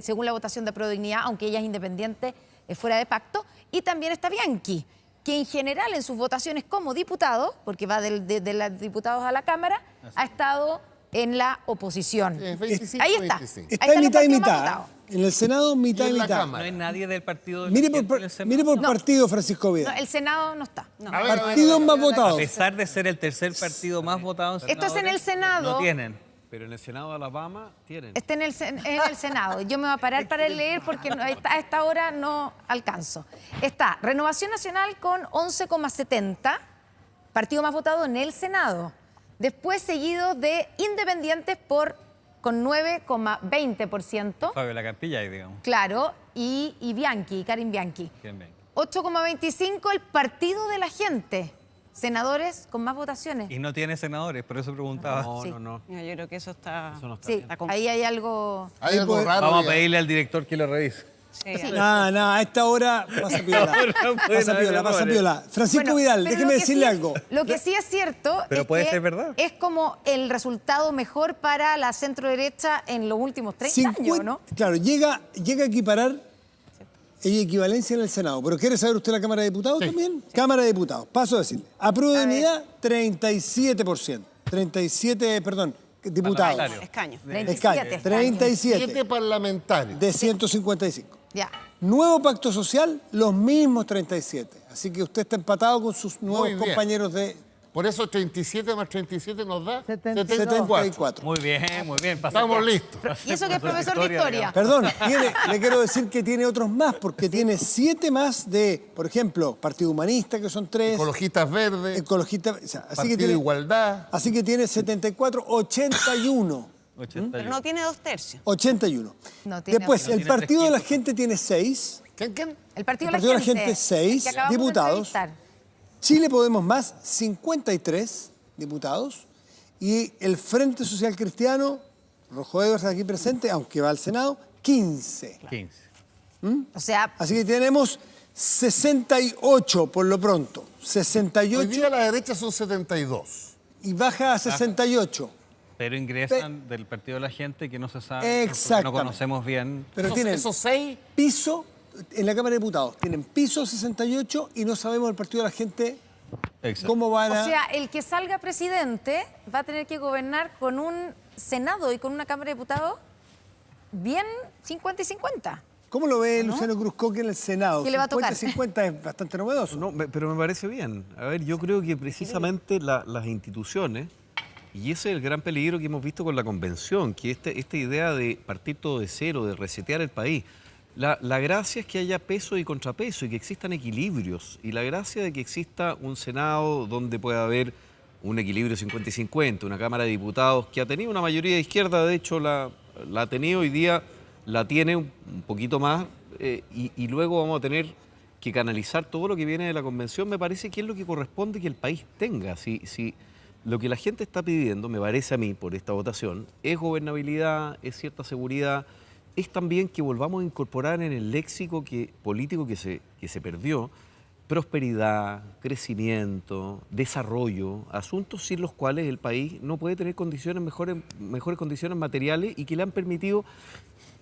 según la votación de Prodignidad, aunque ella es independiente fuera de pacto, y también está Bianchi, que en general en sus votaciones como diputado, porque va de los diputados a la Cámara, ha estado en la oposición. 25, Ahí está. 25. Está Ahí en están mitad y los partidos más mitad. votados. En el Senado, mitad Y y en la mitad. Cámara. No hay nadie del partido de Mire la Gente en el Senado. mire por partido, Francisco Vidal. No, el Senado no está. No. A ver, Partidos más A votados. pesar de ser el tercer partido más votado en Esto es en el senadores, Senado. No tienen. Pero en el Senado de Alabama tienen. Está en el Senado. Yo me voy a parar para leer porque a esta hora no alcanzo. Está Renovación Nacional con 11,70, partido más votado en el Senado. Después seguido de Independientes con 9,20%. Fabiola Campillay, digamos. Claro, y Bianchi, Karin Bianchi. Bien, bien. 8,25 el Partido de la Gente. Senadores con más votaciones. Y no tiene senadores, por eso preguntaba. No, Sí. no. Yo creo que eso está... Eso no está Sí, bien. ahí hay algo... Hay algo pues, raro. Vamos a ya. pedirle al director que lo revise. Sí, Nada, a esta hora pasa piola. Pasa piola, pasa piola. Francisco Bueno, Vidal, pero déjeme lo que decirle sí- algo. Lo que sí es cierto Pero es puede que ser verdad. es como el resultado mejor para la centro-derecha en los últimos 30 años, ¿no? Claro, llega a equiparar equivalencia en el Senado. ¿Pero quiere saber usted la Cámara de Diputados también? Cámara de Diputados. Paso a decirle. Apruebo de unidad, 37%. 37, perdón, diputados. Parlamentarios. escaño. 37. 37 7 parlamentarios. de 155. Ya. Nuevo Pacto Social, los mismos 37. Así que usted está empatado con sus nuevos Muy bien. compañeros de Por eso 37 más 37 nos da 74. Muy bien, muy bien. Estamos listos. Y eso que es profesor de historia. Perdón, le quiero decir que tiene otros más, porque tiene 7 más de, por ejemplo, Partido Humanista, que son 3. Ecologistas verdes. Ecologistas, o sea, así Partido que tiene Igualdad. Así que tiene 74, 81. Pero no tiene 2/3. 81. No tiene Después, opción. el Partido de la Gente tiene 6. ¿Quién? El Partido El Partido de la Gente, 6 que acabamos de diputados. entrevistar. Chile Podemos Más, 53 diputados. Y el Frente Social Cristiano, Rojo Edwards aquí presente, aunque va al Senado, 15. 15. O sea, Así que tenemos 68 por lo pronto. Hoy 68 día a la derecha son 72. y baja a 68. Pero ingresan del Partido de la Gente que no se sabe, porque Exactamente. no conocemos bien. Pero tienen Esos 6. piso en la Cámara de Diputados. Tienen piso 68 y no sabemos el Partido de la Gente Exacto. cómo van a... o sea, el que salga presidente va a tener que gobernar con un Senado y con una Cámara de Diputados bien 50 y 50. ¿Cómo lo ve Luciano Cruzcoque en el Senado? ¿Qué le va a tocar? 50 es bastante novedoso. No, pero me parece bien. A ver, yo creo que precisamente las instituciones, y ese es el gran peligro que hemos visto con la convención, que esta idea de partir todo de cero, de resetear el país, la gracia es que haya peso y contrapeso y que existan equilibrios. Y la gracia de que exista un Senado donde pueda haber un equilibrio 50 y 50, una Cámara de Diputados que ha tenido una mayoría de izquierda, de hecho la ha tenido hoy día, la tiene un poquito más, y luego vamos a tener que canalizar todo lo que viene de la convención. Me parece que es lo que corresponde que el país tenga. Si lo que la gente está pidiendo, me parece a mí, por esta votación, es gobernabilidad, es cierta seguridad, es también que volvamos a incorporar en el léxico político que se perdió, prosperidad, crecimiento, desarrollo, asuntos sin los cuales el país no puede tener mejores condiciones materiales y que le han permitido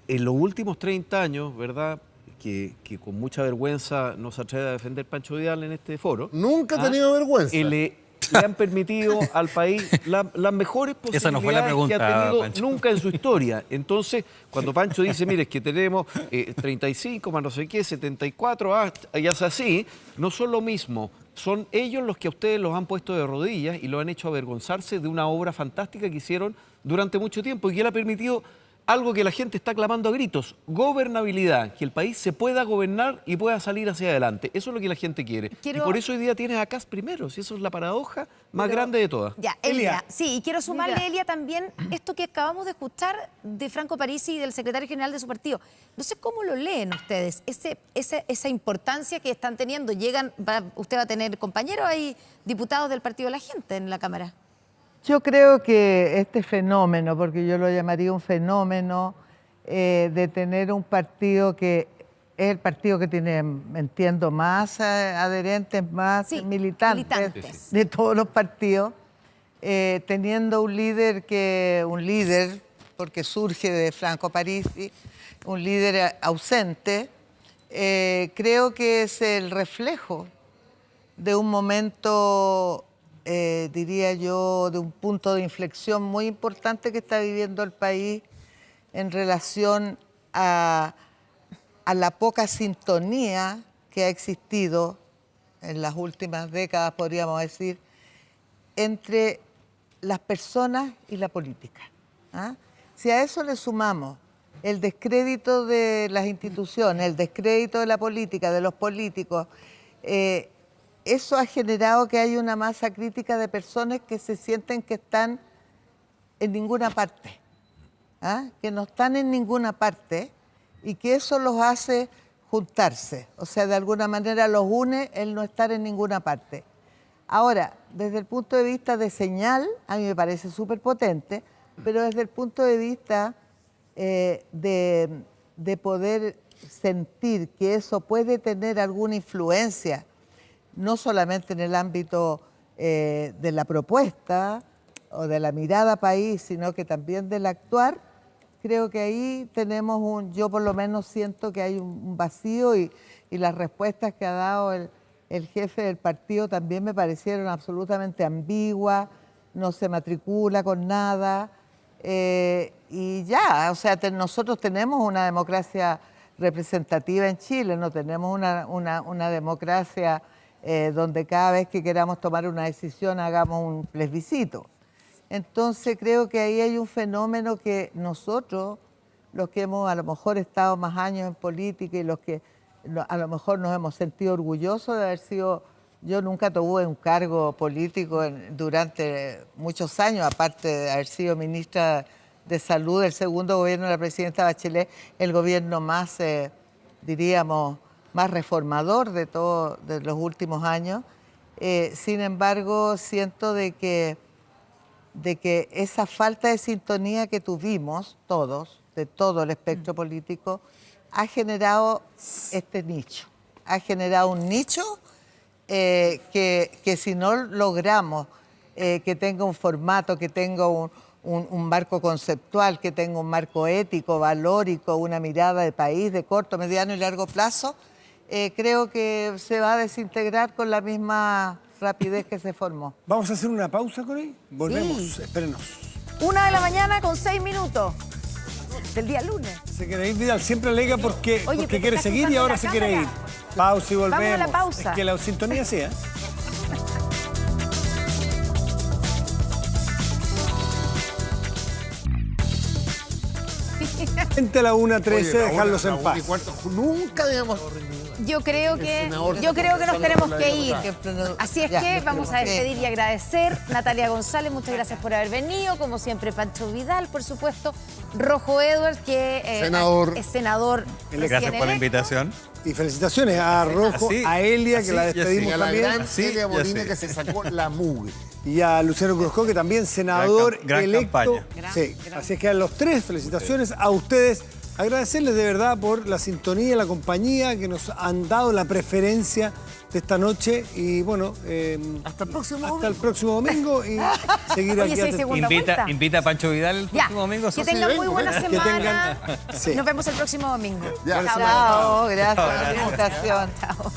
en los últimos 30 años, ¿verdad?, que con mucha vergüenza no se atreve a defender Pancho Vidal en este foro. Nunca ha tenido vergüenza. Le han permitido al país las mejores posibilidades Esa no fue la pregunta, que ha tenido Pancho. nunca en su historia. Entonces, cuando Pancho dice, mire, es que tenemos 35 más no sé qué, 74, y hace así, no son lo mismo. Son ellos los que a ustedes los han puesto de rodillas y lo han hecho avergonzarse de una obra fantástica que hicieron durante mucho tiempo y que le ha permitido algo que la gente está clamando a gritos: gobernabilidad, que el país se pueda gobernar y pueda salir hacia adelante. Eso es lo que la gente quiere. Y por eso hoy día tienes a Kast primero, si eso es la paradoja más grande de todas. Ya, Elia. Sí, y quiero sumarle, Elia, también esto que acabamos de escuchar de Franco Parisi y del secretario general de su partido. No sé cómo lo leen ustedes, esa importancia que están teniendo. Usted va a tener compañeros ahí, diputados del Partido de la Gente en la Cámara. Yo creo que este fenómeno, porque yo lo llamaría un fenómeno de tener un partido que es el partido que tiene, entiendo, más adherentes, más militantes de todos los partidos, teniendo un líder, porque surge de Franco Parisi, un líder ausente, creo que es el reflejo de un momento, diría yo, de un punto de inflexión muy importante que está viviendo el país en relación a la poca sintonía que ha existido en las últimas décadas, podríamos decir, entre las personas y la política. Si a eso le sumamos el descrédito de las instituciones, el descrédito de la política, de los políticos, eso ha generado que haya una masa crítica de personas que se sienten que están en ninguna parte, que no están en ninguna parte, y que eso los hace juntarse, o sea, de alguna manera los une el no estar en ninguna parte. Ahora, desde el punto de vista de señal, a mí me parece súper potente, pero desde el punto de vista de poder sentir que eso puede tener alguna influencia, no solamente en el ámbito de la propuesta o de la mirada país, sino que también del actuar, creo que ahí tenemos yo por lo menos siento que hay un vacío, y las respuestas que ha dado el jefe del partido también me parecieron absolutamente ambiguas, no se matricula con nada, y ya, o sea, nosotros tenemos una democracia representativa en Chile, no tenemos una democracia donde cada vez que queramos tomar una decisión hagamos un plebiscito. Entonces creo que ahí hay un fenómeno que nosotros, los que hemos a lo mejor estado más años en política y los que a lo mejor nos hemos sentido orgullosos de haber sido, yo nunca tuve un cargo político durante muchos años, aparte de haber sido ministra de Salud del segundo gobierno de la presidenta Bachelet, el gobierno más, diríamos, más reformador de los últimos años. Sin embargo, siento de que esa falta de sintonía que tuvimos todos, de todo el espectro político, ha generado este nicho. Ha generado un nicho que si no logramos que tenga un formato, que tenga un marco conceptual, que tenga un marco ético, valórico, una mirada de país de corto, mediano y largo plazo, creo que se va a desintegrar con la misma rapidez que se formó. Vamos a hacer una pausa, Corey. Volvemos, Sí. espérenos. 1:00 a.m. del día lunes. Se quiere ir, Vidal, siempre alega porque Oye, pero quiere estás seguir y usando ahora la se quiere ir. cámara. Pausa y volvemos. Vamos a la pausa. Es que la sintonía sea. Gente a la 1:13, dejarlos en paz. Nunca debemos... Yo creo que senador nos tenemos que ir. Ejemplo, Así es ya, que vamos a ok. despedir y agradecer. Natalia González, muchas gracias por haber venido. Como siempre, Pancho Vidal, por supuesto. Rojo Edwards, que Senador. es senador. Gracias recién por la electo. invitación. Y felicitaciones a Rojo, Así, a Elia, que así, la ya sí. despedimos Y a la también, gran Sí, Celia ya Molina sé. que se sacó la mugre. y a Luciano Cruzco, que también senador Gran electo. campaña. Sí, así es que a los tres, felicitaciones a ustedes. Agradecerles de verdad por la sintonía, la compañía que nos han dado, la preferencia de esta noche. Y bueno, Hasta el próximo hasta el próximo domingo y seguir Oye, aquí. si hay segunda vuelta. Invita a Pancho Vidal el Ya, próximo domingo. que socio. tengan muy buena Que semana. tengan- sí. Nos vemos el próximo domingo. Ya. Chao. Chao, gracias por la invitación. Chao.